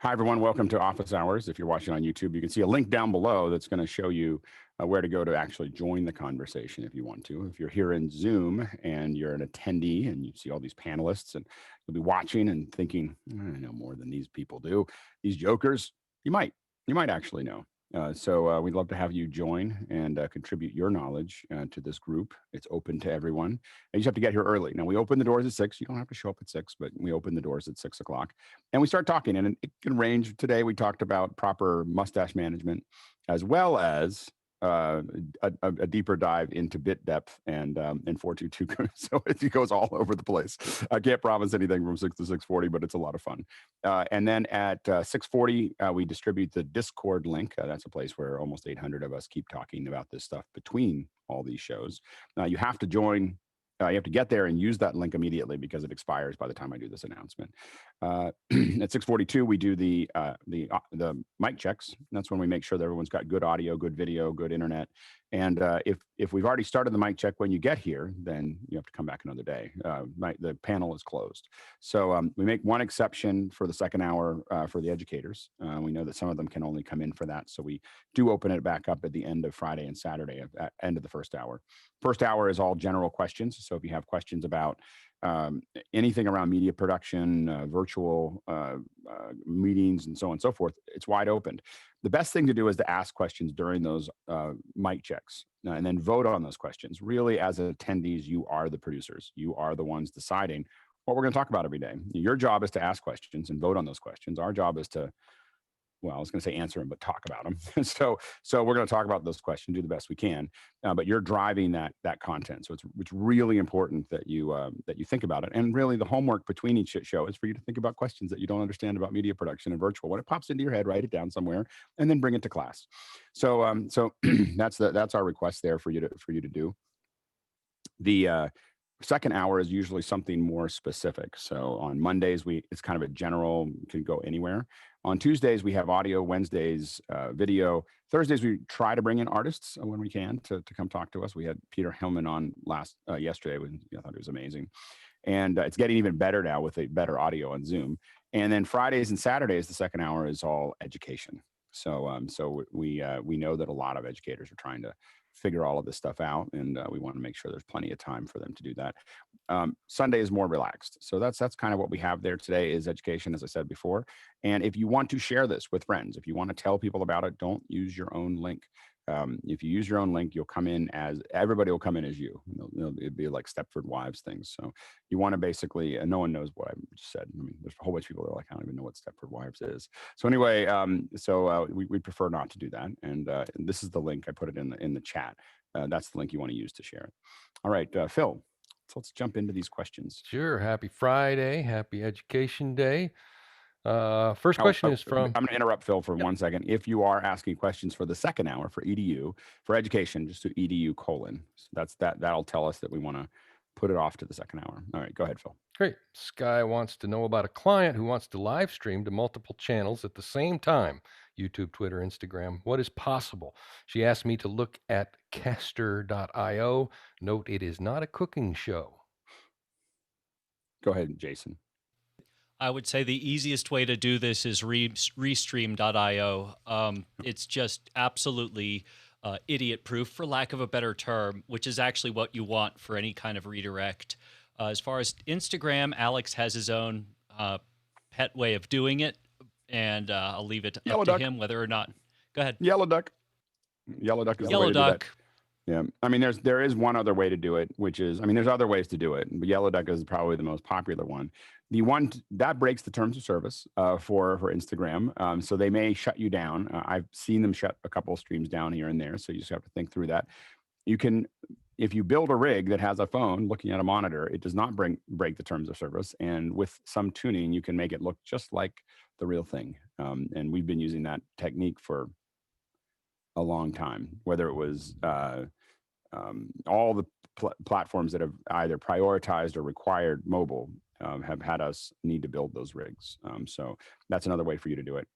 Hi, everyone. Welcome to Office Hours. If you're watching on YouTube, you can see a link down below that's going to show you where to go to actually join the conversation if you want to. If you're here in Zoom and you're an attendee and you see all these panelists and you'll be watching and thinking, I know more than these people do, these jokers, you might actually know. So we'd love to have you join and contribute your knowledge to this group. It's open to everyone. And you just have to get here early. Now, we open the doors at 6. You don't have to show up at 6, but we open the doors at 6 o'clock. And we start talking. And it can range. Today, we talked about proper mustache management, as well as a deeper dive into bit depth and 422. So it goes all over the place. I can't promise anything from 6 to 6:40, but it's a lot of fun. And then at 6:40, we distribute the Discord link. That's a place where almost 800 of us keep talking about this stuff between all these shows. You have to join. You have to get there and use that link immediately because it expires by the time I do this announcement. At 6:42, we do the mic checks. That's when we make sure that everyone's got good audio, good video, good internet. And if we've already started the mic check when you get here, then you have to come back another day. The panel is closed. So we make one exception for the second hour for the educators. We know that some of them can only come in for that. So we do open it back up at the end of Friday and Saturday at end of the first hour. First hour is all general questions. So if you have questions about anything around media production, virtual meetings, and so on and so forth, it's wide open. The best thing to do is to ask questions during those mic checks and then vote on those questions. Really, as attendees, you are the producers. You are the ones deciding what we're going to talk about every day. Your job is to ask questions and vote on those questions. Our job is to, well, I was going to say answer them, but talk about them. So we're going to talk about those questions, do the best we can. But you're driving that content. So it's really important that you think about it. And really, the homework between each show is for you to think about questions that you don't understand about media production and virtual. When it pops into your head, write it down somewhere, and then bring it to class. So that's our request there for you to do. The second hour is usually something more specific. So on Mondays, it's kind of a general, can go anywhere. On Tuesdays, we have audio. Wednesdays, video. Thursdays, we try to bring in artists when we can to come talk to us. We had Peter Hillman on yesterday. I thought it was amazing. And it's getting even better now with a better audio on Zoom. And then Fridays and Saturdays, the second hour is all education. So we know that a lot of educators are trying to figure all of this stuff out, and we want to make sure there's plenty of time for them to do that. Sunday is more relaxed. So that's kind of what we have there today is education, as I said before. And if you want to share this with friends, if you want to tell people about it, don't use your own link. If you use your own link, you'll come in as everybody will come in as you. It'd be like Stepford Wives things. So you want to basically, and no one knows what I just said. I mean, there's a whole bunch of people that are like, I don't even know what Stepford Wives is. So anyway, we prefer not to do that. And this is the link. I put it in the chat. That's the link you want to use to share it. All right, Phil. So let's jump into these questions. Sure. Happy Friday. Happy Education Day. First question is from... I'm going to interrupt Phil for 1 second. If you are asking questions for the second hour for EDU, for education, just do EDU : So that'll tell us that we want to put it off to the second hour. All right, go ahead, Phil. Great. Sky wants to know about a client who wants to live stream to multiple channels at the same time. YouTube, Twitter, Instagram. What is possible? She asked me to look at caster.io. Note it is not a cooking show. Go ahead, Jason. I would say the easiest way to do this is restream.io. It's just absolutely idiot-proof, for lack of a better term, which is actually what you want for any kind of redirect. As far as Instagram, Alex has his own pet way of doing it, and I'll leave it up to him whether or not. Go ahead. Yellow Duck. Yellow Duck is the way to do that. Yeah, I mean, there is one other way to do it, which is, I mean, there's other ways to do it, but Yellow Duck is probably the most popular one. The one that breaks the terms of service for Instagram, so they may shut you down. I've seen them shut a couple of streams down here and there, so you just have to think through that. You can, if you build a rig that has a phone looking at a monitor, it does not break the terms of service, and with some tuning, you can make it look just like the real thing. And we've been using that technique for a long time, whether it was all the platforms that have either prioritized or required mobile have had us need to build those rigs. So that's another way for you to do it.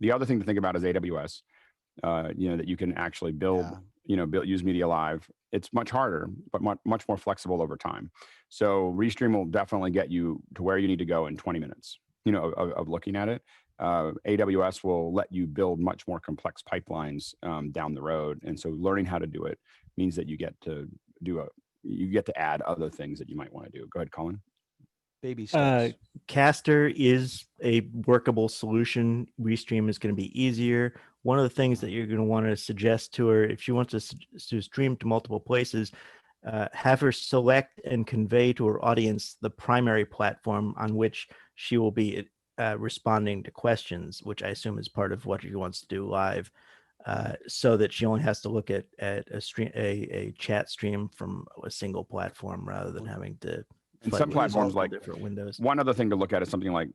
The other thing to think about is AWS, that you can actually build, use Media Live. It's much harder, but much more flexible over time. So Restream will definitely get you to where you need to go in 20 minutes, of looking at it. AWS will let you build much more complex pipelines down the road. And so learning how to do it means that you get to add other things that you might want to do. Go ahead, Colin. Baby steps. Caster is a workable solution. Restream is going to be easier. One of the things that you're going to want to suggest to her, if she wants to stream to multiple places, have her select and convey to her audience the primary platform on which she will be responding to questions, which I assume is part of what she wants to do live, so that she only has to look at a chat stream from a single platform rather than having to. And some platforms like different windows. One other thing to look at is something like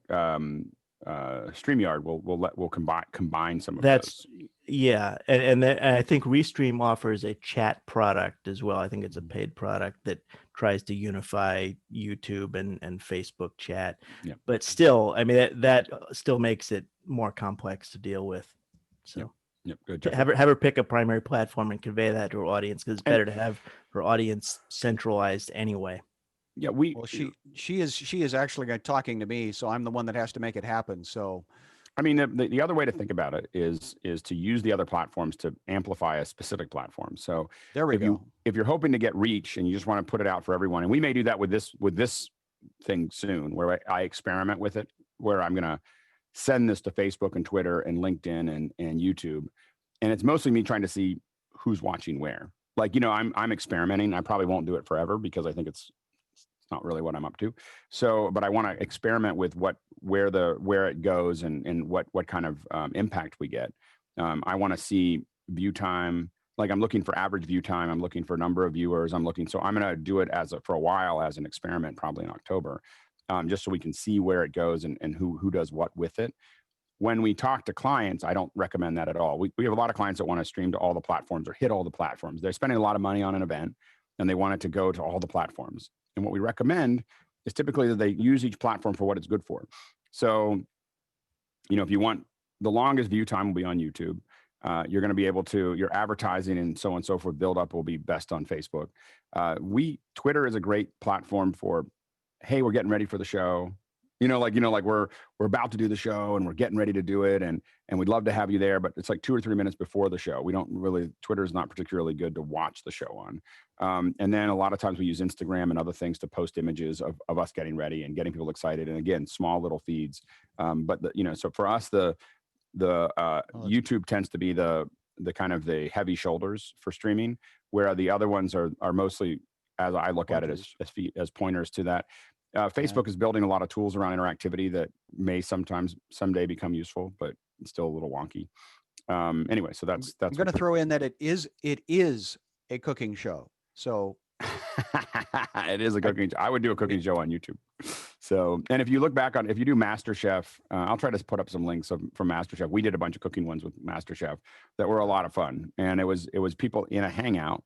StreamYard will combine some of That's those. Yeah, and I think Restream offers a chat product as well. I think it's a paid product that tries to unify YouTube and Facebook chat. Yeah. But still, I mean that still makes it more complex to deal with. So Yep, good. have her pick a primary platform and convey that to her audience, because it's better to have her audience centralized anyway. Yeah, Well, she is actually talking to me, so I'm the one that has to make it happen. So, I mean, the other way to think about it is to use the other platforms to amplify a specific platform. So there we go. If you're hoping to get reach and you just want to put it out for everyone, and we may do that with this thing soon, where I experiment with it, where I'm going to send this to Facebook and Twitter and LinkedIn and YouTube, and it's mostly me trying to see who's watching where. Like, I'm experimenting. I probably won't do it forever because I think it's not really what I'm up to. So, but I want to experiment with where it goes and what kind of impact we get. I want to see view time. Like, I'm looking for average view time. I'm looking for number of viewers. So I'm going to do it for a while as an experiment, probably in October, just so we can see where it goes and who does what with it. When we talk to clients, I don't recommend that at all. We have a lot of clients that want to stream to all the platforms or hit all the platforms. They're spending a lot of money on an event and they want it to go to all the platforms. And what we recommend is typically that they use each platform for what it's good for. So, if you want the longest view time will be on YouTube. You're going to be able to, your advertising and so on and so forth, build up will be best on Facebook. Twitter is a great platform for, hey, we're getting ready for the show. Like we're about to do the show and we're getting ready to do it. And we'd love to have you there, but it's like 2 or 3 minutes before the show. Twitter is not particularly good to watch the show on. And then a lot of times we use Instagram and other things to post images of us getting ready and getting people excited. And again, small little feeds. So for us, the YouTube tends to be the kind of the heavy shoulders for streaming, where the other ones are mostly, as I look at it, as pointers to that. Facebook is building a lot of tools around interactivity that may someday become useful, but it's still a little wonky. Anyway, so that's. I'm going to throw in that it is a cooking show. So it is a cooking show. I would do a cooking show on YouTube. So, and if you look back if you do MasterChef, I'll try to put up some links from MasterChef. We did a bunch of cooking ones with MasterChef that were a lot of fun, and it was people in a hangout.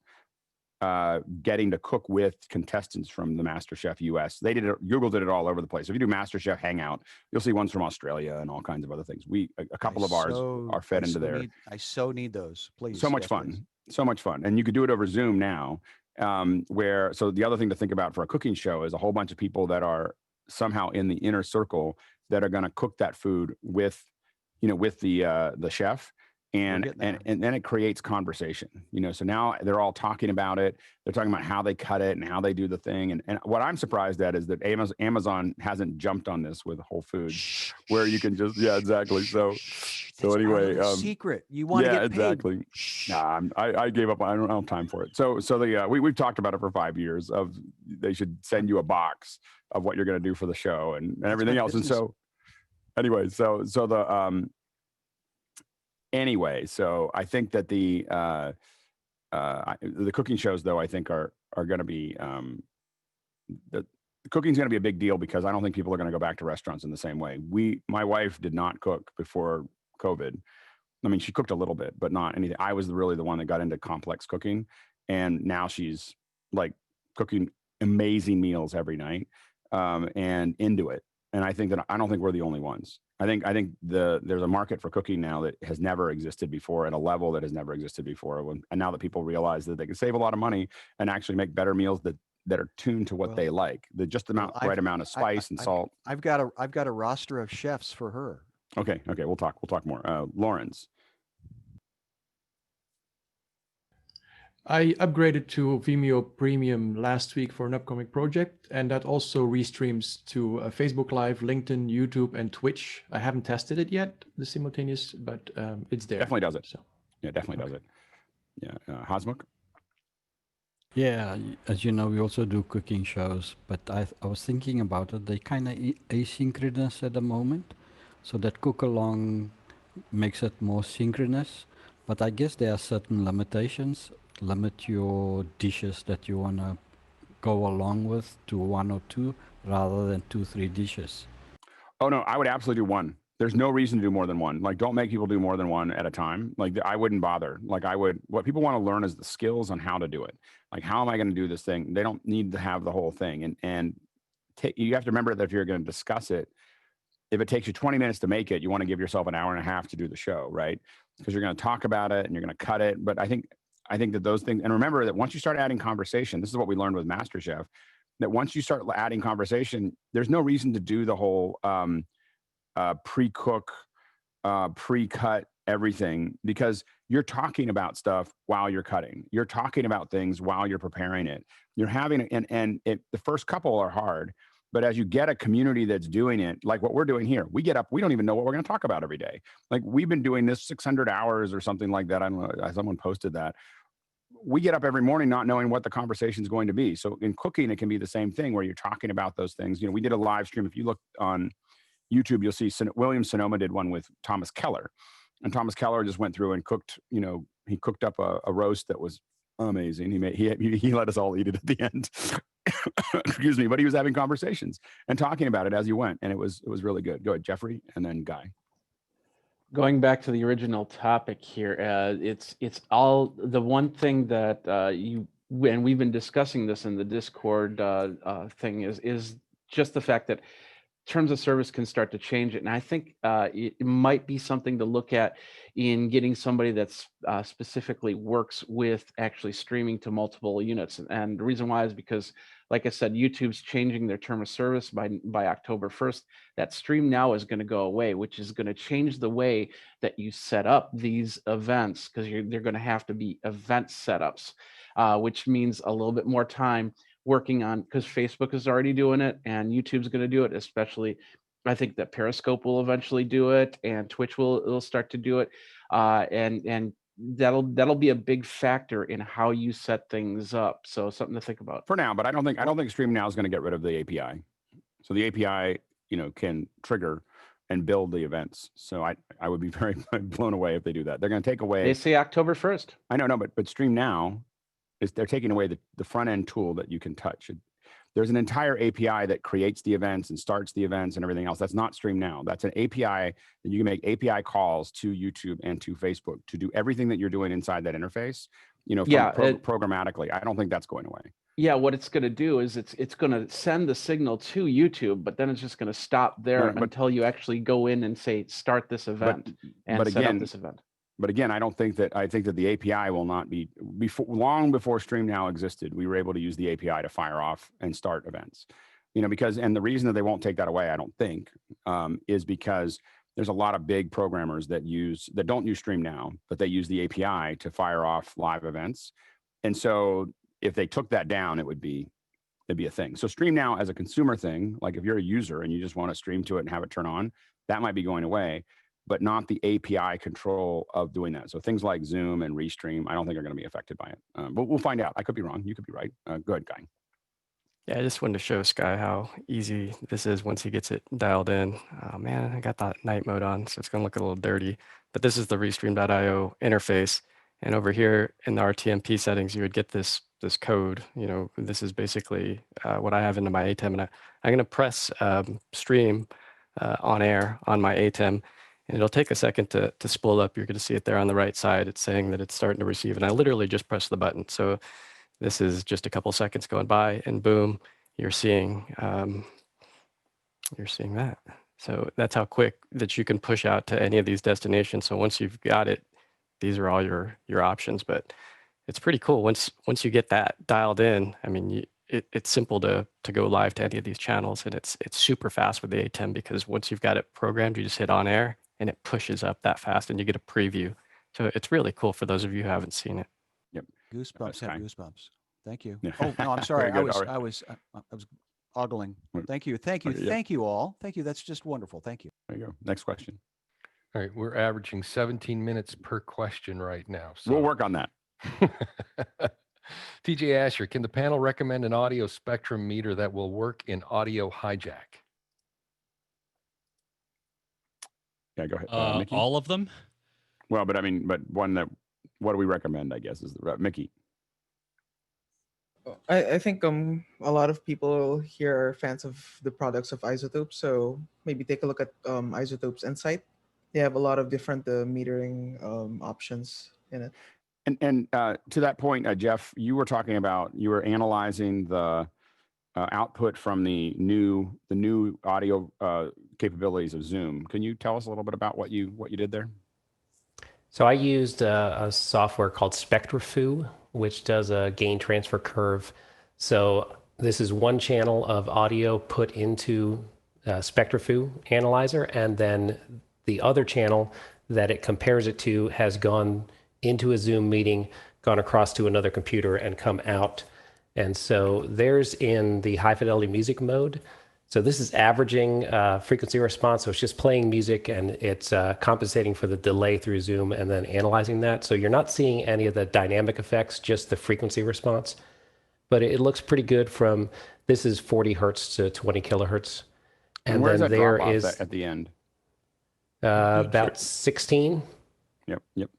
Getting to cook with contestants from the MasterChef US. Google did it all over the place. If you do MasterChef Hangout, you'll see ones from Australia and all kinds of other things. A couple of ours are fed into there. I so need those, please. So much fun. So much fun. And you could do it over Zoom now, so the other thing to think about for a cooking show is a whole bunch of people that are somehow in the inner circle that are going to cook that food with the chef. And then it creates conversation, so now they're all talking about it. They're talking about how they cut it and how they do the thing. And what I'm surprised at is that Amazon hasn't jumped on this with Whole Foods, where you can just, yeah, exactly. So anyway, secret, you want to get paid. Exactly. Nah, I gave up. I don't have time for it. So we've talked about it for 5 years they should send you a box of what you're going to do for the show and everything else. And so anyway, Anyway, so I think that the cooking shows, though, I think are going to be the cooking's going to be a big deal, because I don't think people are going to go back to restaurants in the same way. My wife did not cook before COVID. I mean, she cooked a little bit, but not anything. I was really the one that got into complex cooking, and now she's like cooking amazing meals every night and into it. And I don't think we're the only ones. I think there's a market for cooking now that has never existed before, at a level that has never existed before. And now that people realize that they can save a lot of money and actually make better meals that are tuned to what they like, right amount of spice and salt. I've got a roster of chefs for her. Okay. We'll talk more. Lawrence. I upgraded to Vimeo Premium last week for an upcoming project, and that also restreams to Facebook Live, LinkedIn, YouTube, and Twitch. I haven't tested it yet, the simultaneous, but it's there. Definitely does it. So Yeah, definitely does it. Yeah. Hasmukh? Yeah, as you know, we also do cooking shows, but I was thinking about it. They kind of asynchronous at the moment, so that cook along makes it more synchronous. But I guess there are certain limitations. Limit your dishes that you want to go along with to 1 or 2 rather than 2, 3 dishes. Oh no, I would absolutely do one. There's no reason to do more than one. Like, don't make people do more than one at a time. Like, I wouldn't bother. Like, what people want to learn is the skills on how to do it. Like, how am I going to do this thing? They don't need to have the whole thing. And you have to remember that if you're going to discuss it, if it takes you 20 minutes to make it, you want to give yourself an hour and a half to do the show, right? Because you're going to talk about it and you're going to cut it. But I think that those things, and remember that once you start adding conversation, this is what we learned with MasterChef, that once you start adding conversation, there's no reason to do the whole pre-cook, pre-cut everything, because you're talking about stuff while you're cutting. You're talking about things while you're preparing it. You're having, the first couple are hard, but as you get a community that's doing it, like what we're doing here, we get up, we don't even know what we're going to talk about every day. Like, we've been doing this 600 hours or something like that. I don't know, someone posted that. We get up every morning not knowing what the conversation is going to be. So in cooking, it can be the same thing where you're talking about those things. We did a live stream. If you look on YouTube, you'll see William Sonoma did one with Thomas Keller, and Thomas Keller just went through and cooked. He cooked up a roast that was amazing. He let us all eat it at the end. Excuse me, but he was having conversations and talking about it as he went, and it was really good. Go ahead, Jeffrey, and then Guy. Going back to the original topic here, it's all the one thing that and we've been discussing this in the Discord thing is just the fact that terms of service can start to change it. And I think it might be something to look at in getting somebody that's specifically works with actually streaming to multiple units. And the reason why is because, like I said, YouTube's changing their term of service by October 1st. That stream now is going to go away, which is going to change the way that you set up these events, because they're going to have to be event setups, which means a little bit more time working on, because Facebook is already doing it and YouTube's going to do it. Especially, I think that Periscope will eventually do it, and Twitch will start to do it, and that'll be a big factor in how you set things up. So something to think about for now. But I don't think Stream Now is going to get rid of the API. So the API, can trigger and build the events. So I would be very blown away if they do that. They're going to take away. They say October 1st. I know, but Stream Now they're taking away the front end tool that you can touch. There's an entire API that creates the events and starts the events and everything else. That's not Stream Now. That's an API that you can make API calls to YouTube and to Facebook to do everything that you're doing inside that interface, programmatically. I don't think that's going away. Yeah, what it's going to do is it's going to send the signal to YouTube, but then it's just going to stop there until you actually go in and say, start this event set up this event. But again, I think that the API will not be long before Stream Now existed. We were able to use the API to fire off and start events, because the reason that they won't take that away, I don't think, is because there's a lot of big programmers that don't use Stream Now, but they use the API to fire off live events. And so if they took that down, it'd be a thing. So Stream Now as a consumer thing, like if you're a user and you just want to stream to it and have it turn on, that might be going away, but not the API control of doing that. So things like Zoom and Restream, I don't think are going to be affected by it. But we'll find out. I could be wrong. You could be right. Go ahead, Guy. Yeah, I just wanted to show Sky how easy this is once he gets it dialed in. Oh man, I got that night mode on, so it's going to look a little dirty. But this is the Restream.io interface. And over here in the RTMP settings, you would get this code. This is basically what I have into my ATEM. And I'm going to press stream on air on my ATEM. And it'll take a second to spool up. You're going to see it there on the right side. It's saying that it's starting to receive. And I literally just pressed the button. So this is just a couple seconds going by, and boom, you're seeing that. So that's how quick that you can push out to any of these destinations. So once you've got it, these are all your options. But it's pretty cool once you get that dialed in. I mean, it's simple to go live to any of these channels, and it's super fast with the ATEM, because once you've got it programmed, you just hit on air and it pushes up that fast, and you get a preview. So it's really cool for those of you who haven't seen it. Yep. Goosebumps have goosebumps. Thank you. Yeah. Oh no, I'm sorry. Very I good. was, All right. I was, I was ogling. Thank you. Thank you. Okay, yeah. Thank you all. Thank you. That's just wonderful. Thank you. There you go. Next question. All right, we're averaging 17 minutes per question right now. So We'll work on that. TJ Asher, can the panel recommend an audio spectrum meter that will work in audio hijack? Yeah, go ahead. Mickey? All of them? Well, but I mean, but one that, what do we recommend, I guess, is the Mickey. I think a lot of people here are fans of the products of Isotope, so maybe take a look at Isotope's Insight. They have a lot of different metering options in it. And to that point, Jeff, you were talking about, you were analyzing the output from the new audio capabilities of Zoom. Can you tell us a little bit about what you did there? So I used a software called SpectraFu, which does a gain transfer curve. So this is one channel of audio put into SpectraFu analyzer, and then the other channel that it compares it to has gone into a Zoom meeting, gone across to another computer, and come out. And so there's in the high fidelity music mode. So this is averaging frequency response. So it's just playing music, and it's compensating for the delay through Zoom and then analyzing that. So you're not seeing any of the dynamic effects, just the frequency response. But it looks pretty good from, this is 40 hertz to 20 kilohertz. And where's that drop off at the end? About 16. Yep.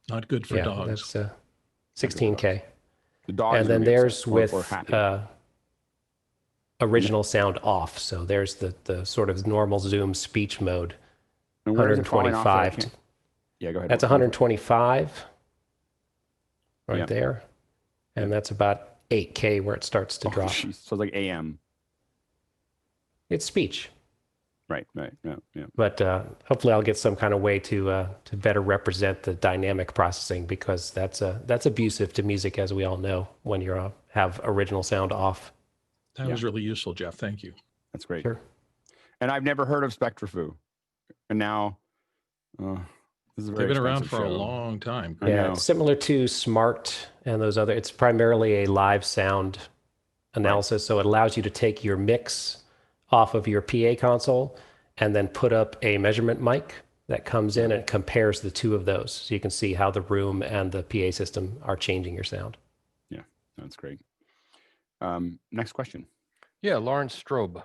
Not good for dogs. That's 16K. The dogs. And then there's with original sound off. So there's the sort of normal Zoom speech mode. And where is it falling off? 125. Yeah, go ahead. That's 125 right there. And that's about 8K where it starts to drop. Geez. So it's like AM. It's speech. Right. Yeah. But hopefully I'll get some kind of way to better represent the dynamic processing, because that's abusive to music, as we all know, when you have original sound off. That was really useful, Jeff. Thank you. That's great. Sure. And I've never heard of SpectraFu. And now, this is a very They've been around expensive for a show. long time. Yeah, it's similar to Smart and those other. It's primarily a live sound analysis. So it allows you to take your mix off of your PA console and then put up a measurement mic that comes in and compares the two of those. So you can see how the room and the PA system are changing your sound. Yeah, that's great. Next question. Yeah, Lawrence Strobe.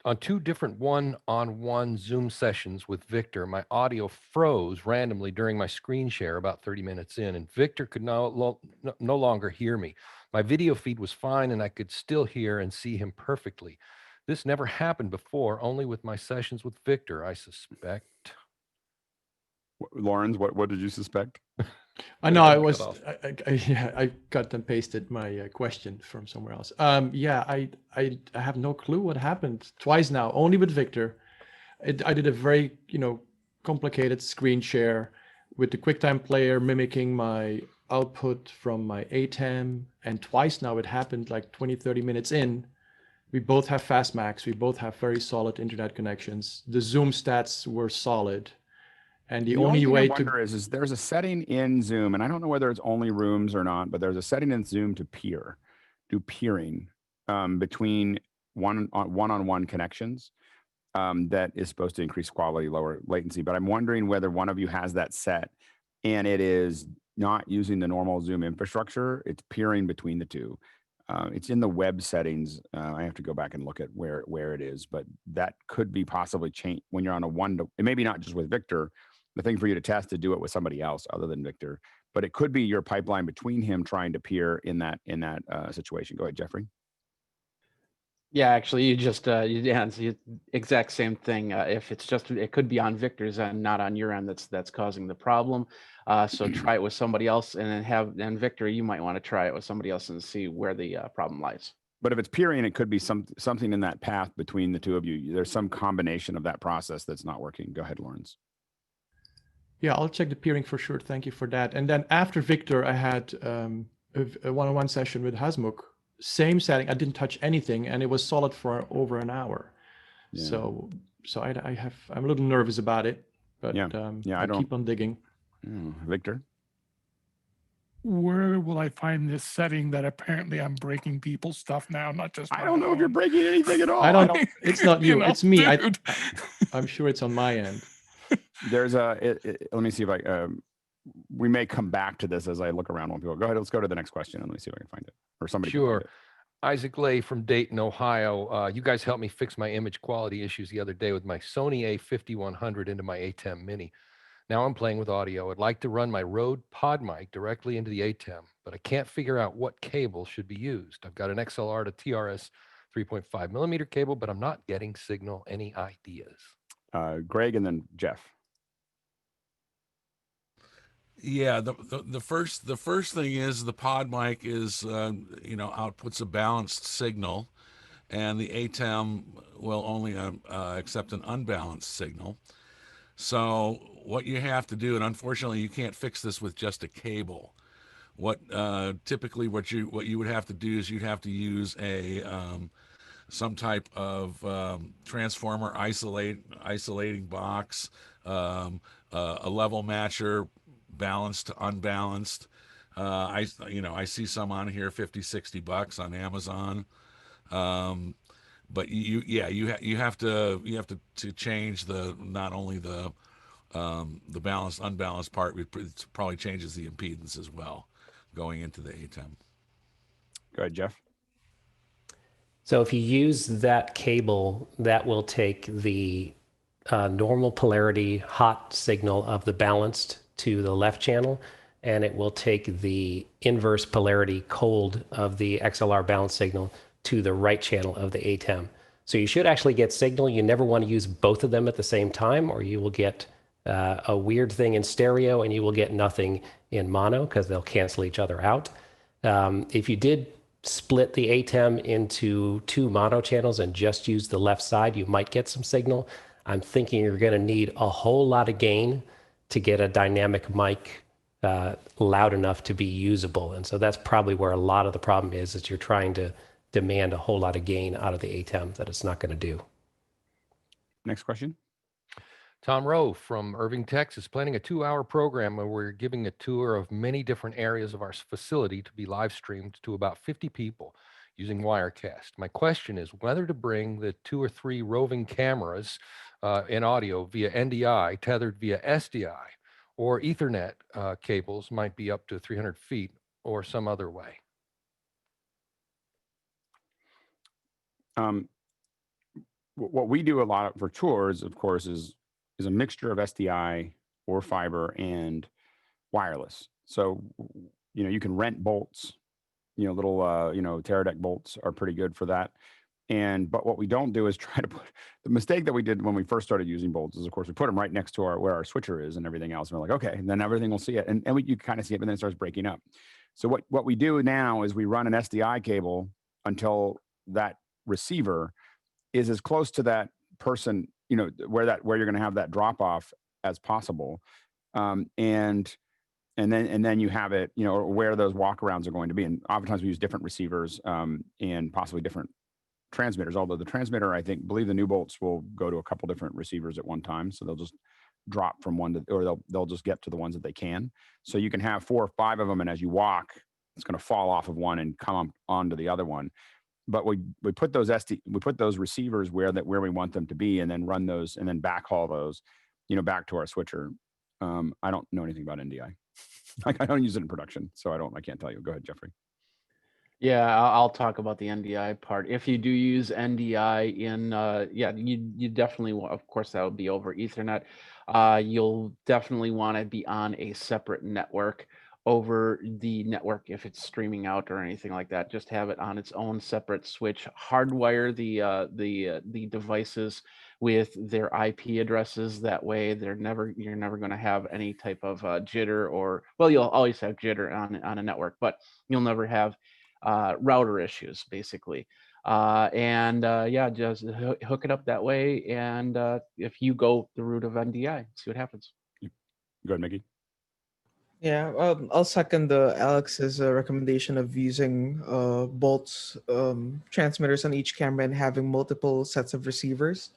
On 2 different one-on-one Zoom sessions with Victor, my audio froze randomly during my screen share about 30 minutes in, and Victor could no longer hear me. My video feed was fine, and I could still hear and see him perfectly. This never happened before, only with my sessions with Victor, I suspect. Lawrence, what did you suspect? I know I cut and pasted my question from somewhere else. I have no clue what happened twice now, only with Victor. I did a very complicated screen share with the QuickTime player mimicking my output from my ATEM, and twice now it happened like 20-30 minutes in. We both have fast Macs. We both have very solid internet connections. The Zoom stats were solid. And the only way I wonder is there's a setting in Zoom, and I don't know whether it's only rooms or not, but there's a setting in Zoom to do peering between one-on-one connections that is supposed to increase quality, lower latency. But I'm wondering whether one of you has that set and it is not using the normal Zoom infrastructure. It's peering between the two. It's in the web settings. I have to go back and look at where it is, but that could be possibly changed when you're on a it maybe not just with Victor. The thing for you to test to do it with somebody else other than Victor, but it could be your pipeline between him trying to peer in that situation. Go ahead, Jeffrey. Yeah, actually, you just it's the exact same thing. If it's just, it could be on Victor's end, not on your end. That's causing the problem. So try it with somebody else, and then Victor, you might want to try it with somebody else and see where the problem lies. But if it's peering, it could be something in that path between the two of you. There's some combination of that process that's not working. Go ahead, Lawrence. Yeah, I'll check the peering for sure. Thank you for that. And then after Victor, I had a one-on-one session with Hasmukh. Same setting. I didn't touch anything, and it was solid for over an hour. Yeah. So I'm a little nervous about it. But Yeah. I I'll don't keep on digging. Victor. Where will I find this setting that apparently I'm breaking people's stuff now, not just I don't know if you're breaking anything at all. I don't. It's not you. know, It's me. dude. I'm sure it's on my end. There's let me see if I we may come back to this as I look around when people go ahead. Let's go to the next question and let me see if I can find it, or somebody can Sure. find it. Isaac Lay from Dayton, Ohio. You guys helped me fix my image quality issues the other day with my Sony A5100 into my ATEM Mini. Now I'm playing with audio. I'd like to run my Rode PodMic directly into the ATEM, but I can't figure out what cable should be used. I've got an XLR to TRS 3.5 millimeter cable, but I'm not getting signal. Any ideas? Greg and then Jeff. Yeah, the first thing is the PodMic is outputs a balanced signal, and the ATEM will only accept an unbalanced signal. So what you have to do, and unfortunately you can't fix this with just a cable. Typically what you would have to do is you'd have to use some type of transformer isolating box, a level matcher, balanced to unbalanced. I see some on here $50-$60 on Amazon. But you have to change not only the balanced unbalanced part, it probably changes the impedance as well going into the ATEM. Go ahead, Jeff. So if you use that cable, that will take the normal polarity hot signal of the balanced to the left channel, and it will take the inverse polarity cold of the XLR balance signal to the right channel of the ATEM. So you should actually get signal. You never want to use both of them at the same time, or you will get a weird thing in stereo and you will get nothing in mono because they'll cancel each other out. If you did split the ATEM into 2 mono channels and just use the left side, you might get some signal. I'm thinking you're going to need a whole lot of gain to get a dynamic mic loud enough to be usable. And so that's probably where a lot of the problem is you're trying to demand a whole lot of gain out of the ATEM that it's not going to do. Next question. Tom Rowe from Irving, Texas, planning a 2-hour program where we're giving a tour of many different areas of our facility to be live streamed to about 50 people using Wirecast. My question is whether to bring the 2 or 3 roving cameras in audio via NDI, tethered via SDI, or Ethernet cables might be up to 300 feet, or some other way. What we do a lot for tours, of course, is a mixture of SDI or fiber and wireless. So, you can rent bolts, little, Teradek bolts are pretty good for that. But what we don't do is try to put, the mistake that we did when we first started using bolts is, of course, we put them right next to where our switcher is and everything else. And we're like, okay, and then everything will see it. And you kind of see it, but then it starts breaking up. So what we do now is we run an SDI cable until that receiver is as close to that person, where you're going to have that drop off as possible. And then you have it, where those walkarounds are going to be. And oftentimes we use different receivers and possibly different transmitters, although the transmitter, I believe the new bolts will go to a couple different receivers at one time. So they'll just drop from one to, or they'll just get to the ones that they can. So you can have 4 or 5 of them. And as you walk, it's going to fall off of one and come onto the other one. But we put those receivers where we want them to be, and then run those and then backhaul those, back to our switcher. I don't know anything about NDI. I don't use it in production, so I can't tell you. Go ahead, Jeffrey. Yeah, I'll talk about the NDI part. If you do use NDI you definitely want, of course, that would be over Ethernet. You'll definitely want to be on a separate network over the network if it's streaming out or anything like that. Just have it on its own separate switch. Hardwire the devices with their IP addresses. That way, you're never going to have any type of jitter, or, well, you'll always have jitter on a network, but you'll never have router issues, basically. Just hook it up that way. And if you go the route of NDI, see what happens. Go ahead, Mickey. Yeah, I'll second Alex's recommendation of using bolts, transmitters on each camera and having multiple sets of receivers.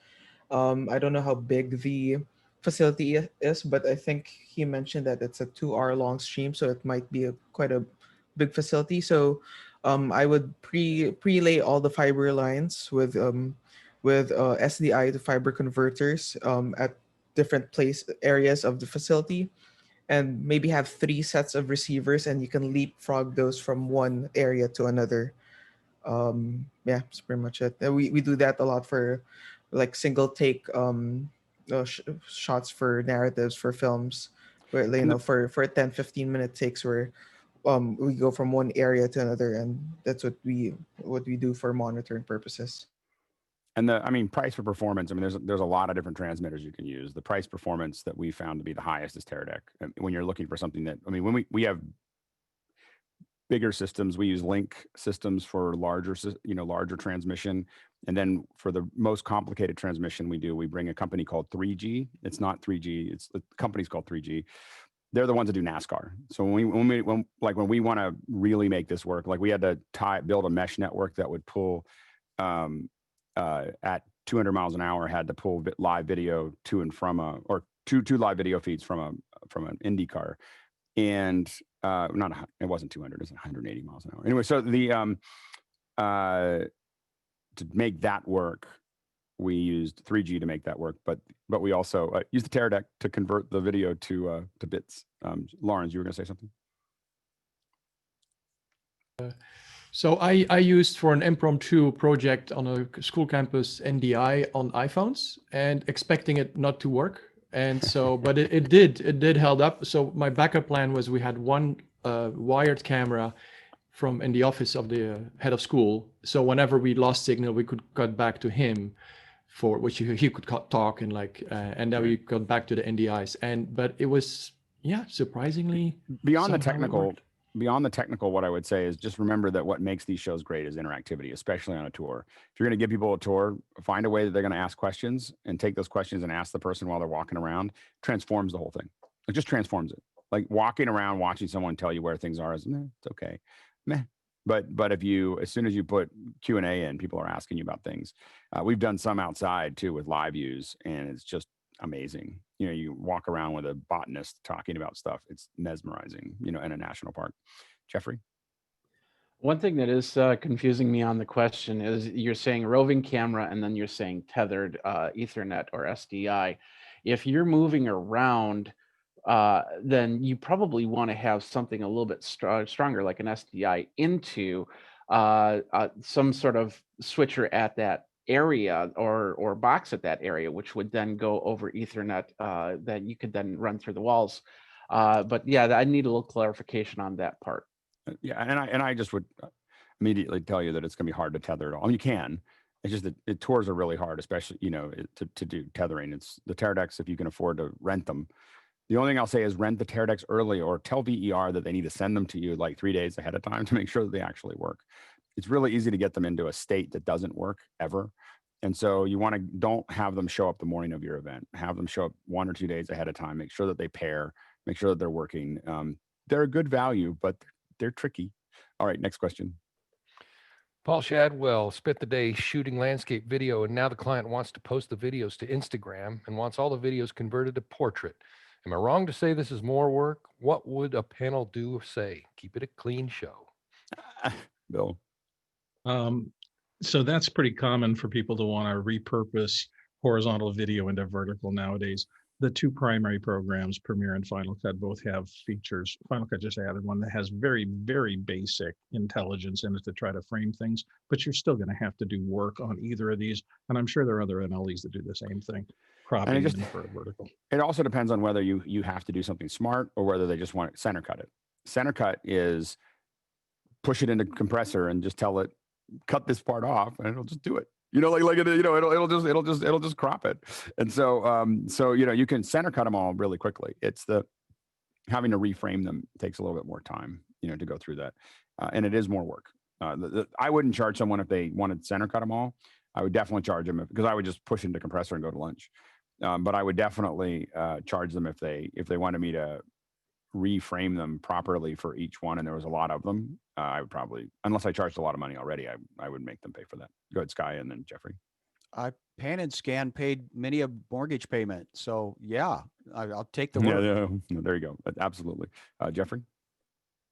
I don't know how big the facility is, but I think he mentioned that it's a 2 hour long stream, so it might be quite a big facility. So I would prelay all the fiber lines with SDI to fiber converters at different place areas of the facility, and maybe have 3 sets of receivers, and you can leapfrog those from one area to another. Yeah, that's pretty much it. We do that a lot for like single take shots for narratives for films, where for 10-15 minute takes where we go from one area to another, and that's what we do for monitoring purposes. And I mean, price for performance. I mean, there's a lot of different transmitters you can use. The price performance that we found to be the highest is tethered. When you're looking for something that, I mean, when we have bigger systems, we use link systems for larger transmission. And then for the most complicated transmission we bring a company called 3G. It's not 3G. The company's called 3G. They're the ones that do NASCAR. So when we want to really make this work, like we had to build a mesh network that would pull at 200 miles an hour, had to pull live video to and from two live video feeds from an Indy car. And it wasn't 200, it was 180 miles an hour. Anyway, so to make that work, we used 3G to make that work, but we also used the tethered to convert the video to bits. Lawrence, you were going to say something? So I used for an impromptu project on a school campus NDI on iPhones, and expecting it not to work. And so, but it did held up. So my backup plan was we had one wired camera in the office of the head of school. So whenever we lost signal, we could cut back to him, for which he could talk and and then we got back to the NDIs. But it was surprisingly beyond the technical. Beyond the technical, what I would say is just remember that what makes these shows great is interactivity, especially on a tour. If you're going to give people a tour, find a way that they're going to ask questions and take those questions and ask the person while they're walking around. Transforms the whole thing. It just transforms it. Like walking around, watching someone tell you where things are is, it's okay. Meh. But as soon as you put Q&A in, people are asking you about things. We've done some outside too with live views, and it's just amazing. You walk around with a botanist talking about stuff. It's mesmerizing, in a national park. Jeffrey? One thing that is confusing me on the question is you're saying roving camera and then you're saying tethered Ethernet or SDI. If you're moving around, then you probably want to have something a little bit stronger, like an SDI, into some sort of switcher at that area or box at that area, which would then go over Ethernet that you could then run through the walls. But yeah, I need a little clarification on that part. Yeah, and I just would immediately tell you that it's going to be hard to tether it all. I mean, you can. It's just that tours are really hard, especially to do tethering. It's the tethered, if you can afford to rent them. The only thing I'll say is rent the tethered early, or tell VER that they need to send them to you like 3 days ahead of time to make sure that they actually work. It's really easy to get them into a state that doesn't work ever. And so don't have them show up the morning of your event. Have them show up 1 or 2 days ahead of time. Make sure that they pair, make sure that they're working. They're a good value, but they're tricky. All right, next question. Paul Shadwell spent the day shooting landscape video, and now the client wants to post the videos to Instagram and wants all the videos converted to portrait. Am I wrong to say this is more work? What would a panel do say? Keep it a clean show. Bill? So that's pretty common for people to want to repurpose horizontal video into vertical nowadays. The two primary programs, Premiere and Final Cut, both have features. Final Cut just added one that has very, very basic intelligence in it to try to frame things, but you're still going to have to do work on either of these. And I'm sure there are other NLEs that do the same thing, cropping in for a vertical. It also depends on whether you have to do something smart or whether they just want to center cut it. Center cut is push it into compressor and just tell it, cut this part off, and it'll just do it. It'll just crop it. And so you can center cut them all really quickly. It's having to reframe them takes a little bit more time, to go through that. And it is more work. I wouldn't charge someone if they wanted center cut them all. I would definitely charge them because I would just push into compressor and go to lunch. But I would definitely charge them if they wanted me to reframe them properly for each one, and there was a lot of them. I would probably, unless I charged a lot of money already, I would make them pay for that. Go ahead, Sky, and then Jeffrey. I pan and scan paid many a mortgage payment. So yeah, I'll take the Yeah, word. yeah, there you go. Absolutely. Jeffrey?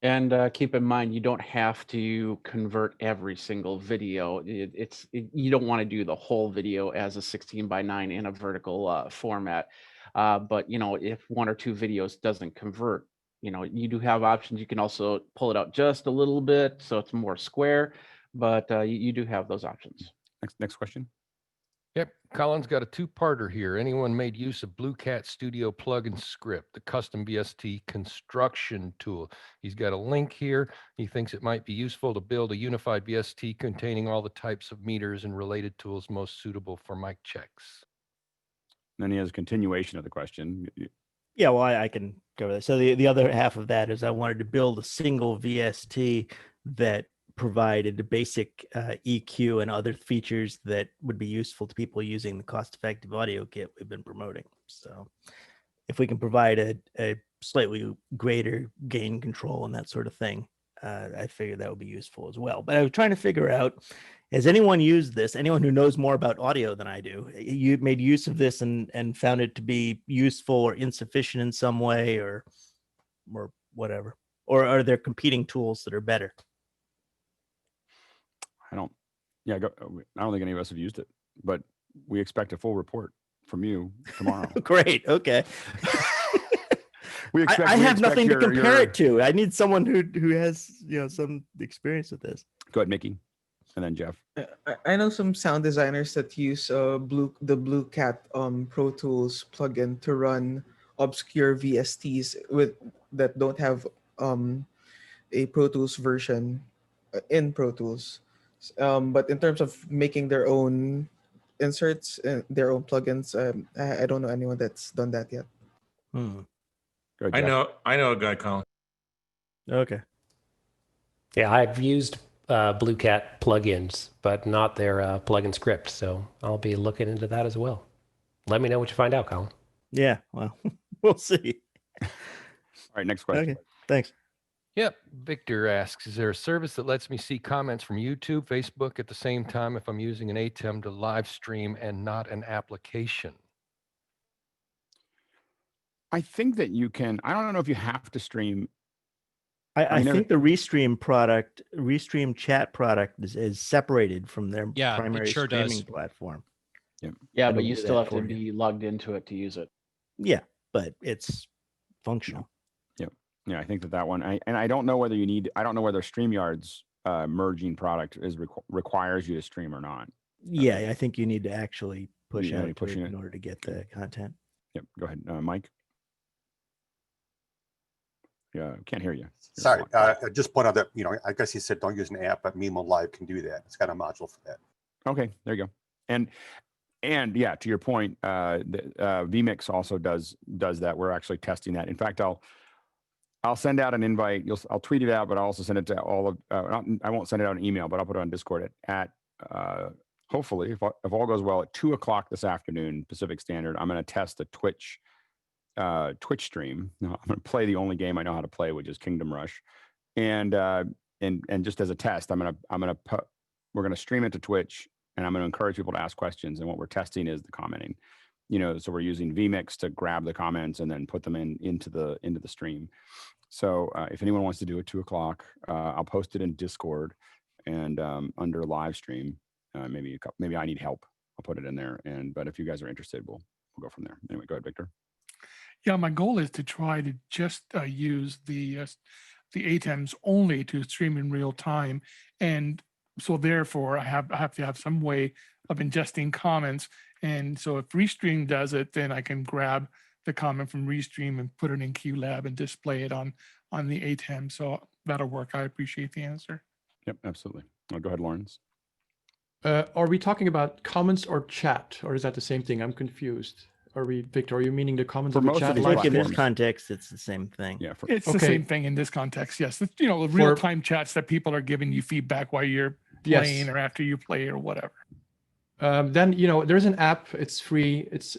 And keep in mind, you don't have to convert every single video. You don't want to do the whole video as a 16:9 in a vertical format. But if one or two videos doesn't convert, you do have options. You can also pull it out just a little bit so it's more square, but you do have those options. Next question. Yep, Colin's got a two-parter here. Anyone made use of Blue Cat Studio plugin script, the custom VST construction tool? He's got a link here. He thinks it might be useful to build a unified VST containing all the types of meters and related tools most suitable for mic checks. And then he has a continuation of the question. Yeah, well, I can cover that. So the other half of that is I wanted to build a single VST that provided the basic EQ and other features that would be useful to people using the cost-effective audio kit we've been promoting. So if we can provide a slightly greater gain control and that sort of thing, I figured that would be useful as well. But I was trying to figure out, has anyone used this? Anyone who knows more about audio than I do, you made use of this and found it to be useful or insufficient in some way or whatever? Or are there competing tools that are better? I don't think any of us have used it, but we expect a full report from you tomorrow. Great. Okay. I have nothing to compare it to. I need someone who has some experience with this. Go ahead, Mickey, and then Jeff. I know some sound designers that use the Blue Cat Pro Tools plugin to run obscure VSTs that don't have a Pro Tools version in Pro Tools. But in terms of making their own inserts and their own plugins, I don't know anyone that's done that yet. Ahead, I know a guy, Colin. Okay. Yeah, I've used Blue Cat plugins, but not their plugin script. So I'll be looking into that as well. Let me know what you find out, Colin. Yeah, well, we'll see. All right, next question. Okay, thanks. Yep. Victor asks, is there a service that lets me see comments from YouTube, Facebook at the same time if I'm using an ATEM to live stream and not an application? I think that you can. I don't know if you have to stream. I think the Restream chat product is separated from their primary streaming platform. Yeah, but you still have to be logged into it to use it. Yeah, but it's functional. Yeah, I think that one. I don't know whether you need. I don't know whether StreamYard's merging product requires you to stream or not. Yeah, I think you need to actually push out pushing in order to get the content. Yep. Go ahead, Mike. Yeah, can't hear you. Sorry, just point out that I guess he said don't use an app, but Mimo Live can do that. It's got a module for that. Okay, there you go. And yeah, to your point, vMix also does that. We're actually testing that. In fact, I'll send out an invite. I'll tweet it out, but I'll also send it to all of. I won't send it out an email, but I'll put it on Discord at hopefully, if all goes well, at 2:00 this afternoon Pacific Standard. I'm going to test a Twitch stream. I'm going to play the only game I know how to play, which is Kingdom Rush, and just as a test, we're going to stream it to Twitch, and I'm going to encourage people to ask questions. And what we're testing is the commenting. So we're using vMix to grab the comments and then put them into the stream. So if anyone wants to do it 2:00, I'll post it in Discord and under live stream. Maybe I need help. I'll put it in there. But if you guys are interested, we'll go from there. Anyway, go ahead, Victor. Yeah, my goal is to try to just use the ATEMs only to stream in real time, and so therefore I have to have some way of ingesting comments. And so if Restream does it, then I can grab the comment from Restream and put it in QLab and display it on the ATEM. So that'll work. I appreciate the answer. Yep, absolutely. Go ahead, Lawrence. Are we talking about comments or chat, or is that the same thing? I'm confused. Victor, are you meaning the comments of the chat? I think in this context, it's the same thing. Yeah, it's the same thing in this context. Yes, real-time chats that people are giving you feedback while you're playing or after you play or whatever. Then there's an app. It's free. It's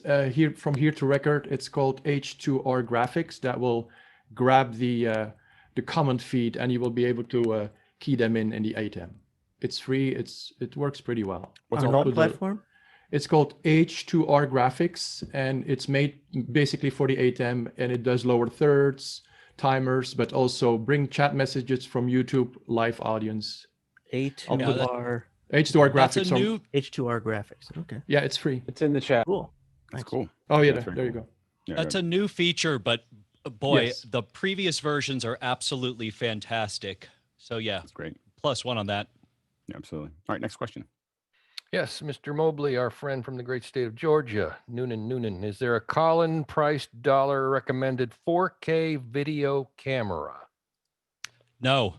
from here to record. It's called H2R Graphics that will grab the comment feed, and you will be able to key them in the ATEM. It's free. It works pretty well. What's on what platform? It's called H2R Graphics, and it's made basically for the ATEM, and it does lower thirds, timers, but also bring chat messages from YouTube live audience. A2R. H2R That's a Graphics. new. H2R Graphics. Okay. Yeah, it's free. It's in the chat. Cool. That's Nice. cool. Oh yeah, That's very there you cool. go. Yeah, That's good. a new feature, but boy, Yes. the previous versions are absolutely fantastic. So yeah, That's great. +1 on that. Yeah, absolutely. All right, next question. Yes, Mr. Mobley, our friend from the great state of Georgia, Noonan. Is there a Colin price dollar recommended 4K video camera? No.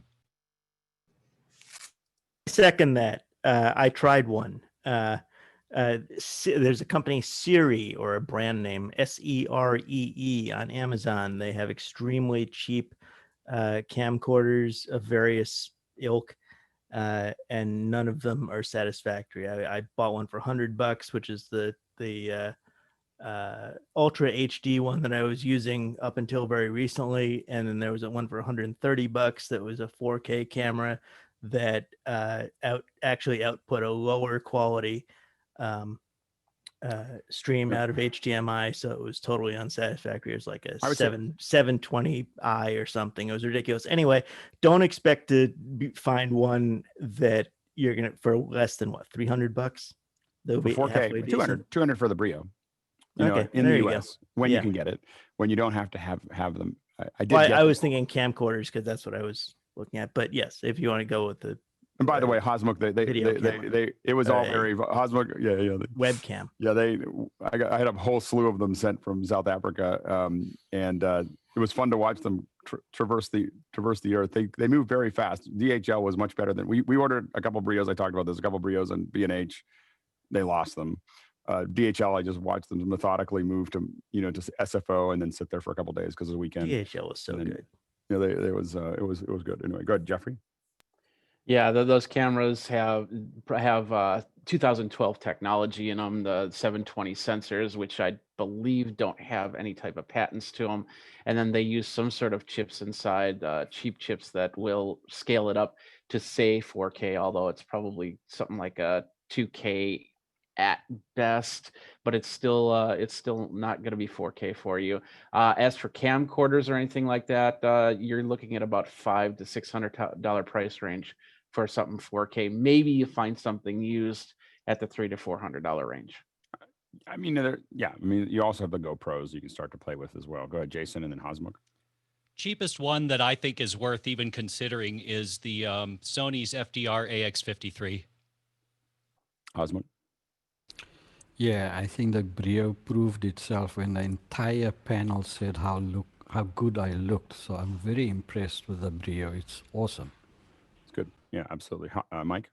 Second that. I tried one. There's a company, Siri, or a brand name, SEREE, on Amazon. They have extremely cheap camcorders of various ilk, and none of them are satisfactory. I bought one for $100, which is the Ultra HD one that I was using up until very recently, and then there was one for $130 that was a 4K camera that actually output a lower quality stream out of HDMI, so it was totally unsatisfactory. It was like a 720i or something. It was ridiculous. Anyway, don't expect to find one that you're gonna for less than what, $300. They'll be For 4K, 200 for the Brio. You know, in the US, when you can get it, when you don't have to have them. I was thinking camcorders because that's what I was looking at. But yes, if you want to go with the. And by the way, Hosmuk, it was all very Hosmuk. Yeah. Webcam. Yeah, I had a whole slew of them sent from South Africa, and it was fun to watch them traverse the earth. They move very fast. DHL was much better than we ordered a couple of Brios. I talked about this, a couple of Brios and B&H. They lost them. DHL, I just watched them methodically move to to SFO and then sit there for a couple of days because of the weekend. DHL was so good. Yeah, it was good. Anyway, go ahead, Jeffrey. Yeah, those cameras have 2012 technology in them, the 720 sensors, which I believe don't have any type of patents to them. And then they use some sort of chips inside, cheap chips that will scale it up to say 4K, although it's probably something like a 2K at best, but it's still not going to be 4K for you. As for camcorders or anything like that, you're looking at about $500 to $600 price range for something 4K. Maybe you find something used at the $300 to $400 range. I mean, you also have the GoPros you can start to play with as well. Go ahead, Jason, and then Hosmuk. Cheapest one that I think is worth even considering is the Sony's FDR AX53. Hosmuk. Yeah, I think the Brio proved itself when the entire panel said how good I looked. So I'm very impressed with the Brio. It's awesome. It's good. Yeah, absolutely. Mike?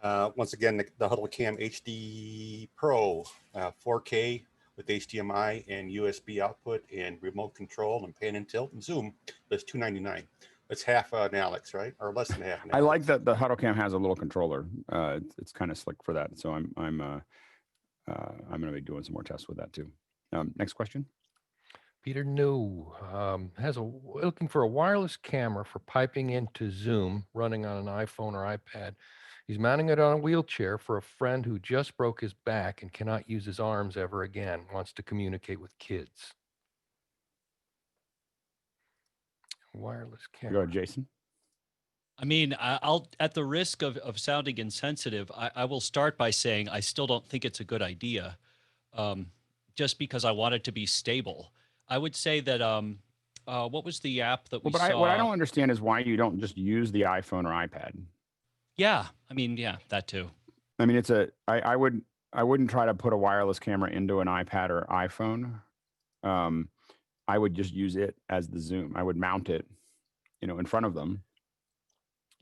Once again, the Huddle Cam HD Pro, 4K with HDMI and USB output and remote control and pan and tilt and zoom. That's $299. It's half an Alex, right? Or less than half an Alex. I like that the Huddle Cam has a little controller. It's kind of slick for that. So I'm going to be doing some more tests with that too. Next question. Peter New looking for a wireless camera for piping into Zoom, running on an iPhone or iPad. He's mounting it on a wheelchair for a friend who just broke his back and cannot use his arms ever again. Wants to communicate with kids. Wireless camera. Go ahead, Jason. I mean, I'll at the risk of sounding insensitive, I will start by saying I still don't think it's a good idea, just because I want it to be stable. I would say that what was the app that we saw? What I don't understand is why you don't just use the iPhone or iPad. Yeah, I mean, yeah, that too. I mean, I wouldn't try to put a wireless camera into an iPad or iPhone. I would just use it as the zoom. I would mount it, in front of them.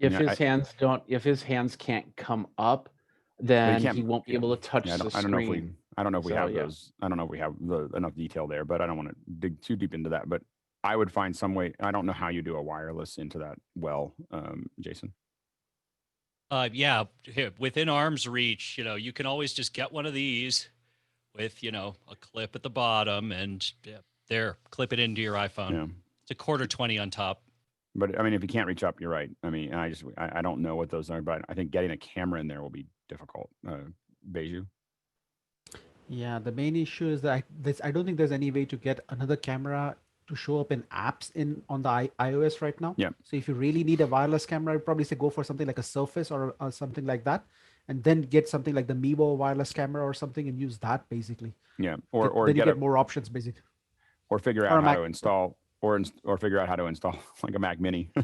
If his hands can't come up, then he won't be able to touch the screen. I don't know if we have those. I don't know if we have enough detail there, but I don't want to dig too deep into that. But I would find some way. I don't know how you do a wireless into that. Jason. Yeah, within arm's reach. You can always just get one of these with a clip at the bottom and clip it into your iPhone. Yeah. It's a $1.20 on top. But I mean, if you can't reach up, you're right. I mean, I don't know what those are, but I think getting a camera in there will be difficult. Beju? Yeah, the main issue is that I don't think there's any way to get another camera to show up in apps on the iOS right now. Yeah. So if you really need a wireless camera, I'd probably say go for something like a Surface or something like that, and then get something like the Mevo wireless camera or something and use that basically. Yeah. Or Then you get get more options basically. or figure Or out a how Mac. to install or figure out how to install like a Mac Mini. Yeah,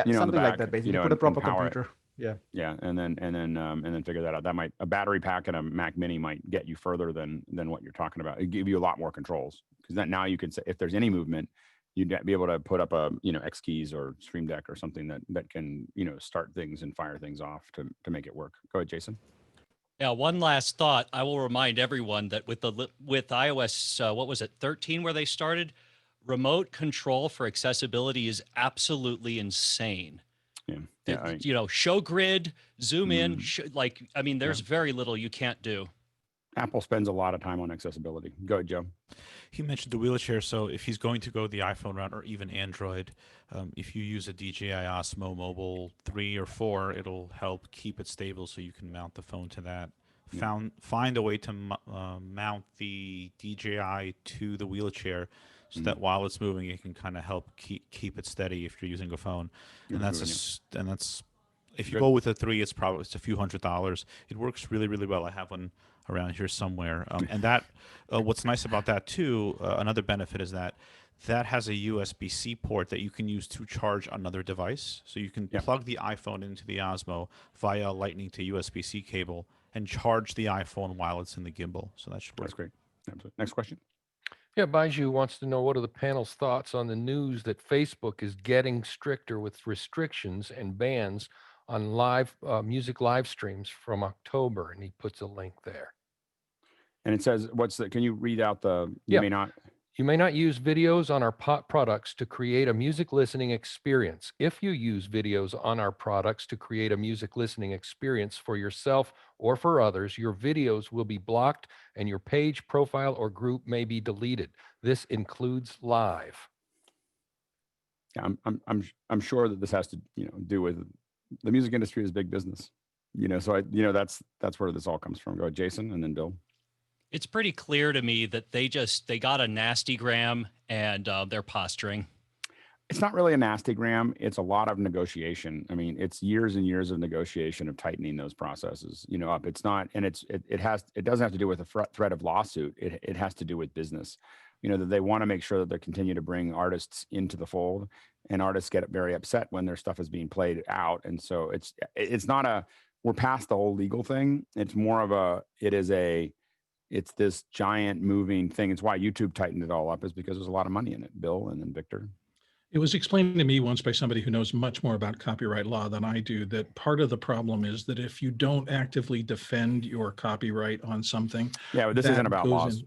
you know, on the something like back, that basically. you know, Put a and proper power it. computer. Yeah. Yeah, and then figure that out. That might a battery pack and a Mac Mini might get you further than what you're talking about. It give you a lot more controls because then now you can say if there's any movement, you'd be able to put up a X keys or Stream Deck or something that can start things and fire things off to make it work. Go ahead, Jason. Yeah, one last thought. I will remind everyone that with iOS, what was it, 13, where they started, remote control for accessibility is absolutely insane. Yeah, show grid, zoom in, there's very little you can't do. Apple spends a lot of time on accessibility. Go ahead, Joe. He mentioned the wheelchair, so if he's going to go the iPhone route or even Android, if you use a DJI Osmo Mobile 3 or 4, it'll help keep it stable so you can mount the phone to that. Find a way to mount the DJI to the wheelchair so that while it's moving, it can kind of help keep it steady if you're using a phone. And that's if you go with a 3, it's a few $100s. It works really, really well. I have one around here somewhere. And that, what's nice about that too, another benefit is that has a USB-C port that you can use to charge another device. So you can plug the iPhone into the Osmo via Lightning to USB-C cable and charge the iPhone while it's in the gimbal. So that should work. That's great. Absolutely. Next question. Yeah, Baiju wants to know what are the panel's thoughts on the news that Facebook is getting stricter with restrictions and bans on live music live streams from October, and he puts a link there. And it says, can you read out you may not use videos on our products to create a music listening experience. If you use videos on our products to create a music listening experience for yourself or for others, your videos will be blocked and your page, profile, or group may be deleted. This includes live. Yeah, I'm sure that this has to do with the music industry is big business. So that's where this all comes from. Go ahead, Jason, and then Bill. It's pretty clear to me that they got a nasty gram and they're posturing. It's not really a nasty gram. It's a lot of negotiation. I mean, it's years and years of negotiation of tightening those processes, up. It's not, and it doesn't have to do with a threat of lawsuit. It has to do with business, that they want to make sure that they continue to bring artists into the fold, and artists get very upset when their stuff is being played out. And so it's not we're past the whole legal thing. It's more of it's this giant moving thing. It's why YouTube tightened it all up, is because there's a lot of money in it. Bill and then Victor. It was explained to me once by somebody who knows much more about copyright law than I do, that part of the problem is that if you don't actively defend your copyright on something. Yeah, but this isn't about laws.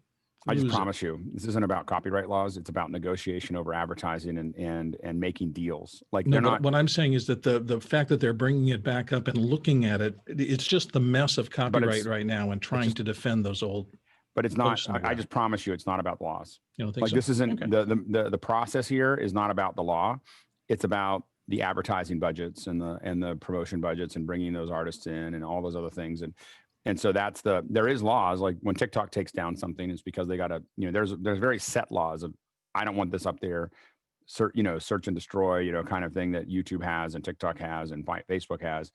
I just promise you, this isn't about copyright laws. It's about negotiation over advertising and making deals. Like no, but what I'm saying is that the fact that they're bringing it back up and looking at it, it's just the mess of copyright right now and trying to defend those old. But it's not. I just promise you, it's not about laws. You don't think like so? This isn't the process here is not about the law. It's about the advertising budgets and the promotion budgets and bringing those artists in and all those other things. And so there is laws, like when TikTok takes down something, it's because they got to, there's very set laws of, I don't want this up there, search and destroy, kind of thing that YouTube has and TikTok has and Facebook has,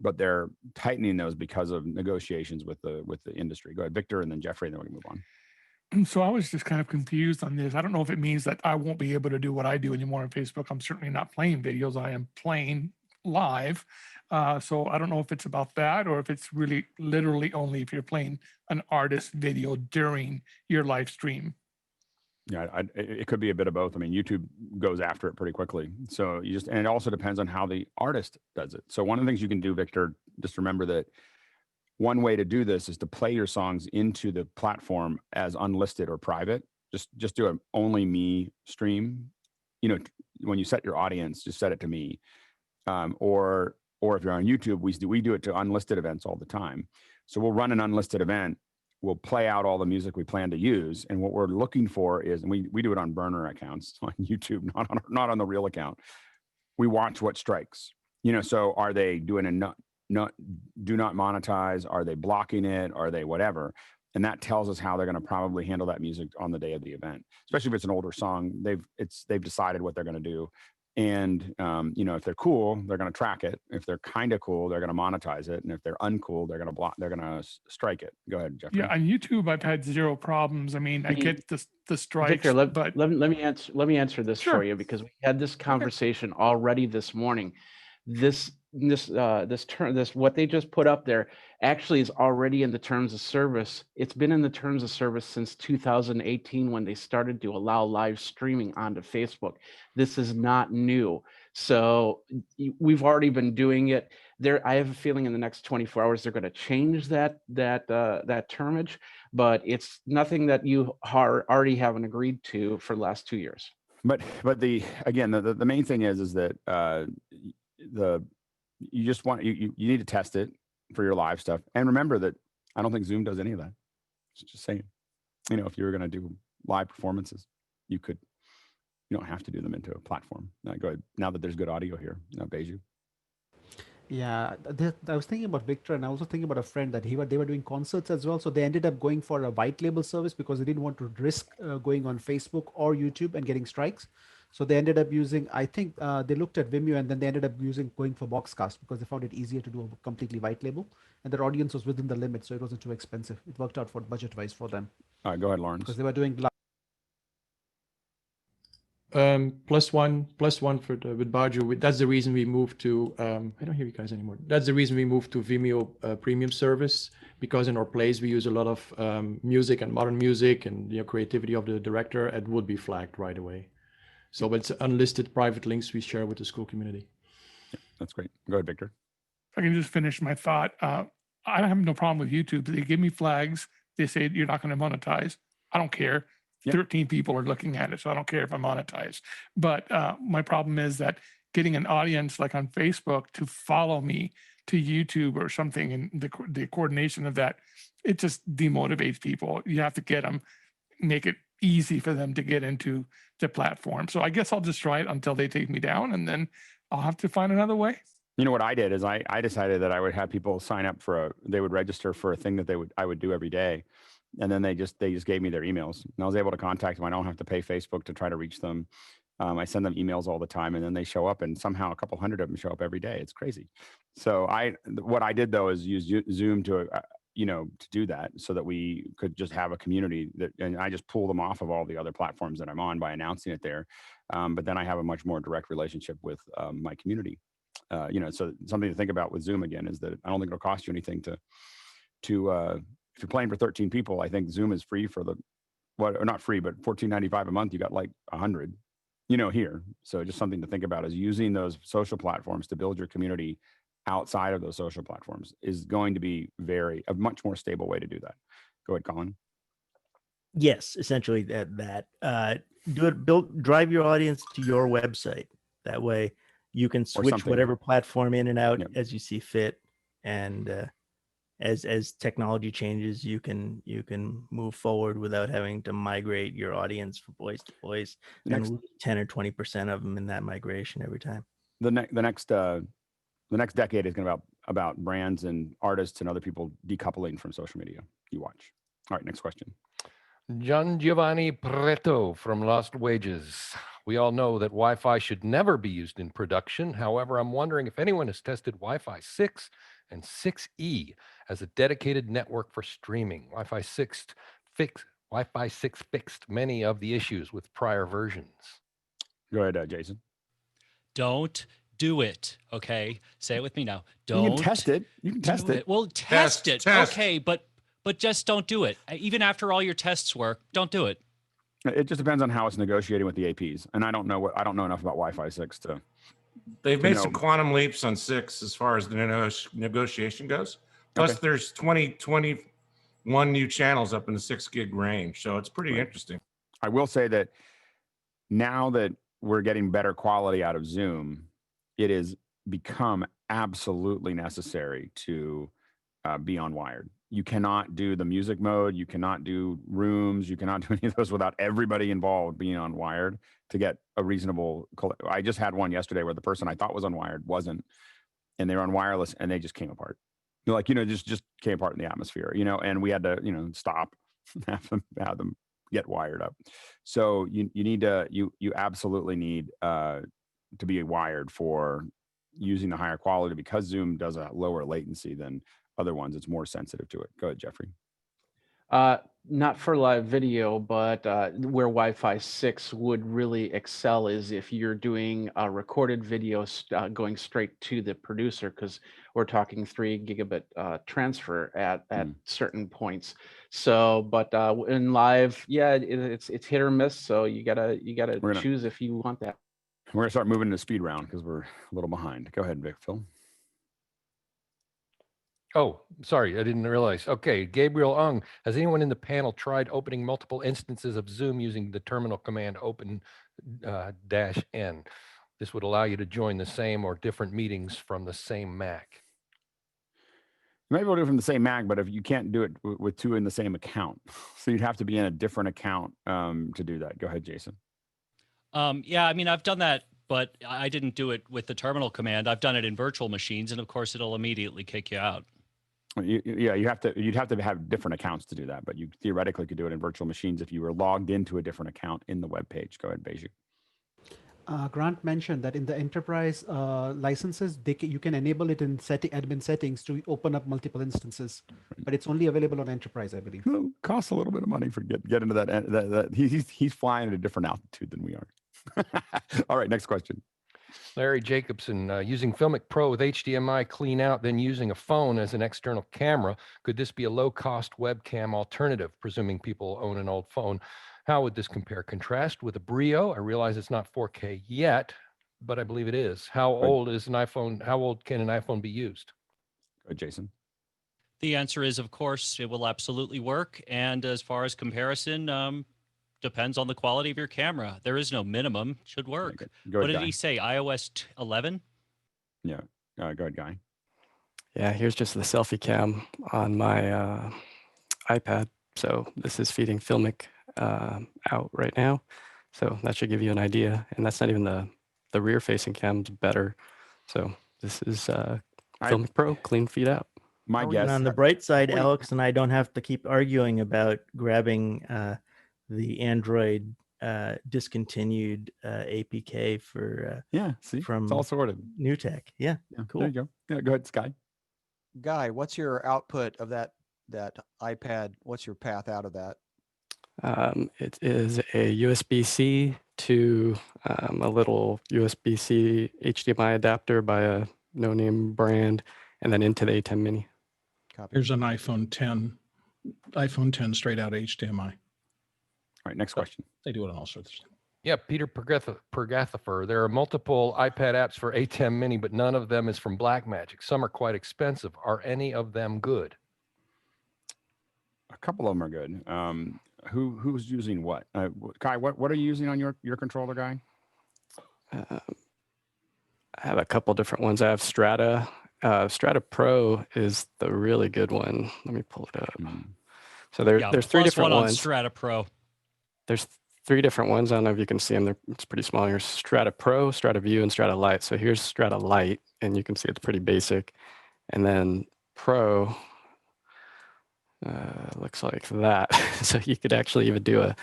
but they're tightening those because of negotiations with the industry. Go ahead, Victor, and then Jeffrey, and then we can move on. So I was just kind of confused on this. I don't know if it means that I won't be able to do what I do anymore on Facebook. I'm certainly not playing videos. I am playing live. So I don't know if it's about that or if it's really literally only if you're playing an artist video during your live stream. Yeah, it could be a bit of both. I mean, YouTube goes after it pretty quickly. So and it also depends on how the artist does it. So one of the things you can do, Victor, just remember that one way to do this is to play your songs into the platform as unlisted or private. Just do an only me stream. When you set your audience, just set it to me. Or if you're on YouTube, we do it to unlisted events all the time. So we'll run an unlisted event. We'll play out all the music we plan to use. And what we're looking for is, and we do it on burner accounts on YouTube, not on the real account. We watch what strikes. So are they doing do not monetize? Are they blocking it? Are they whatever? And that tells us how they're going to probably handle that music on the day of the event, especially if it's an older song. They've decided what they're going to do. And, you know, if they're cool, they're going to track it. If they're kind of cool, they're going to monetize it. And if they're uncool, they're going to block, they're going to strike it. Go ahead, Jeffrey. Yeah, on YouTube, I've had zero problems. I mean, I get the strikes, Victor, but let me answer this Sure. for you, because we had this conversation already this morning. This what they just put up there actually is already in the terms of service. It's been in the terms of service since 2018 when they started to allow live streaming onto Facebook. This is not new. So we've already been doing it. I have a feeling in the next 24 hours they're going to change that termage, but it's nothing that you already haven't agreed to for the last 2 years. But the main thing is that you just want you need to test it for your live stuff. And remember that I don't think Zoom does any of that. Just saying, you know, if you were going to do live performances, you don't have to do them into a platform. Go ahead. Now that there's good audio here, Beju. Yeah, I was thinking about Victor, and I was also thinking about a friend that they were doing concerts as well. So they ended up going for a white label service because they didn't want to risk going on Facebook or YouTube and getting strikes. So they ended up using, I think they looked at Vimeo, and then they ended up going for Boxcast because they found it easier to do a completely white label, and their audience was within the limit, so it wasn't too expensive. It worked out for budget-wise for them. All right, go ahead, Lawrence. Because they were doing plus one for with Baju. That's the reason we moved to. I don't hear you guys anymore. That's the reason we moved to Vimeo Premium service, because in our plays we use a lot of music and modern music and creativity of the director. It would be flagged right away. So it's unlisted private links we share with the school community. Yeah, that's great. Go ahead, Victor. If I can just finish my thought. I have no problem with YouTube. They give me flags. They say you're not going to monetize. I don't care. Yep. 13 people are looking at it, so I don't care if I monetize. But my problem is that getting an audience like on Facebook to follow me to YouTube or something, and the coordination of that, it just demotivates people. You have to get them, make it easy for them to get into the platform. So I guess I'll just try it until they take me down, and then I'll have to find another way. You know what I did is I decided that I would have people sign up they would register for a thing that I would do every day. And then they just gave me their emails, and I was able to contact them. I don't have to pay Facebook to try to reach them. I send them emails all the time, and then they show up, and somehow a couple hundred of them show up every day. It's crazy. So what I did though is use Zoom to do that, so that we could just have a community and I just pull them off of all the other platforms that I'm on by announcing it there. But then I have a much more direct relationship with my community. So something to think about with Zoom again is that I don't think it'll cost you anything to if you're playing for 13 people, I think Zoom is free for or not free, but $14.95 a month. You got like 100, here. So just something to think about is using those social platforms to build your community outside of those social platforms is going to be a much more stable way to do that. Go ahead, Colin. Yes, essentially drive your audience to your website. That way you can switch whatever platform in and out as you see fit. And as technology changes, you can move forward without having to migrate your audience from voice to voice and lose 10 or 20% of them in that migration every time. The next decade is going to be about brands and artists and other people decoupling from social media. You watch. All right, next question. Gian Giovanni Preto from Lost Wages. We all know that Wi-Fi should never be used in production. However, I'm wondering if anyone has tested Wi-Fi 6 and 6E as a dedicated network for streaming. Wi-Fi 6 fixed many of the issues with prior versions. Go ahead, Jason. Don't do it. Okay, say it with me now. Don't. You can test it. You can test it. Well, test it. Okay, but just don't do it. Even after all your tests work, don't do it. It just depends on how it's negotiating with the APs, and I don't know enough about Wi-Fi 6 to. They've made some quantum leaps on 6 as far as the negotiation goes. Plus, there's 21 new channels up in the 6 gig range, so it's pretty interesting. I will say that now that we're getting better quality out of Zoom, it has become absolutely necessary to be on wired. You cannot do the music mode. You cannot do rooms. You cannot do any of those without everybody involved being on wired to get a reasonable. I just had one yesterday where the person I thought was on wired wasn't, and they were on wireless and they just came apart. like, just came apart in the atmosphere, and we had to, stop, have them get wired up. So you need to, you absolutely need to be wired for using the higher quality, because Zoom does a lower latency than other ones. It's more sensitive to it. Go ahead, Jeffrey. Not for live video, but where Wi-Fi 6 would really excel is if you're doing a recorded video going straight to the producer, because we're talking 3 gigabit transfer at certain points. So, but in live, yeah, it's hit or miss. So you gotta choose if you want that. We're gonna start moving to speed round because we're a little behind. Go ahead, Vic, Phil. Oh, sorry, I didn't realize. Okay, Gabriel Ung, has anyone in the panel tried opening multiple instances of Zoom using the terminal command open -N? This would allow you to join the same or different meetings from the same Mac. You might be able to do it from the same Mac, but if you can't do it with 2 in the same account, so you'd have to be in a different account to do that. Go ahead, Jason. Yeah, I mean, I've done that, but I didn't do it with the terminal command. I've done it in virtual machines, and of course, it'll immediately kick you out. Yeah, you'd have to have different accounts to do that, but you theoretically could do it in virtual machines if you were logged into a different account in the web page. Go ahead, Beijing. Grant mentioned that in the enterprise licenses, you can enable it in admin settings to open up multiple instances, but it's only available on enterprise, I believe. Well, costs a little bit of money for get into that. He's flying at a different altitude than we are. All right, next question. Larry Jacobson, using FiLMic Pro with HDMI clean out, then using a phone as an external camera. Could this be a low-cost webcam alternative, presuming people own an old phone? How would this compare contrast with a Brio? I realize it's not 4K yet, but I believe it is. How old is an iPhone? How old can an iPhone be used? Go ahead, Jason. The answer is, of course, it will absolutely work. And as far as comparison, depends on the quality of your camera. There is no minimum. Should work. Go What ahead, did Guy. he say? iOS 11? Yeah. Go ahead, Guy. Yeah, here's just the selfie cam on my iPad. So this is feeding FiLMic out right now. So that should give you an idea. And that's not even the rear facing cam's better. So this is FiLMic Pro, clean feed out. My guess. And on the bright side, Alex and I don't have to keep arguing about grabbing the Android discontinued APK for from it's all sorted. New Tech. Yeah, cool. There you go. Yeah, go ahead, Sky. Guy, what's your output of that iPad? What's your path out of that? It is a USB-C to a little USB-C HDMI adapter by a no-name brand, and then into the ATEM Mini. Here's an iPhone 10 straight out HDMI. All right, next question. They do it on all sorts of stuff. Yeah, Peter Pergathafer. There are multiple iPad apps for ATEM Mini, but none of them is from Blackmagic. Some are quite expensive. Are any of them good? A couple of them are good. Who's using what? Guy, what are you using on your controller, Guy? I have a couple different ones. I have Strata. Strata Pro is the really good one. Let me pull it up. So there's 3 different one ones. On Strata Pro. There's 3 different ones. I don't know if you can see them. It's pretty small. Here's Strata Pro, Strata View, and Strata Lite. So here's Strata Lite, and you can see it's pretty basic. And then Pro looks like that. So you could actually even do a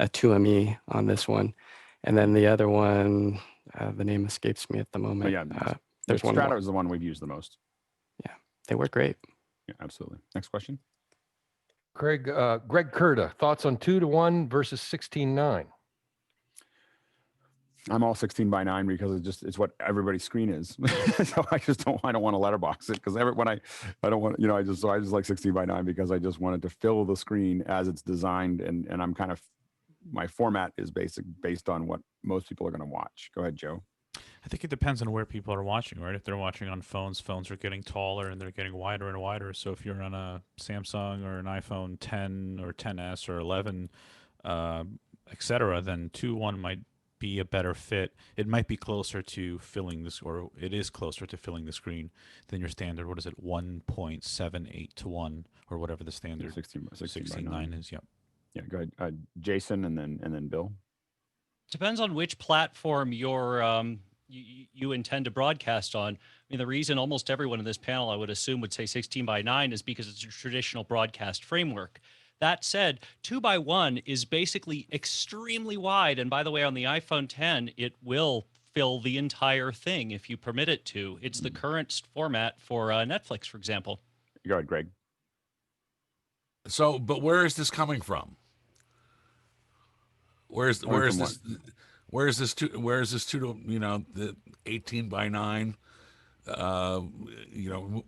2ME on this one. And then the other one, the name escapes me at the moment. There's one Strata more. is the one we've used the most. Yeah, they work great. Yeah, absolutely. Next question. Greg Kurta, thoughts on 2:1 versus 16:9? I'm all 16:9 because it's what everybody's screen is. So I don't want to letterbox it because I don't want, I just like 16:9 because I just wanted to fill the screen as it's designed, and I'm kind of, my format is based on what most people are going to watch. Go ahead, Joe. I think it depends on where people are watching, right? If they're watching on phones are getting taller and they're getting wider and wider. So if you're on a Samsung or an iPhone 10 or 10s or 11, etc., then 2:1 might be a better fit. It might be closer to filling this, or it is closer to filling the screen than your standard. What is it? 1.78:1 or whatever the standard 16:9 is. Yep. Yeah. Go ahead, Jason, and then Bill. Depends on which platform you're you intend to broadcast on. I mean, the reason almost everyone in this panel, I would assume, would say 16:9 is because it's a traditional broadcast framework. That said, 2:1 is basically extremely wide. And by the way, on the iPhone 10, it will fill the entire thing if you permit it to. It's the current format for Netflix, for example. Go ahead, Greg. So, but where is this coming from? Where is this two to, you know, the 18:9,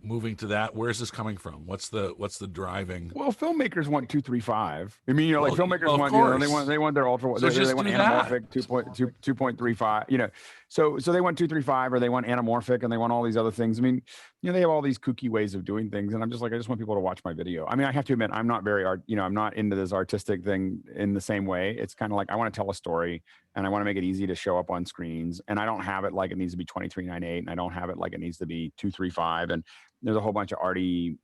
moving to that? Where's this coming from? What's the driving? Well, filmmakers want 2.35. I mean, like filmmakers want, they want their ultra. So they want anamorphic 2.35. So they want 2.35, or they want anamorphic, and they want all these other things. I mean, they have all these kooky ways of doing things, and I'm just like, I just want people to watch my video. I mean, I have to admit, I'm not very I'm not into this artistic thing in the same way. It's kind of like I want to tell a story, and I want to make it easy to show up on screens, and I don't have it like it needs to be 23:9:8, and I don't have it like it needs to be 2.35, and there's a whole bunch of arty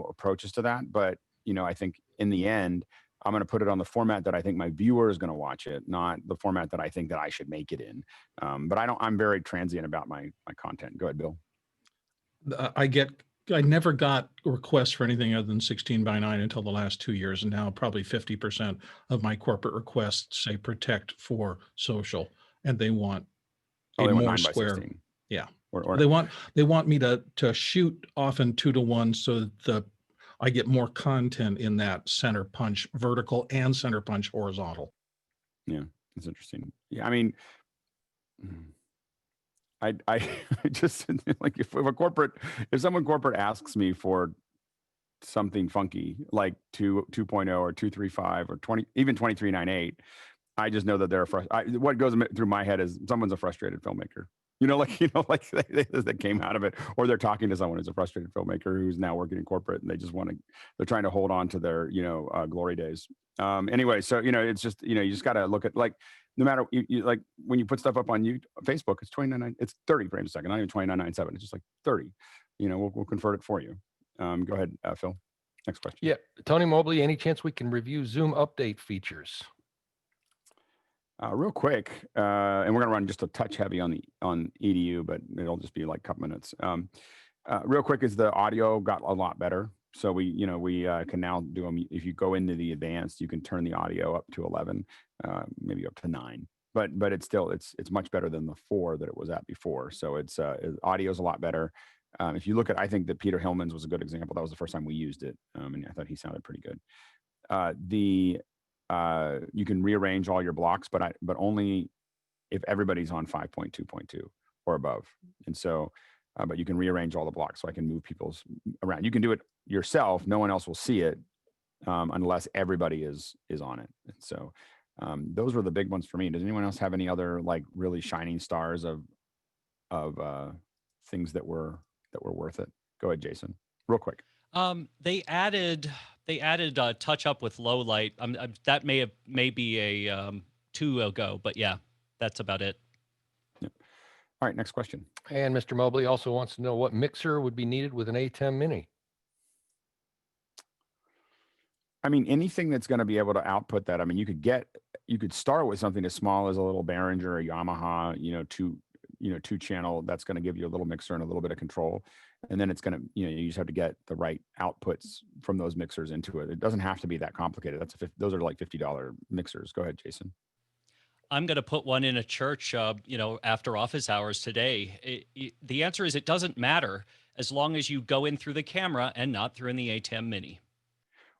approaches to that. But I think in the end, I'm going to put it on the format that I think my viewer is going to watch it, not the format that I think that I should make it in. But I'm very transient about my content. Go ahead, Bill. I never got requests for anything other than 16:9 until the last 2 years. And now probably 50% of my corporate requests say protect for social, and they want a more square. Yeah. Or they want me to shoot often 2:1 so that I get more content in that center punch vertical and center punch horizontal. Yeah, that's interesting. Yeah, I mean, I just like if someone corporate asks me for something funky like 2.0 or 2.35 or 20, even 23:9:8, I just know that they're what goes through my head is someone's a frustrated filmmaker. Like they came out of it, or they're talking to someone who's a frustrated filmmaker who's now working in corporate, and they're trying to hold on to their, glory days. Anyway, so, it's just, you just got to look at, like, no matter like when you put stuff up on Facebook, it's 29, it's 30 frames a second, not even 29.97. It's just like 30, we'll convert it for you. Go ahead, Phil. Next question. Yeah. Tony Mobley, any chance we can review Zoom update features? Real quick, and we're going to run just a touch heavy on EDU, but it'll just be like a couple minutes. Real quick is the audio got a lot better. So we can now do them. If you go into the advanced, you can turn the audio up to 11, maybe up to 9. But it's still it's much better than the 4 that it was at before. So it's audio is a lot better. If you look at, I think that Peter Hillman's was a good example. That was the first time we used it, and I thought he sounded pretty good. You can rearrange all your blocks, but only if everybody's on 5.2.2 or above. And so, but you can rearrange all the blocks, so I can move people's around. You can do it yourself. No one else will see it unless everybody is on it. And so those were the big ones for me. Does anyone else have any other like really shining stars of things that were worth it? Go ahead, Jason, real quick. They added touch up with low light. That may be a 2 ago, but yeah, that's about it. Yep. All right, next question. And Mr. Mobley also wants to know what mixer would be needed with an ATEM Mini. I mean, anything that's going to be able to output that. I mean, you could start with something as small as a little Behringer or Yamaha, two channel. That's going to give you a little mixer and a little bit of control. And then it's going to, you just have to get the right outputs from those mixers into it. It doesn't have to be that complicated. Those are like $50 mixers. Go ahead, Jason. I'm going to put one in a church, after office hours today. The answer is it doesn't matter as long as you go in through the camera and not through in the ATEM Mini.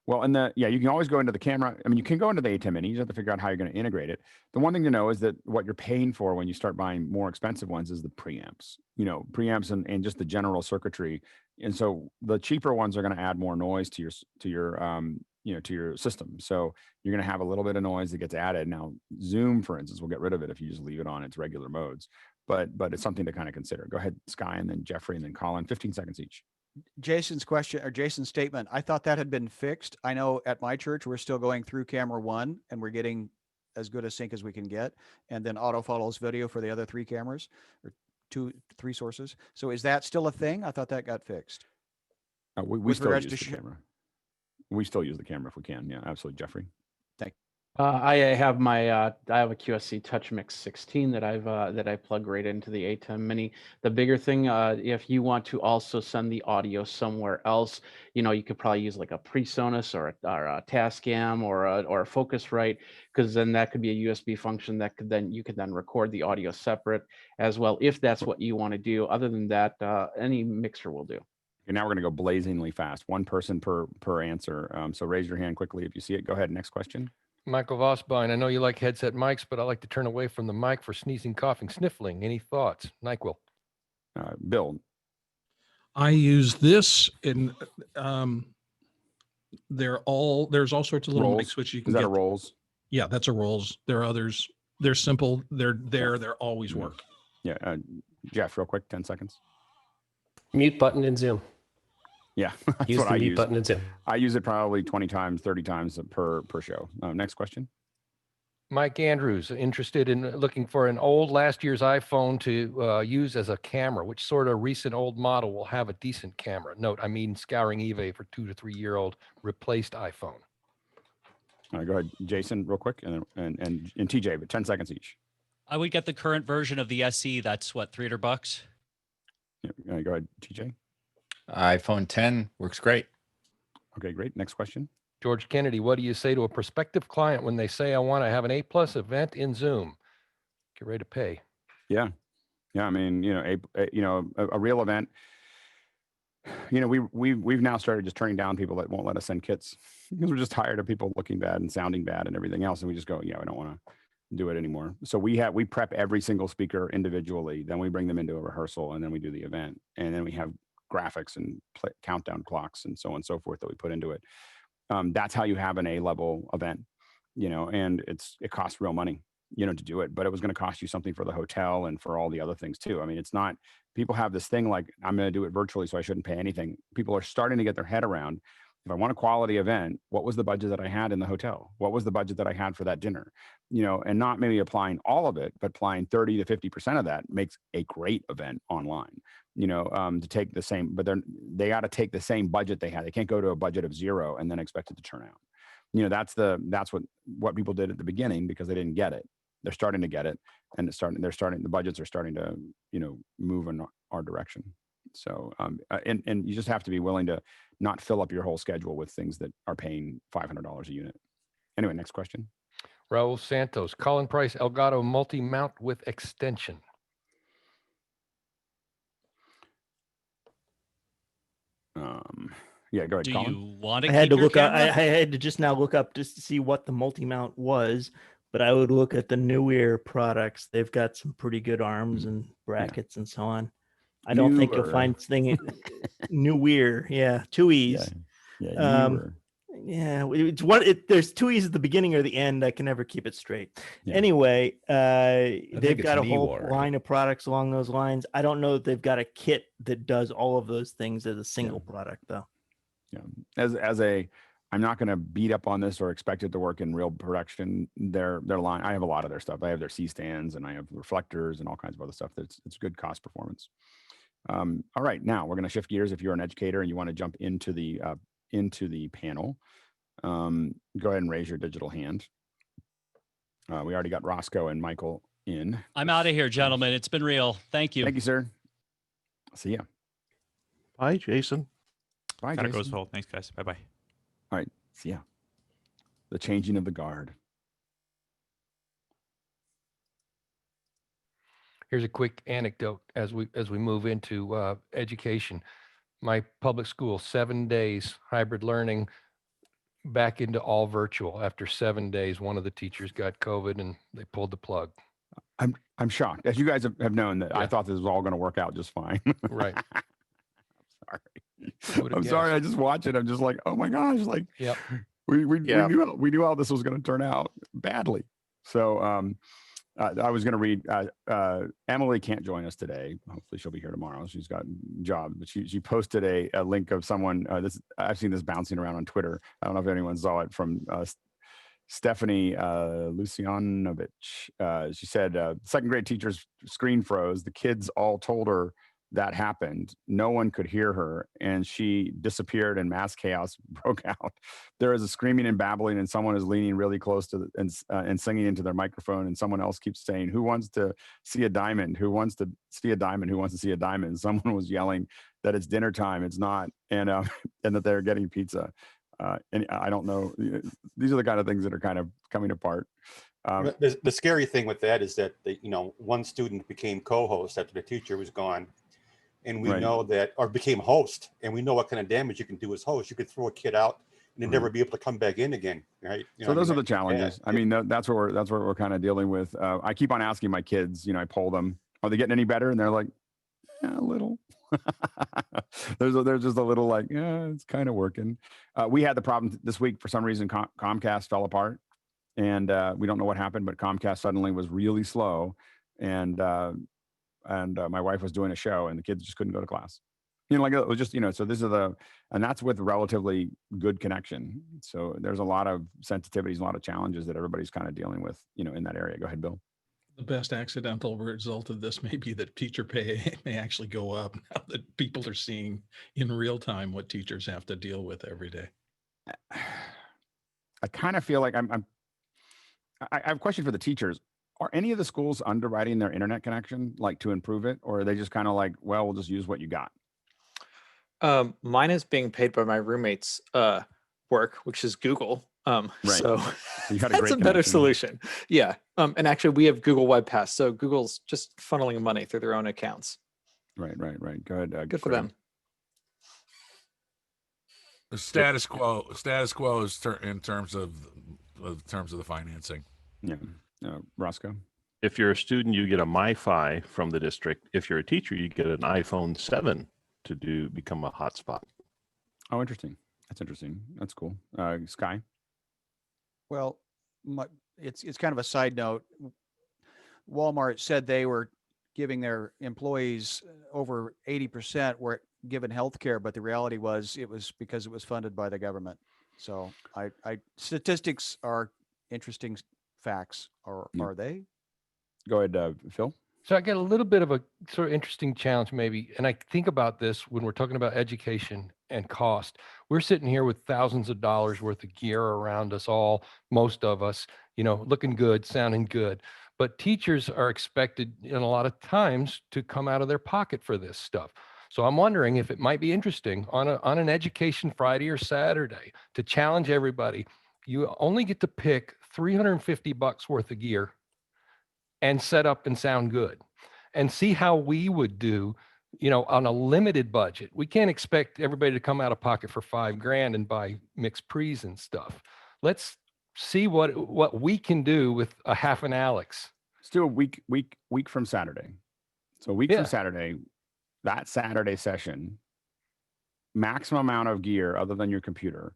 Well, you can always go into the camera. I mean, you can go into the ATEM Mini. You just have to figure out how you're going to integrate it. The one thing to know is that what you're paying for when you start buying more expensive ones is the preamps, and just the general circuitry. And so the cheaper ones are going to add more noise to your system. So you're going to have a little bit of noise that gets added. Now, Zoom, for instance, will get rid of it if you just leave it on its regular modes. But it's something to kind of consider. Go ahead, Sky, and then Jeffrey, and then Colin. 15 seconds each. Jason's question, or Jason's statement, I thought that had been fixed. I know at my church, we're still going through camera 1 and we're getting as good a sync as we can get. And then auto follows video for the other 3 cameras or 3 sources. So is that still a thing? I thought that got fixed. We still use the camera. We still use the camera if we can. Yeah, absolutely. Jeffrey. Thank you. I have I have a QSC TouchMix 16 that I plug right into the ATEM Mini. The bigger thing, if you want to also send the audio somewhere else, you could probably use like a PreSonus or a Tascam or a Focusrite, because then that could be a USB function that you could then record the audio separate as well, if that's what you want to do. Other than that, any mixer will do. Okay, now we're going to go blazingly fast. One person per answer. So raise your hand quickly if you see it. Go ahead. Next question. Michael Vosbein, I know you like headset mics, but I like to turn away from the mic for sneezing, coughing, sniffling. Any thoughts? NyQuil. Bill. I use this in, there's all sorts of little Rolls. mics which you can Is that get. a Rolls? Yeah, that's a Rolls. There are others. They're simple. They're there. They're always work. Yeah. Jeff, real quick, 10 seconds. Mute button in Zoom. Yeah, that's Use what the I mute use. button in Zoom. I use it probably 20 times, 30 times per show. Next question. Mike Andrews, interested in looking for an old last year's iPhone to use as a camera. Which sort of recent old model will have a decent camera? Note, I mean scouring eBay for 2 to 3 year old replaced iPhone. All right, go ahead, Jason, real quick, and TJ, but 10 seconds each. I would get the current version of the SE. That's what, $300? Yeah, go ahead, TJ. iPhone 10 works great. Okay, great. Next question. George Kennedy, what do you say to a prospective client when they say, I want to have an A+ event in Zoom? Get ready to pay. Yeah. I mean, a real event. We've now started just turning down people that won't let us send kits because we're just tired of people looking bad and sounding bad and everything else, and we just go, yeah, we don't want to do it anymore. So we prep every single speaker individually, then we bring them into a rehearsal, and then we do the event, and then we have graphics and countdown clocks and so on and so forth that we put into it. That's how you have an A-level event, and it costs real money, to do it, but it was going to cost you something for the hotel and for all the other things too. I mean, it's not, people have this thing like, I'm going to do it virtually, so I shouldn't pay anything. People are starting to get their head around, if I want a quality event, what was the budget that I had in the hotel? What was the budget that I had for that dinner? And not maybe applying all of it, but applying 30 to 50% of that makes a great event online, to take the same, but they got to take the same budget they had. They can't go to a budget of 0 and then expect it to turn out. That's what people did at the beginning because they didn't get it. They're starting to get it, and the budgets are starting to, move in our direction. So, and you just have to be willing to not fill up your whole schedule with things that are paying $500 a unit. Anyway, next question. Raul Santos, Colin Price, Elgato multi-mount with extension. Yeah, go ahead, Do Colin. you want to I had to keep your look up. I camera? had to just now look up just to see what the multi-mount was, but I would look at the Neweer products. They've got some pretty good arms and brackets and so on. I don't think you'll find thing Neweer. Yeah, 2 E's. Yeah, it's there's 2 E's at the beginning or the end. I can never keep it straight. Yeah. Anyway, they've got a whole Neweer. line of products along those lines. I don't know if they've got a kit that does all of those things as a single product though. Yeah, I'm not going to beat up on this or expect it to work in real production. Their line, I have a lot of their stuff. I have their C stands and I have reflectors and all kinds of other stuff. It's good cost performance. All right, now we're going to shift gears. If you're an educator and you want to jump into the panel, go ahead and raise your digital hand. We already got Roscoe and Michael in. I'm out of here, gentlemen. It's been real. Thank you. Thank you, sir. See ya. Bye, Jason. Bye, Gotta Jason. go well. Thanks, guys. Bye-bye. All right, see ya. The changing of the guard. Here's a quick anecdote as we move into education. My public school, 7 days hybrid learning, back into all virtual. After 7 days, one of the teachers got COVID and they pulled the plug. I'm shocked. As you guys have known that I thought this was all going to work out just fine. Right. I'm sorry. I just watch it. I'm just like, oh my gosh, like we knew how this was going to turn out badly. So I was going to read. Emily can't join us today. Hopefully, she'll be here tomorrow. She's got a job, but she posted a link of someone. I've seen this bouncing around on Twitter. I don't know if anyone saw it from Stephanie Lucianovich. She said second grade teacher's screen froze. The kids all told her that happened, no one could hear her, and she disappeared and mass chaos broke out. There is a screaming and babbling, and someone is leaning really close to and singing into their microphone, and someone else keeps saying, "Who wants to see a diamond? Who wants to see a diamond? Who wants to see a diamond?" And someone was yelling that it's dinner time. It's not, and and that they're getting pizza. And I don't know. These are the kind of things that are kind of coming apart. The scary thing with that is that one student became co-host after the teacher was gone, and we know that, or became host, and we know what kind of damage you can do as host. You could throw a kid out and then never be able to come back in again, right? So those are the challenges. I mean, that's what we're kind of dealing with. I keep on asking my kids. I poll them, are they getting any better? And they're like, yeah, a little. There's just a little like, yeah, it's kind of working. We had the problem this week for some reason. Comcast fell apart. And we don't know what happened, but Comcast suddenly was really slow, and my wife was doing a show, and the kids just couldn't go to class. Like it was just, so and that's with relatively good connection. So there's a lot of sensitivities, a lot of challenges that everybody's kind of dealing with, in that area. Go ahead, Bill. The best accidental result of this may be that teacher pay may actually go up now that people are seeing in real time what teachers have to deal with every day. I kind of feel like I have a question for the teachers. Are any of the schools underwriting their internet connection, like to improve it? Or are they just kind of like, well, we'll just use what you got? Mine is being paid by my roommate's work, which is Google. So you got that's a better solution. Yeah. And actually we have Google Web Pass. So Google's just funneling money through their own accounts. Right. Go ahead. Good for them. The status quo is in terms of the financing. Yeah. Roscoe? If you're a student, you get a MiFi from the district. If you're a teacher, you get an iPhone 7 to become a hotspot. Oh, interesting. That's interesting. That's cool. Sky? Well, it's kind of a side note. Walmart said they were giving their employees over 80% were given health care, but the reality was it was because it was funded by the government. So statistics are interesting facts, or are they? Go ahead, Phil. So I get a little bit of a sort of interesting challenge maybe. And I think about this when we're talking about education and cost. We're sitting here with thousands of dollars worth of gear around us all, most of us, looking good, sounding good. But teachers are expected in a lot of times to come out of their pocket for this stuff. So I'm wondering if it might be interesting on an Education Friday or Saturday to challenge everybody. You only get to pick $350 worth of gear and set up and sound good, and see how we would do, on a limited budget. We can't expect everybody to come out of pocket for $5,000 and buy mixed pre's and stuff. Let's see what we can do with a half an Alex. Let's do a week from Saturday. So from Saturday, that Saturday session, maximum amount of gear other than your computer.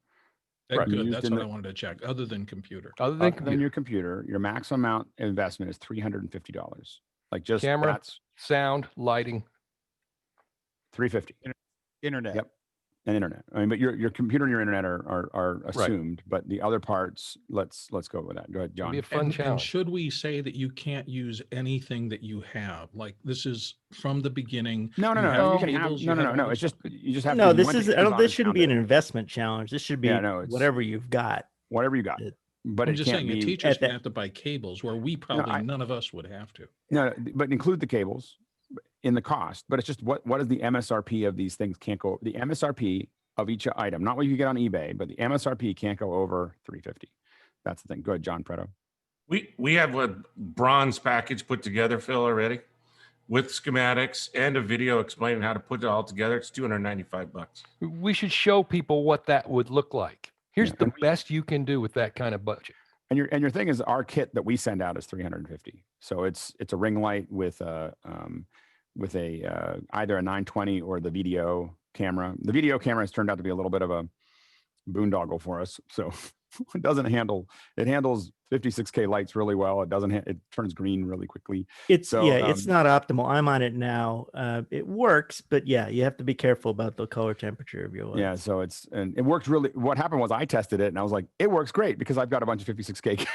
Good. That's what I wanted to check. Other than computer. Other than your computer, your maximum amount of investment is $350. Like just camera, sound, lighting. $350. Internet. Yep. And internet. I mean, but your computer and your internet are assumed, but the other parts, let's go with that. Go ahead, John. It'll be a fun challenge. And should we say that you can't use anything that you have? Like this is from the beginning. No. You can have, no. It's just you just have no. to. This shouldn't be an investment challenge. This should be it's whatever you've got. Whatever you got. But I'm just saying, a teacher's gonna have to buy cables where we probably none of us would have to. No, but include the cables in the cost. But it's just what is the MSRP of these things? Can't go the MSRP of each item, not what you get on eBay, but the MSRP can't go over $350. That's the thing. Go ahead, John Preto. We have a bronze package put together, Phil, already with schematics and a video explaining how to put it all together. It's $295. We should show people what that would look like. Here's the best you can do with that kind of budget. And your thing is our kit that we send out is $350. So it's a ring light with a either a 920 or the video camera. The video camera has turned out to be a little bit of a boondoggle for us. So it doesn't handle. It handles 56K lights really well. It doesn't. It turns green really quickly. It's So, yeah, it's not optimal. I'm on it now. It works, but yeah, you have to be careful about the color temperature of your lights. Yeah, so and it worked really. What happened was I tested it and I was like, it works great because I've got a bunch of 56K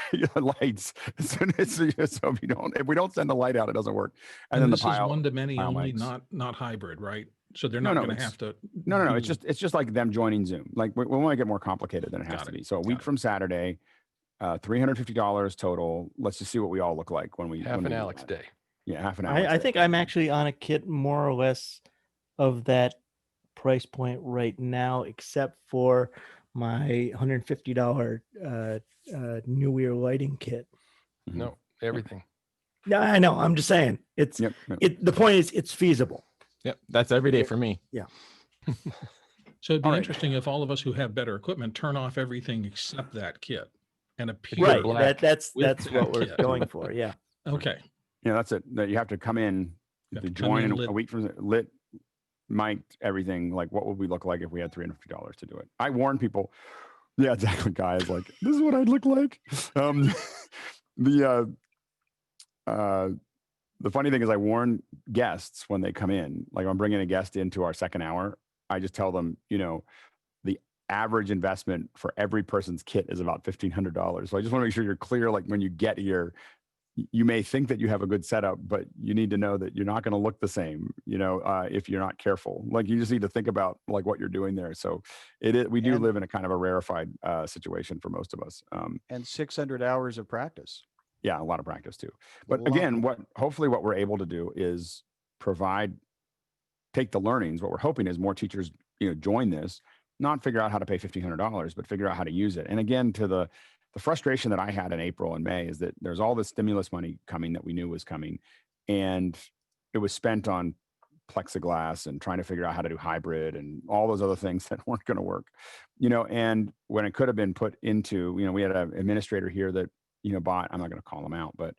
lights. So if we don't send the light out, it doesn't work. And then this the pile, is one to many pile only, mics. not hybrid, right? So they're not going to have to. No. do- It's just like them joining Zoom. Like we want to get more complicated than it has to be. So a week from Saturday, $350 total. Let's just see what we all look like when we Half when an we do Alex that. day. Yeah, half an hour. I think I'm actually on a kit more or less of that price point right now, except for my $150 New Year lighting kit. No, everything. Yeah, I know. I'm just saying it's the point is it's feasible. Yep, that's every day for me. Yeah. So it'd be All right. interesting if all of us who have better equipment turn off everything except that kit and appear Right. black That's with what that we're kit. going for. Yeah. Okay. Yeah, that's it. That you have to come in have to to come join in in lit. a week from lit, mic'd, everything. Like, what would we look like if we had $350 to do it? I warn people. Yeah, exactly. Guys, like this is what I'd look like. The funny thing is, I warn guests when they come in. Like, I'm bringing a guest into our second hour. I just tell them, the average investment for every person's kit is about $1,500. So I just want to make sure you're clear. Like when you get here, you may think that you have a good setup, but you need to know that you're not going to look the same, if you're not careful. Like you just need to think about like what you're doing there. So we do live in a kind of a rarefied situation for most of us. And 600 hours of practice. Yeah, a lot of practice too. But lot again, hopefully what we're able to do is take the learnings. What we're hoping is more teachers, join this, not figure out how to pay $1,500, but figure out how to use it. And again, to the frustration that I had in April and May is that there's all this stimulus money coming that we knew was coming, and it was spent on plexiglass and trying to figure out how to do hybrid and all those other things that weren't going to work, and when it could have been put into, we had an administrator here that, bought, I'm not going to call them out, but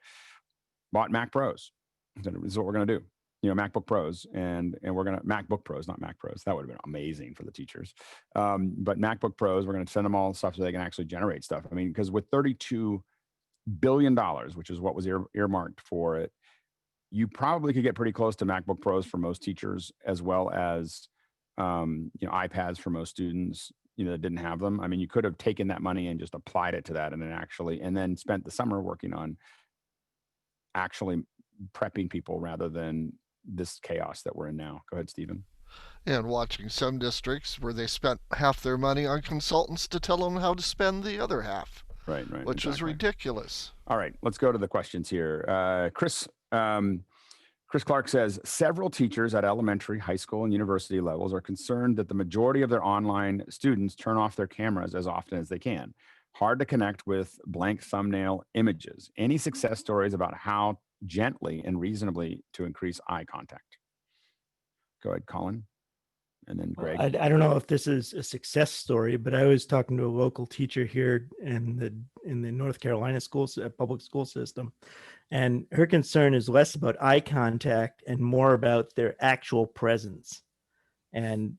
bought Mac Pros. This is what we're going to do. MacBook Pros and we're going to MacBook Pros, not Mac Pros. That would have been amazing for the teachers. But MacBook Pros, we're going to send them all stuff so they can actually generate stuff. I mean, because with $32 billion, which is what was earmarked for it, you probably could get pretty close to MacBook Pros for most teachers, as well as, iPads for most students, that didn't have them. I mean, you could have taken that money and just applied it to that and then spent the summer working on actually prepping people rather than this chaos that we're in now. Go ahead, Stephen. And watching some districts where they spent half their money on consultants to tell them how to spend the other half. Right. Which is ridiculous. All right, let's go to the questions here. Chris Clark says, several teachers at elementary, high school, and university levels are concerned that the majority of their online students turn off their cameras as often as they can. Hard to connect with blank thumbnail images. Any success stories about how gently and reasonably to increase eye contact? Go ahead, Colin, and then Greg. I don't know if this is a success story, but I was talking to a local teacher here in the North Carolina public school system, and her concern is less about eye contact and more about their actual presence. And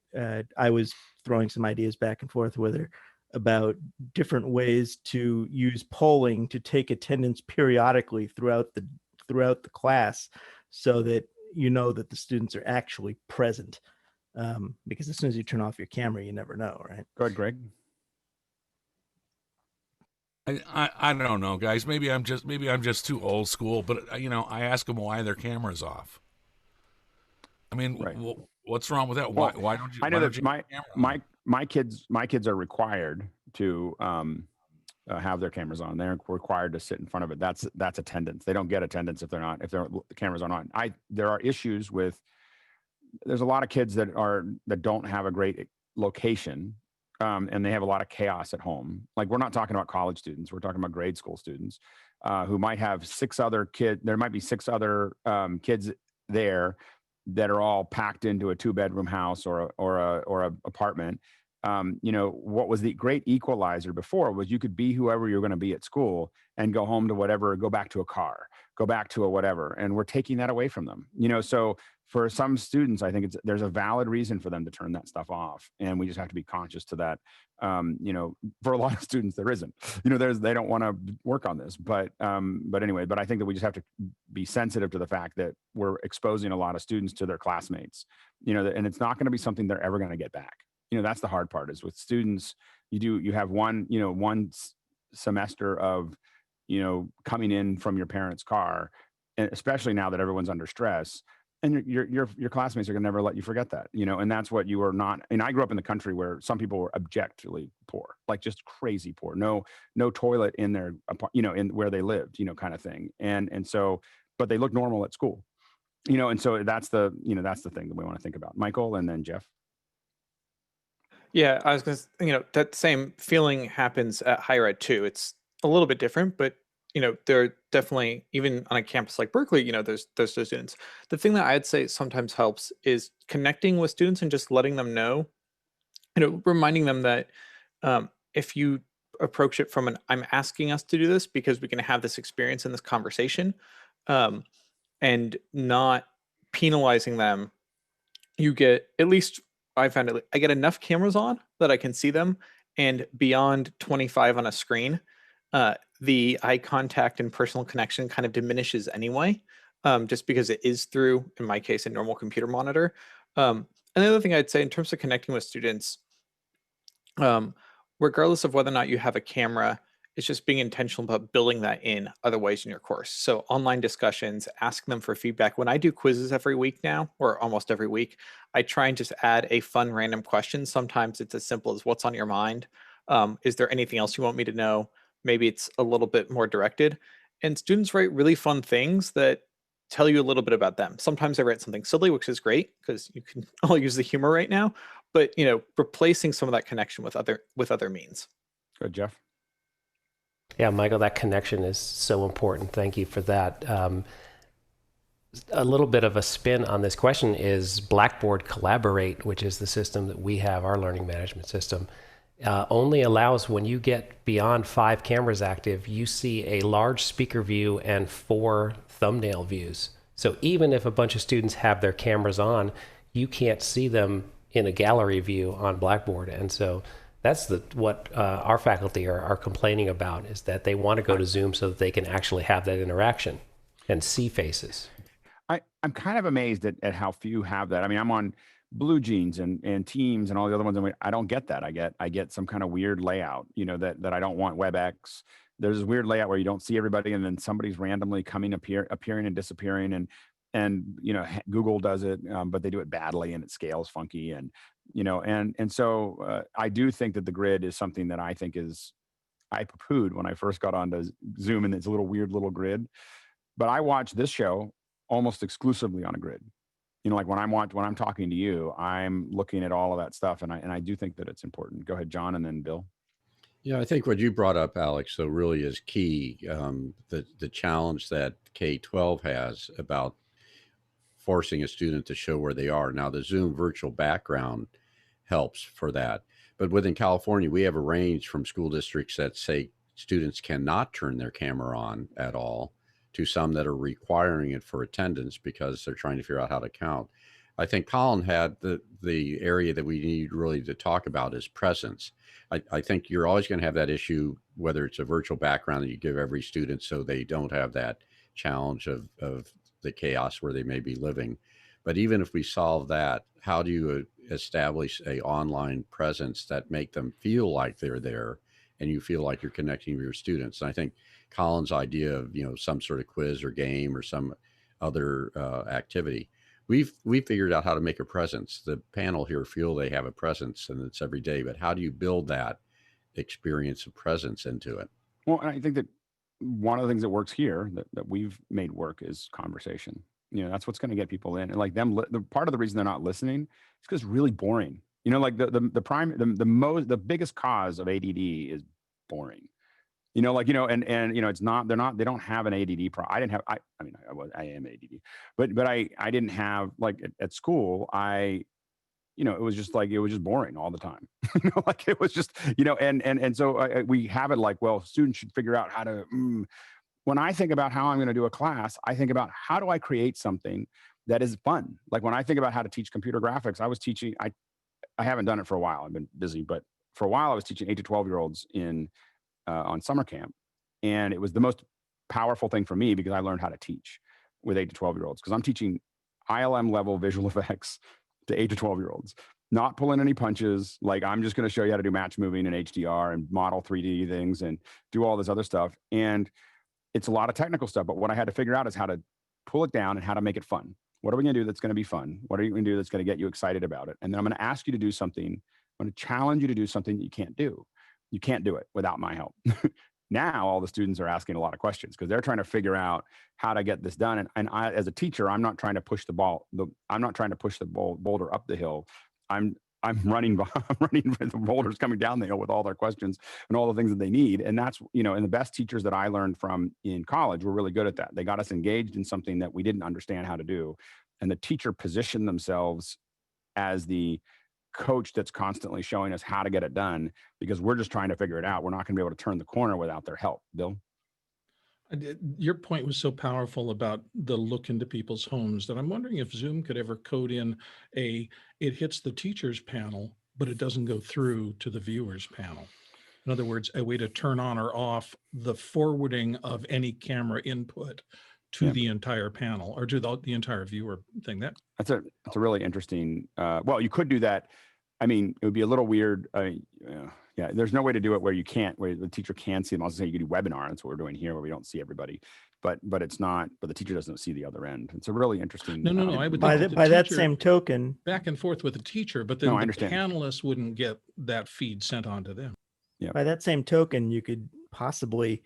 I was throwing some ideas back and forth with her about different ways to use polling to take attendance periodically throughout the class, so that that the students are actually present. Because as soon as you turn off your camera, you never know, right? Go ahead, Greg. I don't know, guys. Maybe I'm just too old school, but I ask them why their camera's off. I mean, what's wrong with that? Why don't you? I know that my kids are required to have their cameras on. They're required to sit in front of it. That's attendance. They don't get attendance if the cameras aren't on. There are issues with. There's a lot of kids that don't have a great location, and they have a lot of chaos at home. Like, we're not talking about college students. We're talking about grade school students who might have 6 other kids. There might be 6 other kids there that are all packed into a 2-bedroom house or a apartment, you know, what was the great equalizer before was you could be whoever you're going to be at school and go home to whatever, go back to a car, go back to a whatever. And we're taking that away from them, you know. So for some students, I think there's a valid reason for them to turn that stuff off. And we just have to be conscious to that. You know, for a lot of students, there isn't, you know, they don't want to work on this, but anyway, but I think that we just have to be sensitive to the fact that we're exposing a lot of students to their classmates, you know, and it's not going to be something they're ever going to get back. You know, that's the hard part is with students, you have one semester of, you know, coming in from your parents' car, and especially now that everyone's under stress, and your classmates are going to never let you forget that, you know. And that's what you are not. And I grew up in the country where some people were objectively poor, like just crazy poor, no toilet in their, you know, in where they lived, you know, kind of thing. And so, but they look normal at school, you know. And so that's the thing that we want to think about. Michael, and then Jeff. Yeah, I was going to, that same feeling happens at higher ed too. It's a little bit different, but there are definitely, even on a campus like Berkeley, there's those students. The thing that I'd say sometimes helps is connecting with students and just letting them know, reminding them that if you approach it from an, I'm asking us to do this because we can have this experience in this conversation, and not penalizing them, you get, at least I found it, I get enough cameras on that I can see them, and beyond 25 on a screen, the eye contact and personal connection kind of diminishes anyway, just because it is through, in my case, a normal computer monitor. And the other thing I'd say in terms of connecting with students, regardless of whether or not you have a camera, it's just being intentional about building that in other ways in your course. So online discussions, ask them for feedback. When I do quizzes every week now, or almost every week, I try and just add a fun random question. Sometimes it's as simple as what's on your mind. Is there anything else you want me to know? Maybe it's a little bit more directed. And students write really fun things that tell you a little bit about them. Sometimes I write something silly, which is great because you can all use the humor right now, but replacing some of that connection with other means. Good, Jeff. Yeah, Michael, that connection is so important. Thank you for that. A little bit of a spin on this question is Blackboard Collaborate, which is the system that we have, our learning management system, only allows when you get beyond 5 cameras active, you see a large speaker view and 4 thumbnail views. So even if a bunch of students have their cameras on, you can't see them in a gallery view on Blackboard. And so that's what our faculty are complaining about, is that they want to go to Zoom so that they can actually have that interaction and see faces. I'm kind of amazed at how few have that. I mean, I'm on Blue Jeans and Teams and all the other ones. And I don't get that. I get some kind of weird layout, that I don't want. WebEx. There's this weird layout where you don't see everybody, and then somebody's randomly appearing and disappearing, and Google does it, but they do it badly and it scales funky, and so I do think that the grid is something that I poo-pooed when I first got onto Zoom, and it's a weird little grid. But I watch this show almost exclusively on a grid. Like when I'm talking to you, I'm looking at all of that stuff, and I do think that it's important. Go ahead, John, and then Bill. Yeah, I think what you brought up, Alex, so really is key. The challenge that K-12 has about forcing a student to show where they are. Now, the Zoom virtual background helps for that. But within California, we have a range from school districts that say students cannot turn their camera on at all, to some that are requiring it for attendance because they're trying to figure out how to count. I think Colin had the area that we need really to talk about is presence. I think you're always going to have that issue, whether it's a virtual background that you give every student so they don't have that challenge of the chaos where they may be living. But even if we solve that, how do you establish a online presence that make them feel like they're there and you feel like you're connecting with your students? And I think Colin's idea of, some sort of quiz or game or some other activity, we've figured out how to make a presence. The panel here feel they have a presence, and it's every day, but how do you build that experience of presence into it? Well, and I think that one of the things that works here that we've made work is conversation. That's what's going to get people in, and like them. The part of the reason they're not listening is because it's really boring. Like the biggest cause of ADD is boring. It's not. They don't have an ADD problem. I didn't have. I am ADD, but I didn't have, like, at school. it was just like, it was just boring all the time. Like it was just, and so we have it like, well, students should figure out how to, when I think about how I'm going to do a class, I think about how do I create something that is fun? Like when I think about how to teach computer graphics, I was teaching, I haven't done it for a while. I've been busy, but for a while I was teaching 8 to 12-year-olds on summer camp. And it was the most powerful thing for me because I learned how to teach with 8 to 12-year-olds, because I'm teaching ILM level visual effects to 8 to 12-year-olds, not pulling any punches. Like I'm just going to show you how to do match moving and HDR and model 3D things and do all this other stuff. And it's a lot of technical stuff, but what I had to figure out is how to pull it down and how to make it fun. What are we going to do that's going to be fun? What are you going to do that's going to get you excited about it? And then I'm going to ask you to do something. I'm going to challenge you to do something that you can't do. You can't do it without my help. Now all the students are asking a lot of questions because they're trying to figure out how to get this done. And I, as a teacher, I'm not trying to push the boulder up the hill. I'm running with the boulders coming down the hill with all their questions and all the things that they need. And that's, and the best teachers that I learned from in college were really good at that. They got us engaged in something that we didn't understand how to do. And the teacher positioned themselves as the coach that's constantly showing us how to get it done, because we're just trying to figure it out. We're not going to be able to turn the corner without their help. Bill? Your point was so powerful about the look into people's homes that I'm wondering if Zoom could ever code in it hits the teacher's panel, but it doesn't go through to the viewer's panel. In other words, a way to turn on or off the forwarding of any camera input to the entire panel or to the entire viewer thing. That's a really interesting, well, you could do that. I mean, it would be a little weird. There's no way to do it where the teacher can see them. I was saying you could do webinar. That's what we're doing here, where we don't see everybody, but the teacher doesn't see the other end. It's a really interesting. No. I would by that same token, back and forth with the teacher, but then the panelists wouldn't get that feed sent on to them. Yeah. By that same token, you could possibly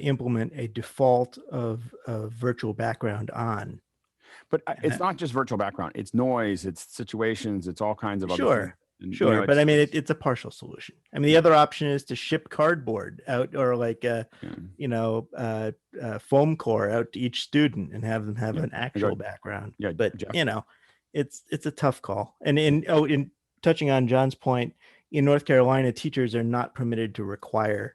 implement a default of virtual background on. But it's not just virtual background. It's noise, it's situations, it's all kinds of other things. And, Sure. But I mean, it's a partial solution. I mean, the other option is to ship cardboard out, or like foam core out to each student and have them have an actual background. Yeah. But it's a tough call. And in touching on John's point, in North Carolina, teachers are not permitted to require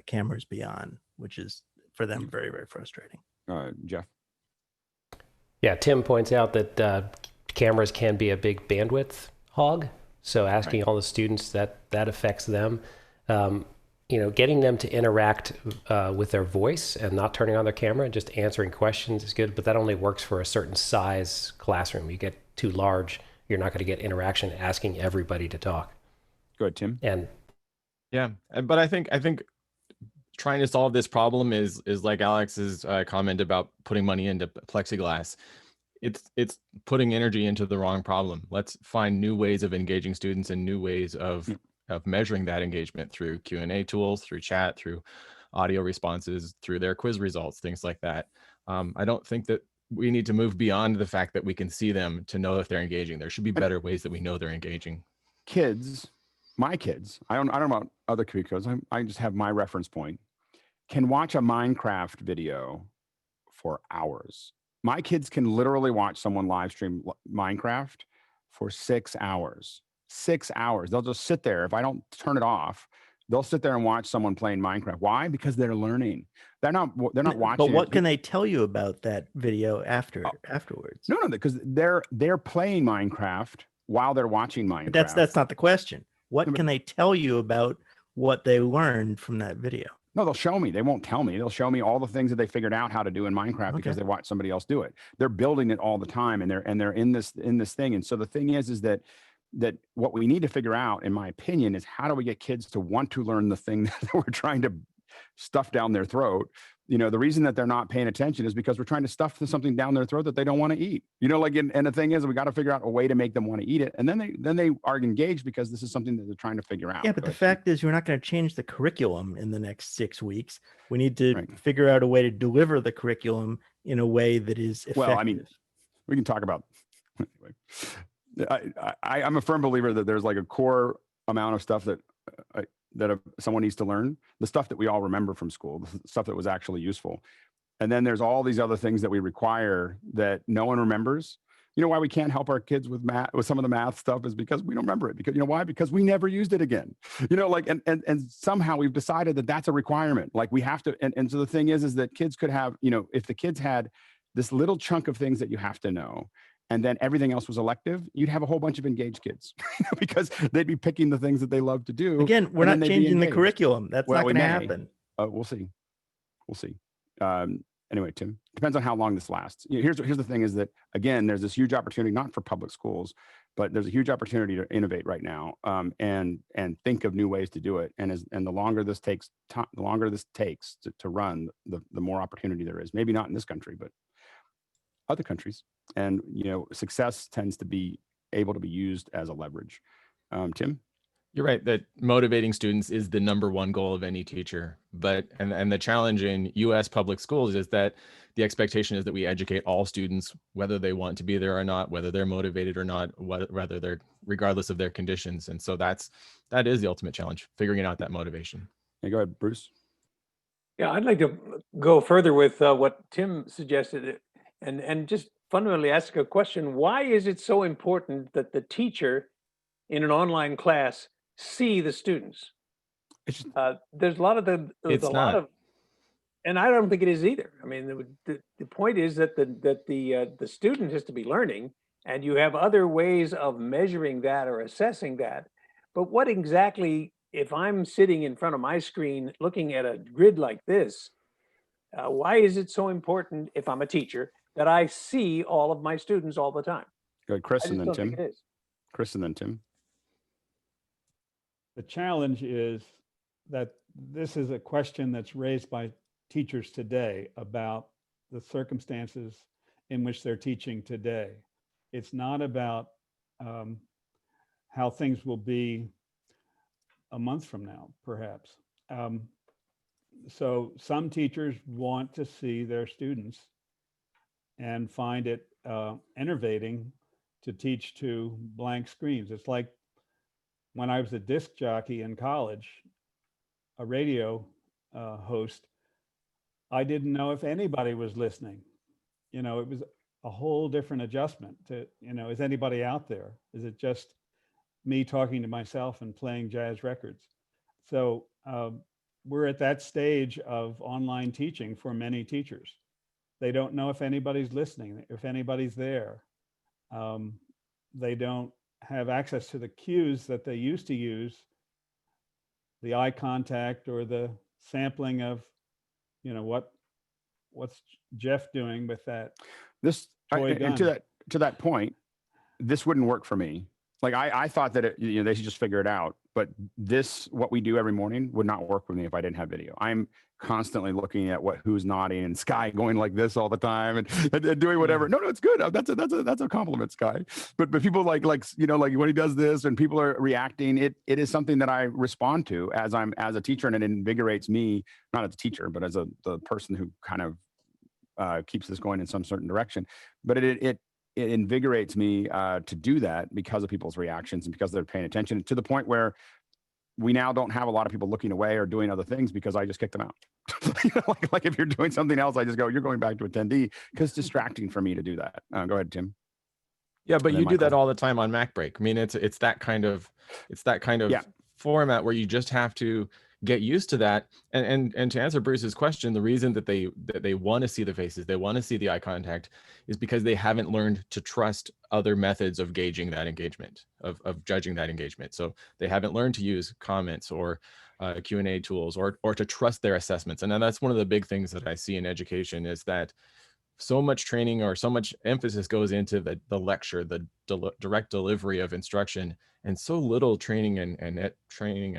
cameras beyond, which is for them very, very frustrating. Jeff? Yeah, Tim points out that cameras can be a big bandwidth hog. So asking all the students, that affects them. Getting them to interact with their voice and not turning on their camera, just answering questions is good, but that only works for a certain size classroom. You get too large, you're not going to get interaction asking everybody to talk. Go ahead, Tim. But I think trying to solve this problem is like Alex's comment about putting money into plexiglass. It's putting energy into the wrong problem. Let's find new ways of engaging students and new ways of measuring that engagement through Q&A tools, through chat, through audio responses, through their quiz results, things like that. I don't think that we need to move beyond the fact that we can see them to know if they're engaging. There should be better ways that we know they're engaging. My kids, I don't know about other kids. I just have my reference point, can watch a Minecraft video for hours. My kids can literally watch someone live stream Minecraft for 6 hours. 6 hours. They'll just sit there. If I don't turn it off, they'll sit there and watch someone playing Minecraft. Why? Because they're learning. They're not watching. But what can they tell you about that video afterwards? No, because they're playing Minecraft while they're watching Minecraft. That's not the question. What can they tell you about what they learned from that video? No, they'll show me. They won't tell me. They'll show me all the things that they figured out how to do in Minecraft because they watched somebody else do it. They're building it all the time, and they're in this thing. And so the thing is that what we need to figure out, in my opinion, is how do we get kids to want to learn the thing that we're trying to stuff down their throat. The reason that they're not paying attention is because we're trying to stuff something down their throat that they don't want to eat. And the thing is, we got to figure out a way to make them want to eat it. And then they are engaged because this is something that they're trying to figure out. Yeah, but the fact is, we're not going to change the curriculum in the next 6 weeks. We need to figure out a way to deliver the curriculum in a way that is effective. Well, I mean, we can talk about. Anyway, I'm a firm believer that there's like a core amount of stuff that someone needs to learn, the stuff that we all remember from school, the stuff that was actually useful. And then there's all these other things that we require that no one remembers. You know why we can't help our kids with math, with some of the math stuff, is because we don't remember it. Because you know why? Because we never used it again. You know, like, and somehow we've decided that that's a requirement. Like we have to. And so the thing is that kids could have, you know, if the kids had this little chunk of things that you have to know, and then everything else was elective, you'd have a whole bunch of engaged kids because they'd be picking the things that they love to do. Again, we're not changing the curriculum. That's not going to happen. We'll see. We'll see. Anyway, Tim, depends on how long this lasts. You know, here's the thing is that, again, there's this huge opportunity, not for public schools, but there's a huge opportunity to innovate right now, and think of new ways to do it. And the longer this takes to run, the more opportunity there is. Maybe not in this country, but other countries. And, you know, success tends to be able to be used as a leverage. Tim? You're right that motivating students is the #1 goal of any teacher. But and the challenge in U.S. public schools is that the expectation is that we educate all students, whether they want to be there or not, whether they're motivated or not, whether they're regardless of their conditions. And so that is the ultimate challenge, figuring out that motivation. Yeah, go ahead, Bruce. Yeah, I'd like to go further with what Tim suggested, and just fundamentally ask a question. Why is it so important that the teacher in an online class see the students? There's a lot of and I don't think it is either. I mean, the point is that the student has to be learning, and you have other ways of measuring that or assessing that. But what exactly, if I'm sitting in front of my screen looking at a grid like this, why is it so important, if I'm a teacher, that I see all of my students all the time? Good, Chris, and then Tim. Chris, and then Tim. The challenge is that this is a question that's raised by teachers today about the circumstances in which they're teaching today. It's not about how things will be a month from now, perhaps. So some teachers want to see their students and find it enervating to teach to blank screens. It's like when I was a disc jockey in college, a radio host, I didn't know if anybody was listening. You know, it was a whole different adjustment to, you know, is anybody out there? Is it just me talking to myself and playing jazz records? So we're at that stage of online teaching for many teachers. They don't know if anybody's listening, if anybody's there. They don't have access to the cues that they used to use, the eye contact or the sampling of, you know, what's Jeff doing with that toy gun. And to that point, this wouldn't work for me. Like I thought that they should just figure it out, but what we do every morning would not work for me if I didn't have video. I'm constantly looking at who's nodding, and Sky going like this all the time and doing whatever. No, it's good. That's a compliment, Sky. But people like when he does this and people are reacting, it is something that I respond to as a teacher, and it invigorates me, not as a teacher, but as the person who kind of keeps this going in some certain direction. But it invigorates me to do that because of people's reactions and because they're paying attention, to the point where we now don't have a lot of people looking away or doing other things because I just kick them out. like if you're doing something else, I just go, you're going back to attendee, because it's distracting for me to do that. Go ahead, Tim. Yeah, but you do that all the time on MacBreak. I mean, it's that kind of format where you just have to get used to that. And to answer Bruce's question, the reason that they want to see the faces, they want to see the eye contact, is because they haven't learned to trust other methods of gauging that engagement, of judging that engagement. So they haven't learned to use comments or Q&A tools or to trust their assessments. And then that's one of the big things that I see in education, is that so much training or so much emphasis goes into the lecture, the direct delivery of instruction, and so little training and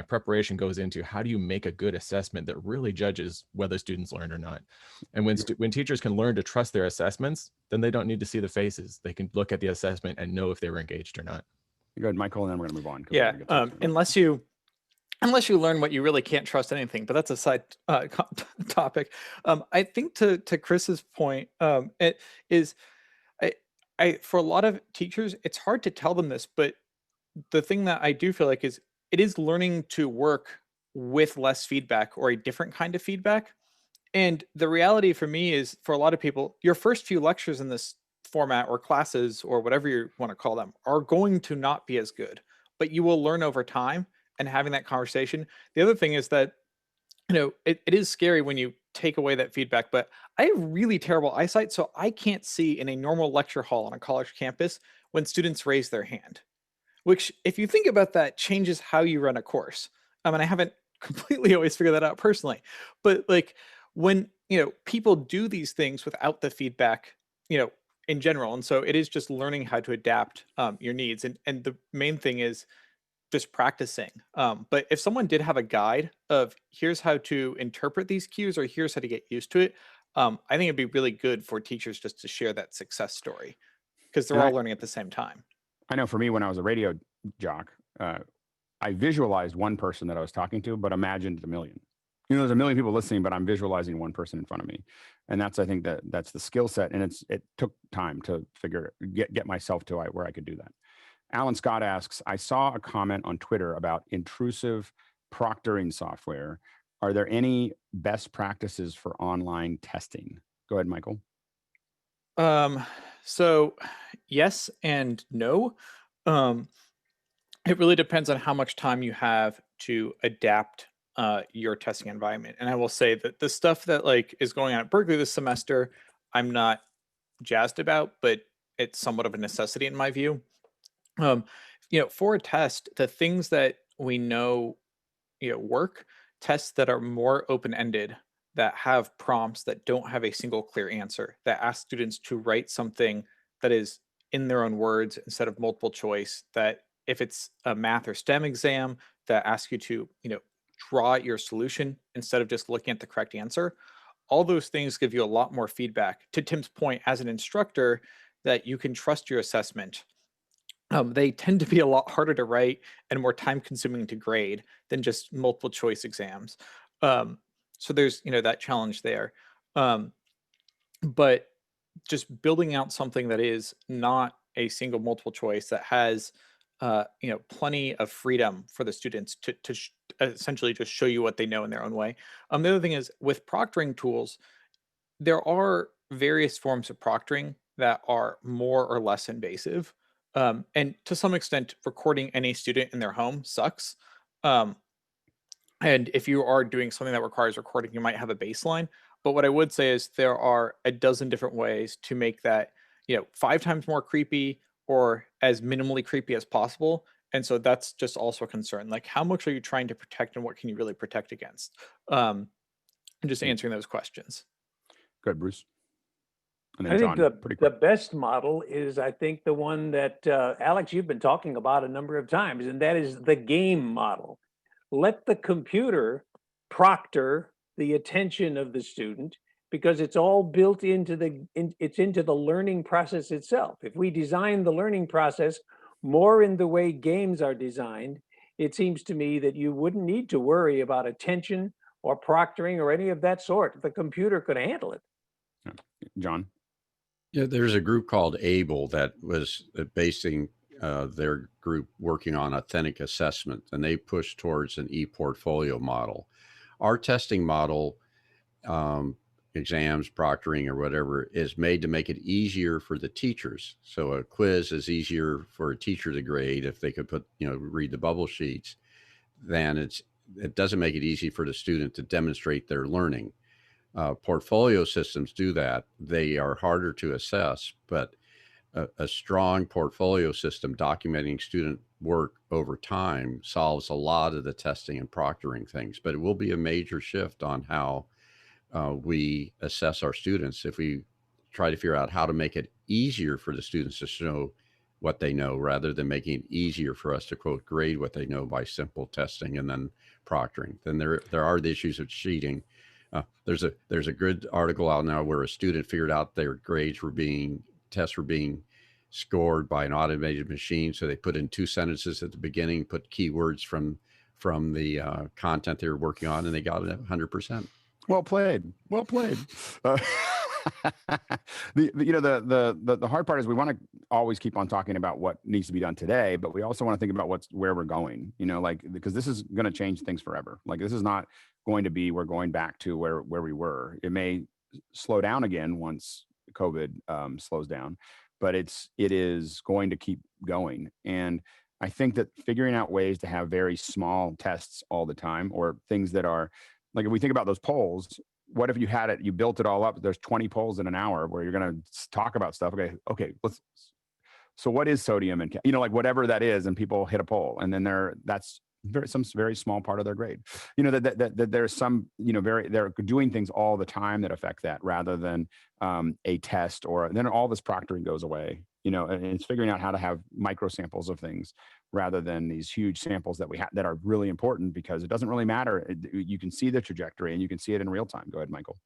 preparation goes into how do you make a good assessment that really judges whether students learn or not. And when teachers can learn to trust their assessments, then they don't need to see the faces. They can look at the assessment and know if they were engaged or not. Good, Michael, and then we're going to move on. Yeah, unless you learn what you really can't trust anything, but that's a side topic. I think to Chris's point, it is, for a lot of teachers, it's hard to tell them this, but the thing that I do feel like is it is learning to work with less feedback or a different kind of feedback. And the reality for me is, for a lot of people, your first few lectures in this format or classes or whatever you want to call them are going to not be as good, but you will learn over time and having that conversation. The other thing is that, it is scary when you take away that feedback, but I have really terrible eyesight, so I can't see in a normal lecture hall on a college campus when students raise their hand, which, if you think about that, changes how you run a course. I mean, I haven't completely always figured that out personally, but like when, people do these things without the feedback, in general. And so it is just learning how to adapt your needs. And the main thing is just practicing. But if someone did have a guide of here's how to interpret these cues or here's how to get used to it, I think it'd be really good for teachers just to share that success story because they're all learning at the same time. I know for me, when I was a radio jock, I visualized one person that I was talking to, but imagined a million. There's a million people listening, but I'm visualizing one person in front of me. And that's, I think that's the skill set. And it took time to get myself to where I could do that. Alan Scott asks, I saw a comment on Twitter about intrusive proctoring software. Are there any best practices for online testing? Go ahead, Michael. So yes and no. It really depends on how much time you have to adapt your testing environment. And I will say that the stuff that is going on at Berkeley this semester, I'm not jazzed about, but it's somewhat of a necessity in my view. For a test, the things that we know, work, tests that are more open-ended, that have prompts that don't have a single clear answer, that ask students to write something that is in their own words instead of multiple choice, that if it's a math or STEM exam, that asks you to, draw your solution instead of just looking at the correct answer. All those things give you a lot more feedback. To Tim's point, as an instructor, that you can trust your assessment. They tend to be a lot harder to write and more time consuming to grade than just multiple choice exams. So there's, that challenge there. But just building out something that is not a single multiple choice, that has, plenty of freedom for the students to essentially just show you what they know in their own way. The other thing is with proctoring tools, there are various forms of proctoring that are more or less invasive. And to some extent, recording any student in their home sucks. And if you are doing something that requires recording, you might have a baseline. But what I would say is there are a dozen different ways to make that, 5 times more creepy or as minimally creepy as possible. And so that's just also a concern. Like, how much are you trying to protect and what can you really protect against? And just answering those questions. Good, Bruce. And then I think John, the best model is, I think, the one that Alex, you've been talking about a number of times, and that is the game model. Let the computer proctor the attention of the student because it's all built into the learning process itself. If we design the learning process more in the way games are designed, it seems to me that you wouldn't need to worry about attention or proctoring or any of that sort. The computer could handle it. John? Yeah, there's a group called ABLE that was basing their group working on authentic assessment, and they pushed towards an e-portfolio model. Our testing model, exams, proctoring, or whatever, is made to make it easier for the teachers. So a quiz is easier for a teacher to grade if they could read the bubble sheets. Than it doesn't make it easy for the student to demonstrate their learning. Portfolio systems do that. They are harder to assess, but a strong portfolio system documenting student work over time solves a lot of the testing and proctoring things. But it will be a major shift on how we assess our students if we try to figure out how to make it easier for the students to show what they know rather than making it easier for us to, quote, grade what they know by simple testing and then proctoring. Then there are the issues of cheating. There's a good article out now where a student figured out their tests were being scored by an automated machine. So they put in 2 sentences at the beginning, put keywords from the content they were working on, and they got it 100%. Well played. Well played. The hard part is we want to always keep on talking about what needs to be done today, but we also want to think about where we're going, because this is going to change things forever. Like, this is not going to be, we're going back to where we were. It may slow down again once COVID slows down, but it is going to keep going. And I think that figuring out ways to have very small tests all the time, or things that are like, if we think about those polls, what if you had it, you built it all up, there's 20 polls in an hour where you're going to talk about stuff. Okay, so what is sodium and, like whatever that is, and people hit a poll, and then that's some very small part of their grade. That there's some, they're doing things all the time that affect that, rather than a test, or then all this proctoring goes away. And it's figuring out how to have micro samples of things rather than these huge samples that we have that are really important, because it doesn't really matter. You can see the trajectory and you can see it in real time. Go ahead, Michael.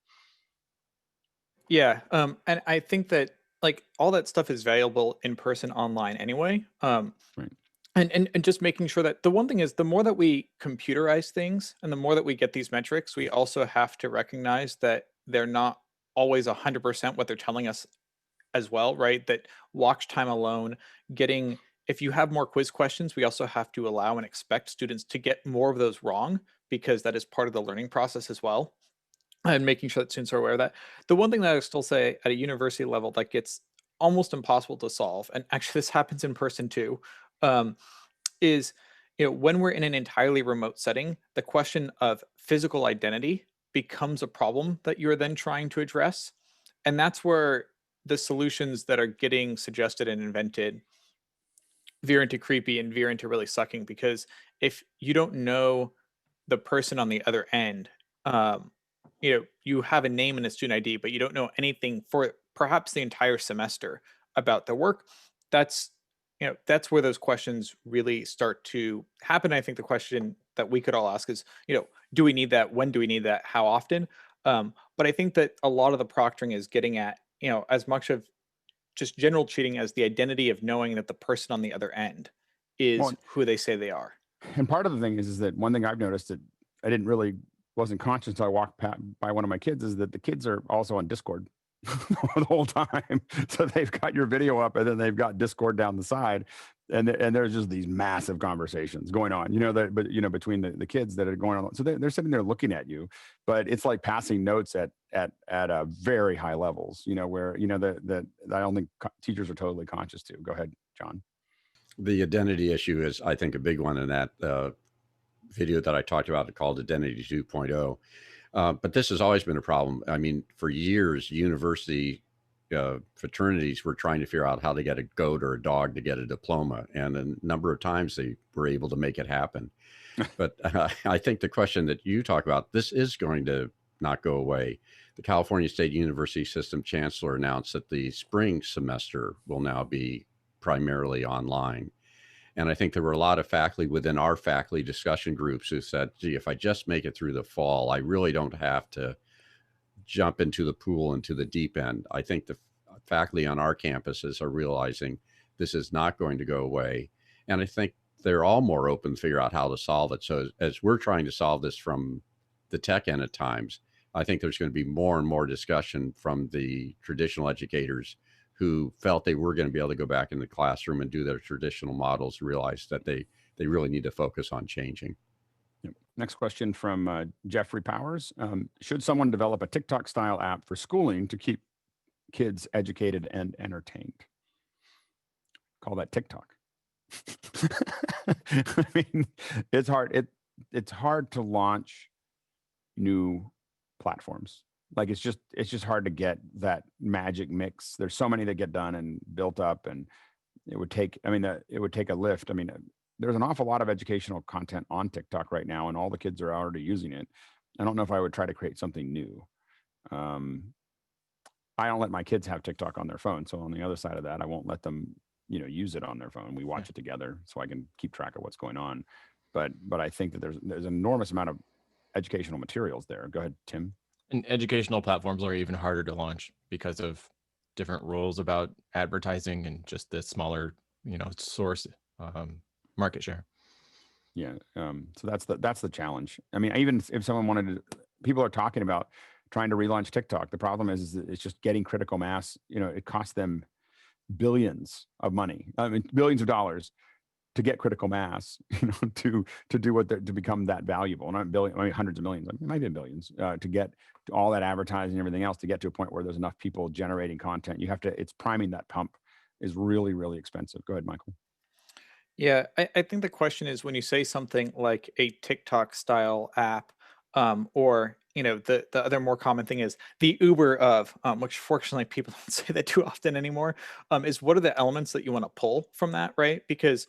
Yeah. And I think that like all that stuff is valuable in person, online anyway. Right. And just making sure that the one thing is, the more that we computerize things and the more that we get these metrics, we also have to recognize that they're not always 100% what they're telling us as well, right? That watch time alone, if you have more quiz questions, we also have to allow and expect students to get more of those wrong, because that is part of the learning process as well. And making sure that students are aware of that. The one thing that I would still say at a university level that gets almost impossible to solve, and actually this happens in person too, is when we're in an entirely remote setting, the question of physical identity becomes a problem that you're then trying to address. And that's where the solutions that are getting suggested and invented veer into creepy and veer into really sucking, because if you don't know the person on the other end, you have a name and a student ID, but you don't know anything for perhaps the entire semester about their work. That's where those questions really start to happen. I think the question that we could all ask is, do we need that? When do we need that? How often? But I think that a lot of the proctoring is getting at, as much of just general cheating as the identity of knowing that the person on the other end is who they say they are. And part of the thing is that one thing I've noticed that I wasn't conscious until I walked by one of my kids, is that the kids are also on Discord the whole time. So they've got your video up, and then they've got Discord down the side, and there's just these massive conversations going on, between the kids that are going on. So they're sitting there looking at you, but it's like passing notes at a very high levels, where, that I don't think teachers are totally conscious to. Go ahead, John. The identity issue is, I think, a big one in that video that I talked about, called Identity 2.0. But this has always been a problem. I mean, for years, university fraternities were trying to figure out how to get a goat or a dog to get a diploma. And a number of times they were able to make it happen. But I think the question that you talk about, this is going to not go away. The California State University System Chancellor announced that the spring semester will now be primarily online. And I think there were a lot of faculty within our faculty discussion groups who said, gee, if I just make it through the fall, I really don't have to jump into the pool, into the deep end. I think the faculty on our campuses are realizing this is not going to go away. And I think they're all more open to figure out how to solve it. So as we're trying to solve this from the tech end at times, I think there's going to be more and more discussion from the traditional educators who felt they were going to be able to go back in the classroom and do their traditional models, realize that they really need to focus on changing. Yep. Next question from Jeffrey Powers. Should someone develop a TikTok style app for schooling to keep kids educated and entertained? Call that TikTok. I mean, it's hard. It's hard to launch new platforms. Like it's just hard to get that magic mix. There's so many that get done and built up, and it would take a lift. I mean, there's an awful lot of educational content on TikTok right now, and all the kids are already using it. I don't know if I would try to create something new. I don't let my kids have TikTok on their phone. So on the other side of that, I won't let them, use it on their phone. We watch it together so I can keep track of what's going on. But I think that there's an enormous amount of educational materials there. Go ahead, Tim. And educational platforms are even harder to launch because of different rules about advertising and just the smaller, source market share. Yeah. So that's the challenge. I mean, even if someone wanted to, people are talking about trying to relaunch TikTok. The problem is that it's just getting critical mass. It costs them billions of money. I mean, billions of dollars to get critical mass, to do what to become that valuable. Not billion, I mean hundreds of millions, it might be billions, to get to all that advertising and everything else, to get to a point where there's enough people generating content. You have to, it's priming that pump is really, really expensive. Go ahead, Michael. Yeah, I think the question is when you say something like a TikTok style app, or the other more common thing is the Uber of, which fortunately people don't say that too often anymore, is what are the elements that you want to pull from that, right? Because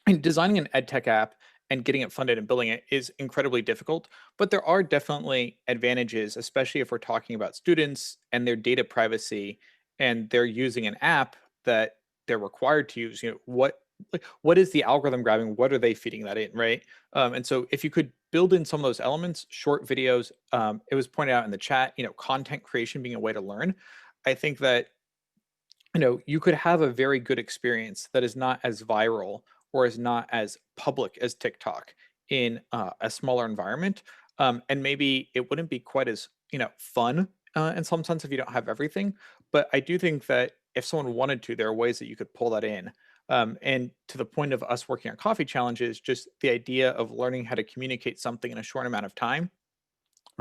in designing an ed tech app and getting it funded and building it is incredibly difficult, but there are definitely advantages, especially if we're talking about students and their data privacy, and they're using an app that they're required to use. What is the algorithm grabbing? What are they feeding that in, right? And so if you could build in some of those elements, short videos, it was pointed out in the chat, content creation being a way to learn. I think that you could have a very good experience that is not as viral or is not as public as TikTok in a smaller environment. And maybe it wouldn't be quite as, fun in some sense if you don't have everything. But I do think that if someone wanted to, there are ways that you could pull that in. And to the point of us working on coffee challenges, just the idea of learning how to communicate something in a short amount of time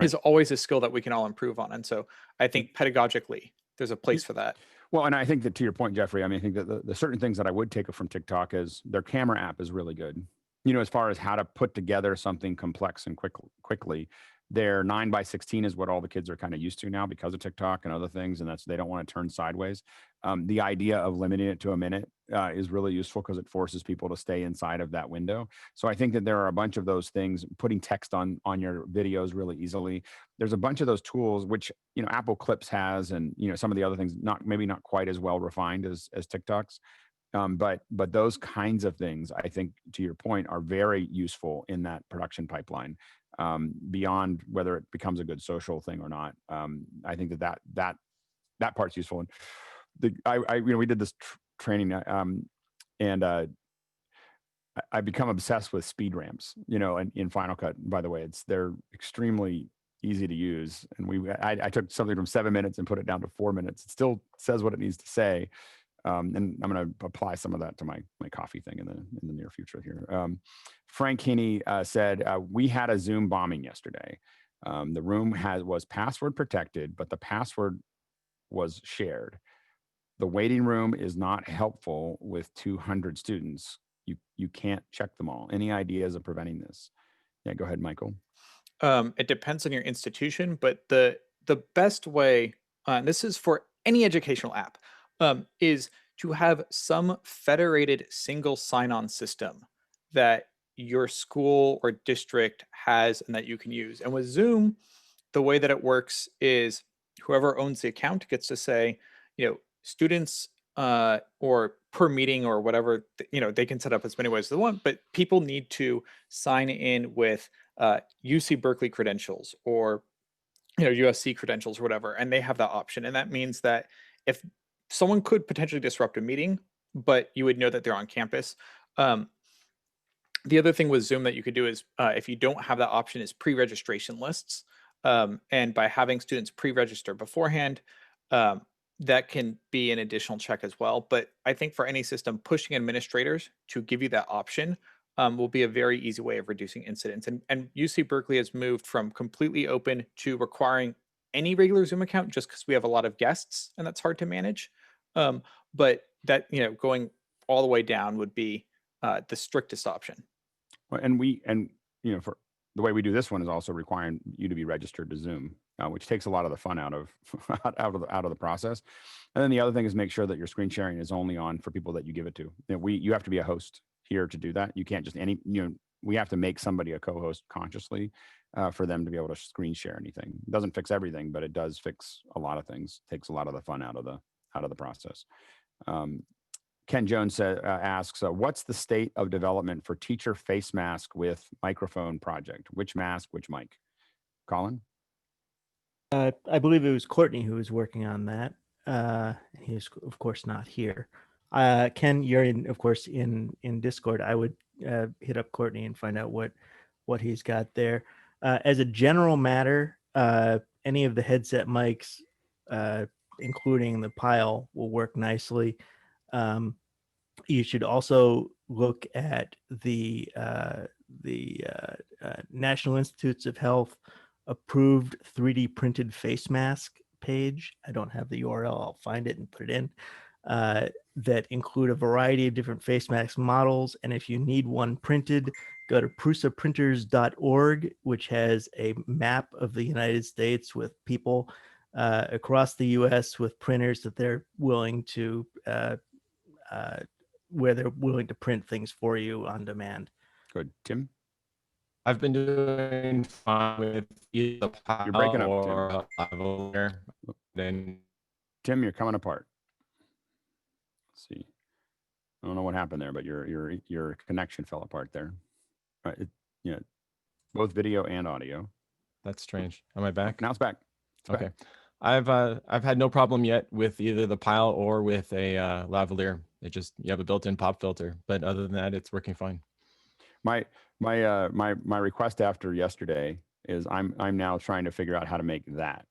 is always a skill that we can all improve on. And so I think pedagogically, there's a place for that. Well, and I think that to your point, Jeffrey, I mean, I think that the certain things that I would take from TikTok is their camera app is really good. As far as how to put together something complex and quickly. Their 9:16 is what all the kids are kind of used to now because of TikTok and other things, and they don't want to turn sideways. The idea of limiting it to a minute is really useful because it forces people to stay inside of that window. So I think that there are a bunch of those things, putting text on your videos really easily. There's a bunch of those tools which Apple Clips has, and some of the other things maybe not quite as well refined as TikTok's. But those kinds of things, I think, to your point, are very useful in that production pipeline. Beyond whether it becomes a good social thing or not, I think that part's useful. And we did this training, and I become obsessed with speed ramps. In Final Cut. By the way, they're extremely easy to use, and I took something from 7 minutes and put it down to 4 minutes. It still says what it needs to say. And I'm going to apply some of that to my coffee thing in the near future here. Frank Kinney said, we had a Zoom bombing yesterday. The room was password protected, but the password was shared. The waiting room is not helpful with 200 students. You can't check them all. Any ideas of preventing this? Yeah, go ahead, Michael. It depends on your institution, but the best way, and this is for any educational app, is to have some federated single sign-on system that your school or district has and that you can use. And with Zoom, the way that it works is whoever owns the account gets to say, students or per meeting or whatever, they can set up as many ways as they want, but people need to sign in with UC Berkeley credentials or USC credentials or whatever, and they have that option. And that means that if someone could potentially disrupt a meeting, but you would know that they're on campus. The other thing with Zoom that you could do is, if you don't have that option, is pre-registration lists. And by having students pre-register beforehand, that can be an additional check as well. But I think for any system, pushing administrators to give you that option will be a very easy way of reducing incidents. And UC Berkeley has moved from completely open to requiring any regular Zoom account just because we have a lot of guests and that's hard to manage. But that, going all the way down would be the strictest option. Well, and for the way we do this one is also requiring you to be registered to Zoom, which takes a lot of the fun out of the process. And then the other thing is make sure that your screen sharing is only on for people that you give it to. You have to be a host here to do that. You can't just we have to make somebody a co-host consciously for them to be able to screen share anything. It doesn't fix everything, but it does fix a lot of things. Takes a lot of the fun out of the process. Ken Jones asks, what's the state of development for teacher face mask with microphone project? Which mask, which mic? Colin? I believe it was Courtney who was working on that. He was, of course, not here. Ken, you're of course, in Discord. I would hit up Courtney and find out what he's got there. As a general matter, any of the headset mics, including the Pile, will work nicely. You should also look at the National Institutes of Health approved 3D printed face mask page. I don't have the URL. I'll find it and put it in. That include a variety of different face mask models. And if you need one printed, go to prusaprinters.org, which has a map of the United States with people across the US with printers that they're willing to where they're willing to print things for you on demand. Good. Tim? I've been doing fine with either the You're breaking up, or lavalier. Then Tim, you're coming apart. Let's see. I don't know what happened there, but your connection fell apart there. Yeah, both video and audio. That's strange. Am I back? Now it's back. Okay. I've had no problem yet with either the pile or with a lavalier. It just, you have a built-in pop filter, but other than that, it's working fine. My request after yesterday is I'm now trying to figure out how to make that.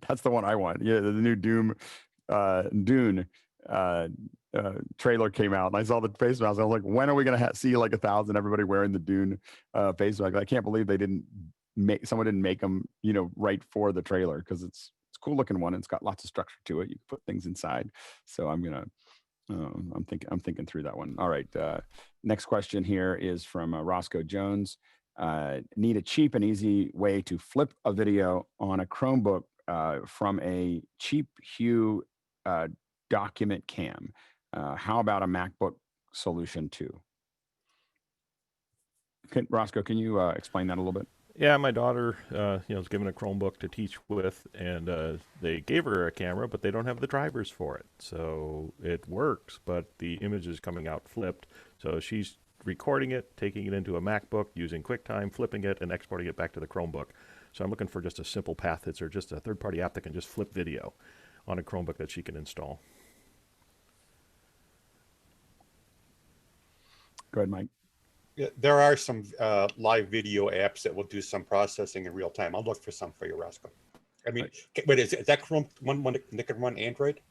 That's the one I want. Yeah, the new Dune trailer came out, and I saw the face mask. I was like, when are we gonna see like 1,000 everybody wearing the Dune face mask? I can't believe someone didn't make them, right for the trailer, because it's a cool looking one. It's got lots of structure to it. You can put things inside. So I'm thinking through that one. All right. Next question here is from Roscoe Jones. Need a cheap and easy way to flip a video on a Chromebook from a cheap Hue document cam. How about a MacBook solution too? Roscoe, can you explain that a little bit? Yeah, my daughter, was given a Chromebook to teach with, and they gave her a camera, but they don't have the drivers for it. So it works, but the image is coming out flipped. So she's recording it, taking it into a MacBook, using QuickTime, flipping it, and exporting it back to the Chromebook. So I'm looking for just a simple path that's or just a third-party app that can just flip video on a Chromebook that she can install. Go ahead, Mike. Yeah, there are some live video apps that will do some processing in real time. I'll look for some for you, Roscoe. I mean, wait, is that Chrome one that can run Android?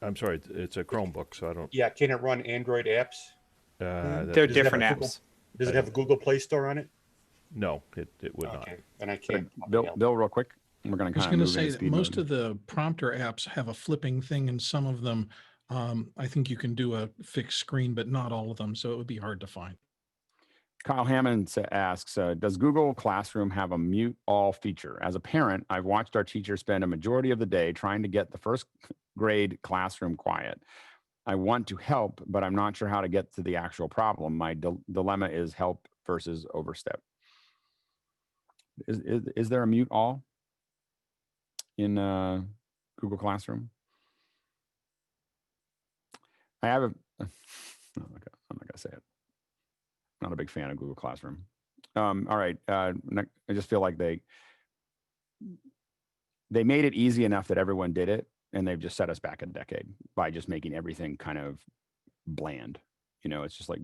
I'm sorry, it's a Chromebook, so I don't. Yeah, can it run Android apps? They're different apps. Does it have a Google Play Store on it? No, it would not. And I can't. Bill, real quick. We're going to I was going to say that most of the prompter apps have a flipping thing, and some of them, I think you can do a fixed screen, but not all of them. So it would be hard to find. Kyle Hammond asks, does Google Classroom have a mute all feature? As a parent, I've watched our teachers spend a majority of the day trying to get the first grade classroom quiet. I want to help, but I'm not sure how to get to the actual problem. My dilemma is help versus overstep. Is there a mute all in Google Classroom? I have a, I'm not gonna say it. Not a big fan of Google Classroom. All right, I just feel like they made it easy enough that everyone did it, and they've just set us back a decade by just making everything kind of bland. It's just like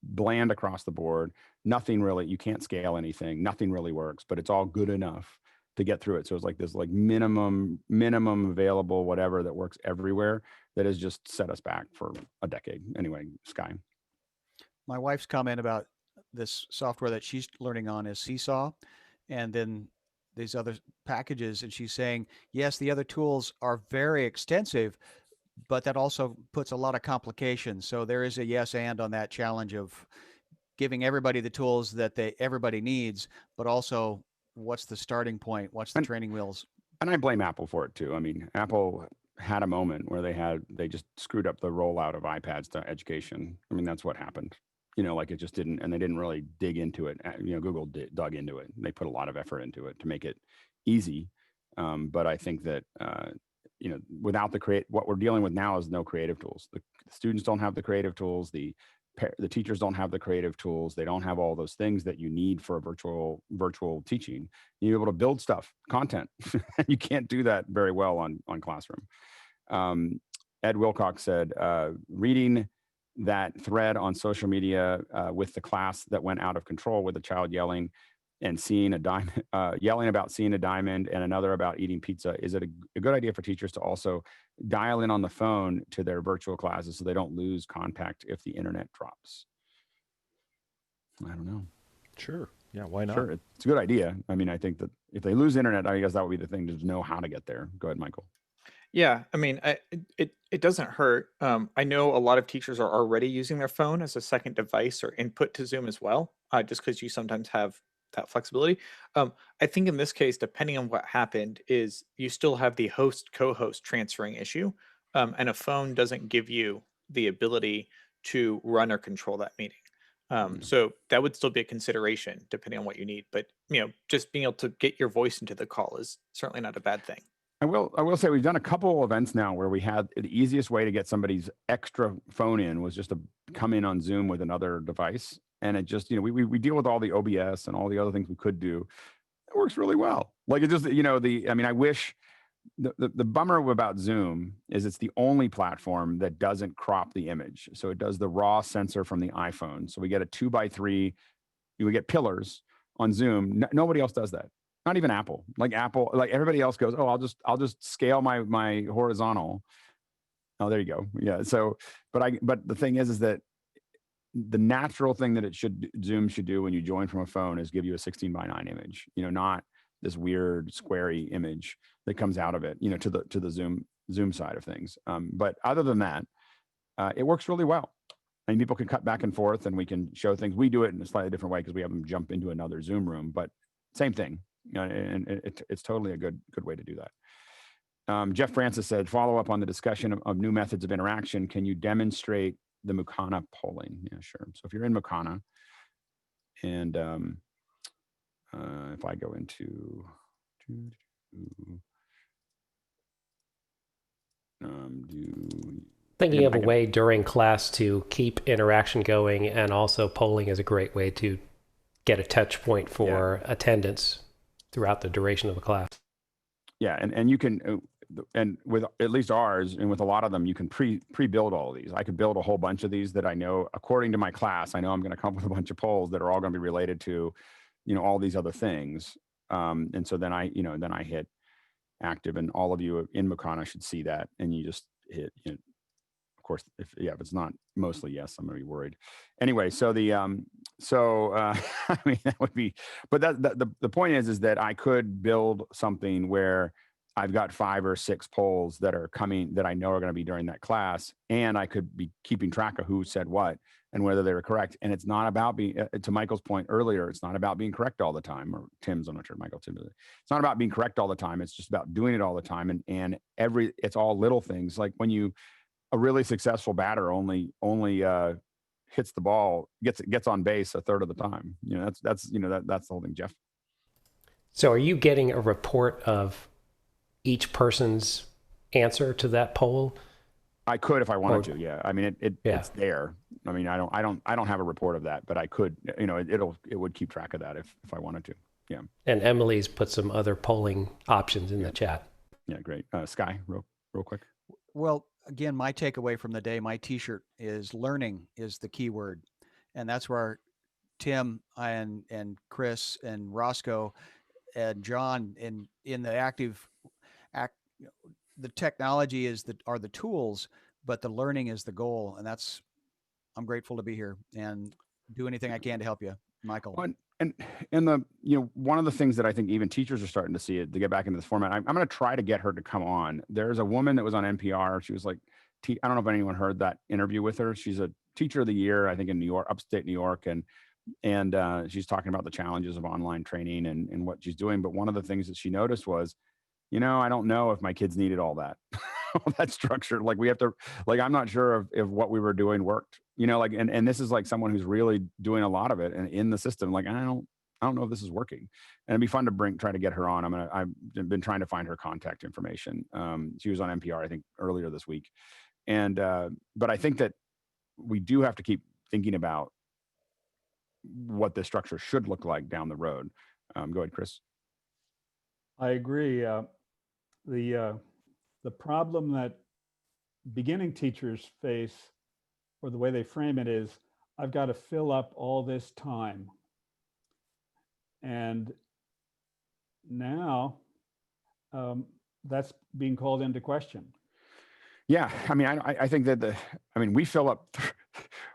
bland across the board. Nothing really, you can't scale anything. Nothing really works, but it's all good enough to get through it. So it's like this minimum available whatever that works everywhere that has just set us back for a decade. Anyway, Sky. My wife's comment about this software that she's learning on is Seesaw, and then these other packages. And she's saying, yes, the other tools are very extensive, but that also puts a lot of complications. So there is a yes and on that challenge of giving everybody the tools that everybody needs, but also what's the starting point? What's the training wheels? And I blame Apple for it too. I mean, Apple had a moment where they just screwed up the rollout of iPads to education. I mean, that's what happened. It just didn't, and they didn't really dig into it. Google dug into it. They put a lot of effort into it to make it easy. But I think that, without what we're dealing with now is no creative tools. The students don't have the creative tools. The teachers don't have the creative tools. They don't have all those things that you need for a virtual teaching. You're able to build stuff, content. You can't do that very well on Classroom. Ed Wilcox said, reading that thread on social media with the class that went out of control with a child yelling and seeing a diamond, yelling about seeing a diamond and another about eating pizza. Is it a good idea for teachers to also dial in on the phone to their virtual classes so they don't lose contact if the internet drops. I don't know. Sure. Yeah, why not? Sure, it's a good idea. I mean, I think that if they lose internet, I guess that would be the thing, to know how to get there. Go ahead, Michael. Yeah, I mean, it doesn't hurt. I know a lot of teachers are already using their phone as a second device or input to Zoom as well, just because you sometimes have that flexibility. I think in this case, depending on what happened, is you still have the host co-host transferring issue, and a phone doesn't give you the ability to run or control that meeting. So that would still be a consideration depending on what you need. But just being able to get your voice into the call is certainly not a bad thing. I will say we've done a couple events now where we had the easiest way to get somebody's extra phone in was just to come in on Zoom with another device. And it just, we deal with all the OBS and all the other things we could do. It works really well. Like it just, I wish the bummer about Zoom is it's the only platform that doesn't crop the image. So it does the raw sensor from the iPhone. So we get a 2x3, we get pillars on Zoom. Nobody else does that. Not even Apple. Like everybody else goes, oh, I'll just scale my horizontal. Oh, there you go. Yeah. So, but the thing is that the natural thing that Zoom should do when you join from a phone is give you a 16:9 image. Not this weird squarey image that comes out of it. To the Zoom side of things. But other than that, it works really well. I mean, people can cut back and forth, and we can show things. We do it in a slightly different way because we have them jump into another Zoom room, but same thing. And it's totally a good way to do that. Jeff Francis said, follow up on the discussion of new methods of interaction. Can you demonstrate the Mukana polling? Yeah, sure. So if you're in Mukana, and if I go into thinking of a way during class to keep interaction going, and also polling is a great way to get a touch point for attendance throughout the duration of a class. Yeah, and you can, and with at least ours, and with a lot of them, you can pre-build all of these. I could build a whole bunch of these that I know, according to my class, I know I'm going to come up with a bunch of polls that are all going to be related to, all these other things. And so then I hit active, and all of you in Mukana should see that, and you just hit, of course, if it's not mostly yes, I'm gonna be worried. Anyway, so I mean, that would be, but the point is that I could build something where I've got 5 or 6 polls that are coming that I know are going to be during that class, and I could be keeping track of who said what and whether they were correct. And it's not about being, to Michael's point earlier, it's not about being correct all the time, or Tim's, I'm not sure, Michael, Tim, it's not about being correct all the time. It's just about doing it all the time. And it's all little things. Like when a really successful batter only hits the ball, gets on base a third of the time. That's the whole thing, Jeff. So are you getting a report of each person's answer to that poll? I could if I wanted to. Yeah. I mean, it's there. I mean, I don't have a report of that, but I could, it would keep track of that if I wanted to. Yeah. And Emily's put some other polling options in the chat. Yeah. Great. Sky, real quick. Well, again, my takeaway from the day, my t-shirt is learning is the key word. And that's where Tim and Chris and Roscoe and John in the the technology are the tools, but the learning is the goal. And I'm grateful to be here and do anything I can to help you, Michael. And one of the things that I think even teachers are starting to see it, to get back into this format, I'm going to try to get her to come on. There's a woman that was on NPR. She was like, I don't know if anyone heard that interview with her. She's a teacher of the year, I think, in New York, upstate New York. And she's talking about the challenges of online training and what she's doing. But one of the things that she noticed was, I don't know if my kids needed all that, all that structure. Like we have to, I'm not sure if what we were doing worked, and this is like someone who's really doing a lot of it and in the system. Like, I don't know if this is working, and it'd be fun to try to get her on. I've been trying to find her contact information. She was on NPR, I think, earlier this week. And, but I think that we do have to keep thinking about what the structure should look like down the road. Go ahead, Chris. I agree. The problem that beginning teachers face, or the way they frame it, is I've got to fill up all this time. And now that's being called into question. Yeah, I mean, I think that we fill up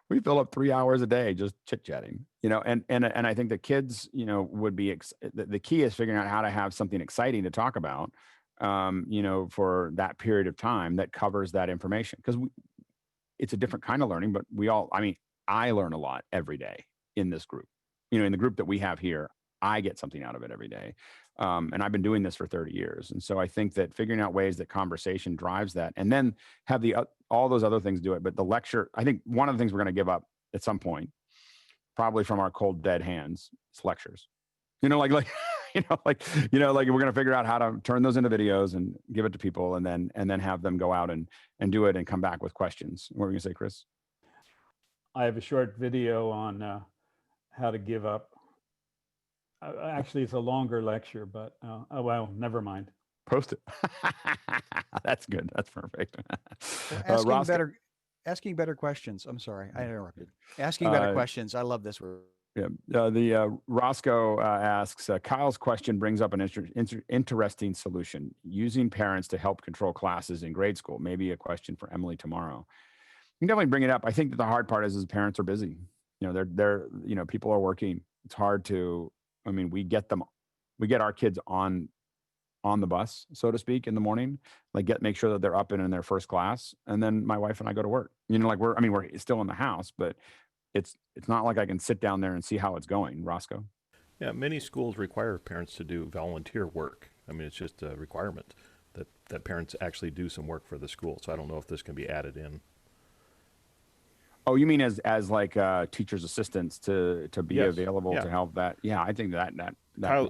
we fill up 3 hours a day just chit chatting, and I think the kids, would be the key is figuring out how to have something exciting to talk about, for that period of time that covers that information, because it's a different kind of learning, but I learn a lot every day in this group, in the group that we have here. I get something out of it every day. And I've been doing this for 30 years. And so I think that figuring out ways that conversation drives that, and then have all those other things do it. But the lecture, I think one of the things we're going to give up at some point, probably from our cold dead hands, is lectures. We're going to figure out how to turn those into videos and give it to people, and then have them go out and do it and come back with questions. What were you going to say, Chris? I have a short video on how to give up. Actually, it's a longer lecture, but well, never mind. Post it. That's good. That's perfect. Asking better questions. I'm sorry, I interrupted. Asking better questions. I love this word. Yeah. Roscoe asks, Kyle's question brings up an interesting solution: using parents to help control classes in grade school. Maybe a question for Emily tomorrow. You can definitely bring it up. I think that the hard part is parents are busy. They're people are working. It's hard to. We get our kids on the bus, so to speak, in the morning, make sure that they're up and in their first class. And then my wife and I go to work, we're still in the house, but it's not like I can sit down there and see how it's going. Roscoe. Yeah. Many schools require parents to do volunteer work. It's just a requirement that parents actually do some work for the school. So I don't know if this can be added in. Oh, you mean as teachers' assistants to be Yes. available Yeah. to help that? Yeah, I think that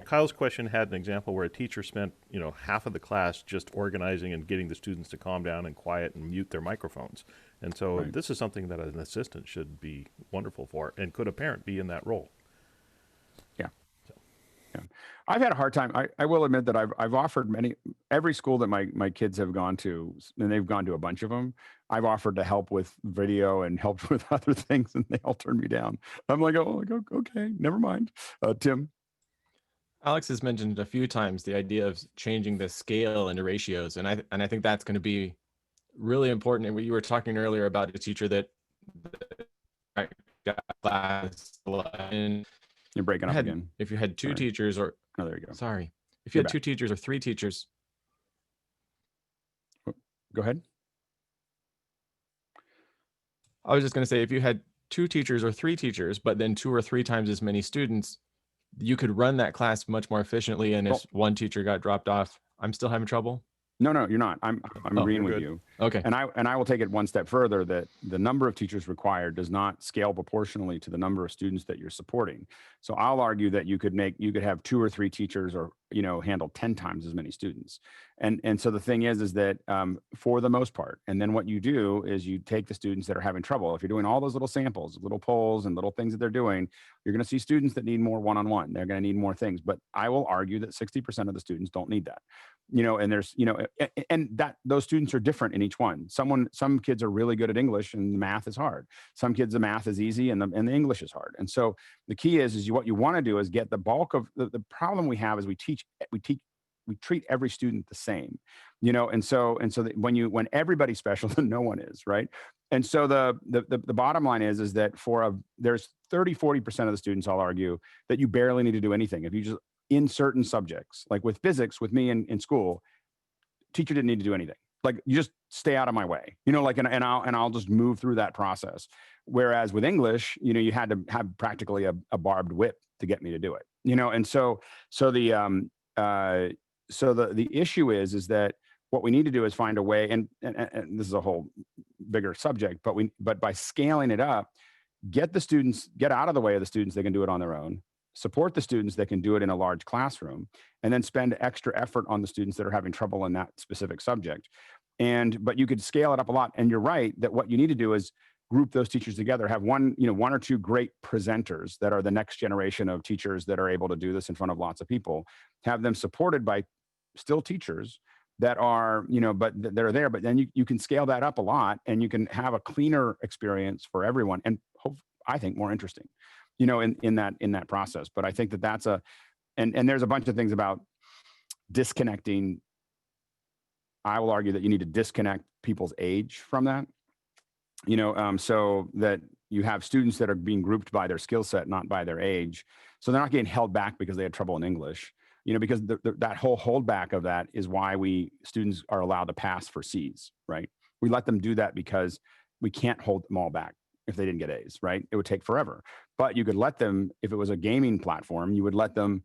Kyle's question had an example where a teacher spent, half of the class just organizing and getting the students to calm down and quiet and mute their microphones. And so This is something that an assistant should be wonderful for. And could a parent be in that role? Yeah, I've had a hard time. I will admit that I've offered every school that my kids have gone to, and they've gone to a bunch of them. I've offered to help with video and helped with other things, and they all turned me down. I'm like, okay, never mind. Tim. Alex has mentioned a few times the idea of changing the scale into ratios, and I think that's going to be really important. And you were talking earlier about a teacher that got class and you're breaking up again. If you had two teachers or there you go. Sorry. If you had two teachers or three teachers. Go ahead. I was just going to say, if you had two teachers or three teachers, but then 2 or 3 times as many students, you could run that class much more efficiently. And if one teacher got dropped off, I'm still having trouble. No, you're not. I'm agreeing with good. you. Okay. And I will take it one step further, that the number of teachers required does not scale proportionally to the number of students that you're supporting. So I'll argue that you could have 2 or 3 teachers, or handle 10 times as many students. And so the thing is that for the most part, and then what you do is you take the students that are having trouble. If you're doing all those little samples, little polls and little things that they're doing, you're going to see students that need more one-on-one. They're going to need more things. But I will argue that 60% of the students don't need that. And there's, and that those students are different in each one. Some kids are really good at English and math is hard. Some kids, the math is easy and the English is hard. And so the key is what you want to do is get the bulk of the problem we have is we treat every student the same, and so that when everybody's special, then no one is, right? And so the bottom line is that there's 30-40% of the students, I'll argue, that you barely need to do anything. If you just, in certain subjects, like with physics, with me in school, teacher didn't need to do anything. Like, you just stay out of my way, and I'll just move through that process. Whereas with English, you had to have practically a barbed whip to get me to do it, and so the issue is that what we need to do is find a way, and this is a whole bigger subject, but by scaling it up, get out of the way of the students that can do it on their own, support the students that can do it in a large classroom, and then spend extra effort on the students that are having trouble in that specific subject. But you could scale it up a lot. And you're right that what you need to do is group those teachers together, have one or two great presenters that are the next generation of teachers that are able to do this in front of lots of people, have them supported by still teachers that are, but that are there. But then you can scale that up a lot, and you can have a cleaner experience for everyone, and I think more interesting, in that process. But I think and there's a bunch of things about disconnecting I will argue that you need to disconnect people's age from that, so that you have students that are being grouped by their skill set, not by their age. So they're not getting held back because they had trouble in English, because that whole holdback of that is why students are allowed to pass for C's, right? We let them do that because we can't hold them all back if they didn't get A's, right? It would take forever. But you could let them, if it was a gaming platform, you would let them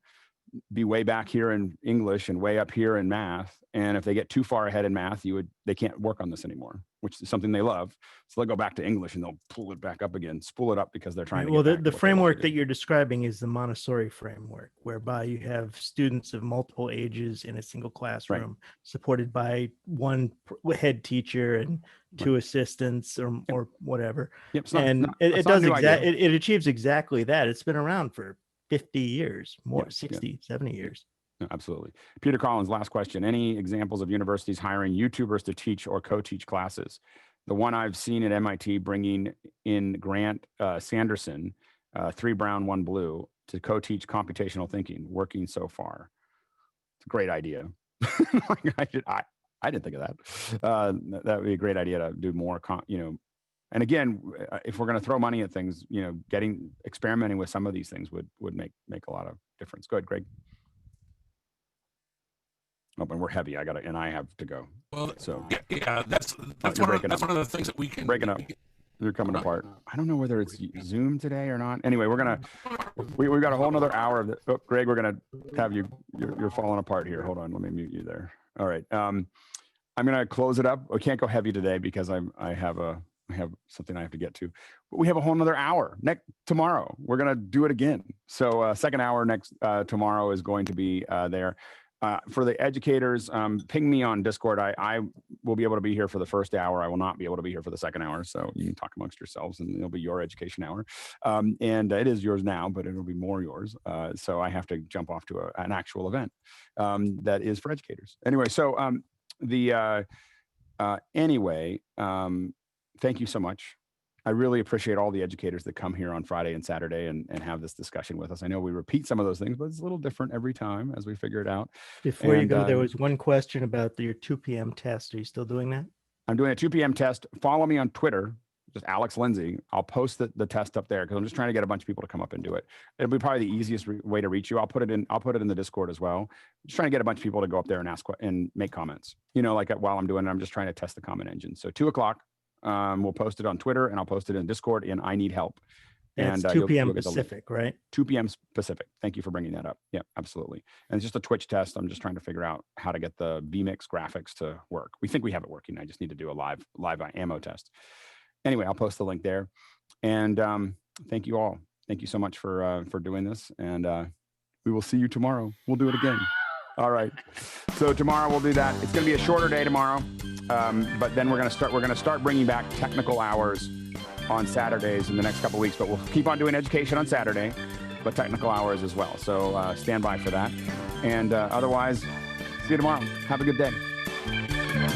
be way back here in English and way up here in math. And if they get too far ahead in math, they can't work on this anymore, which is something they love. So they'll go back to English and they'll pull it back up again, spool it up because they're trying to. Well, the framework that you're describing is the Montessori framework, whereby you have students of multiple ages in a single classroom, supported by one head teacher and two assistants or whatever. Yep, it achieves exactly that. It's been around for 50 years, more 60, 70 years. No, absolutely. Peter Collins, last question. Any examples of universities hiring YouTubers to teach or co-teach classes? The one I've seen at MIT bringing in Grant Sanderson, 3 brown, 1 blue, to co-teach computational thinking, working so far. It's a great idea. I didn't think of that. That would be a great idea to do more, and again, if we're going to throw money at things, experimenting with some of these things would make a lot of difference. Go ahead, Greg. Oh, and we're heavy. I have to go. Well, so yeah, that's one of the things that we can breaking up. They're coming apart. I don't know whether it's Zoom today or not. Anyway, we've got a whole nother hour of oh, Greg, we're gonna have you're falling apart here. Hold on, let me mute you there. All right. I'm gonna close it up. We can't go heavy today because I have something I have to get to, but we have a whole nother hour tomorrow. We're going to do it again. So second hour tomorrow is going to be there. For the educators, ping me on Discord. I will be able to be here for the first hour. I will not be able to be here for the second hour. So you can talk amongst yourselves and it'll be your education hour. And it is yours now, but it'll be more yours. So I have to jump off to an actual event that is for educators. Anyway, so thank you so much. I really appreciate all the educators that come here on Friday and Saturday and have this discussion with us. I know we repeat some of those things, but it's a little different every time as we figure it out. Before you go, there was one question about your 2 p.m. test. Are you still doing that? I'm doing a 2 p.m. test. Follow me on Twitter, just Alex Lindsay. I'll post the test up there because I'm just trying to get a bunch of people to come up and do it. It'll be probably the easiest way to reach you. I'll put it in the Discord as well. Just trying to get a bunch of people to go up there and ask and make comments. While I'm doing it, I'm just trying to test the comment engine. So 2 o'clock. We'll post it on Twitter and I'll post it in Discord and I Need Help. And it's 2 p.m. Pacific, right? 2 p.m. Pacific. Thank you for bringing that up. Yeah, absolutely. And it's just a Twitch test. I'm just trying to figure out how to get the vMix graphics to work. We think we have it working. I just need to do a live ammo test. Anyway, I'll post the link there. And thank you all. Thank you so much for doing this. And we will see you tomorrow. We'll do it again. All right. So tomorrow we'll do that. It's going to be a shorter day tomorrow. But then we're going to start bringing back technical hours on Saturdays in the next couple of weeks, but we'll keep on doing education on Saturday, but technical hours as well. So stand by for that. And otherwise, see you tomorrow. Have a good day.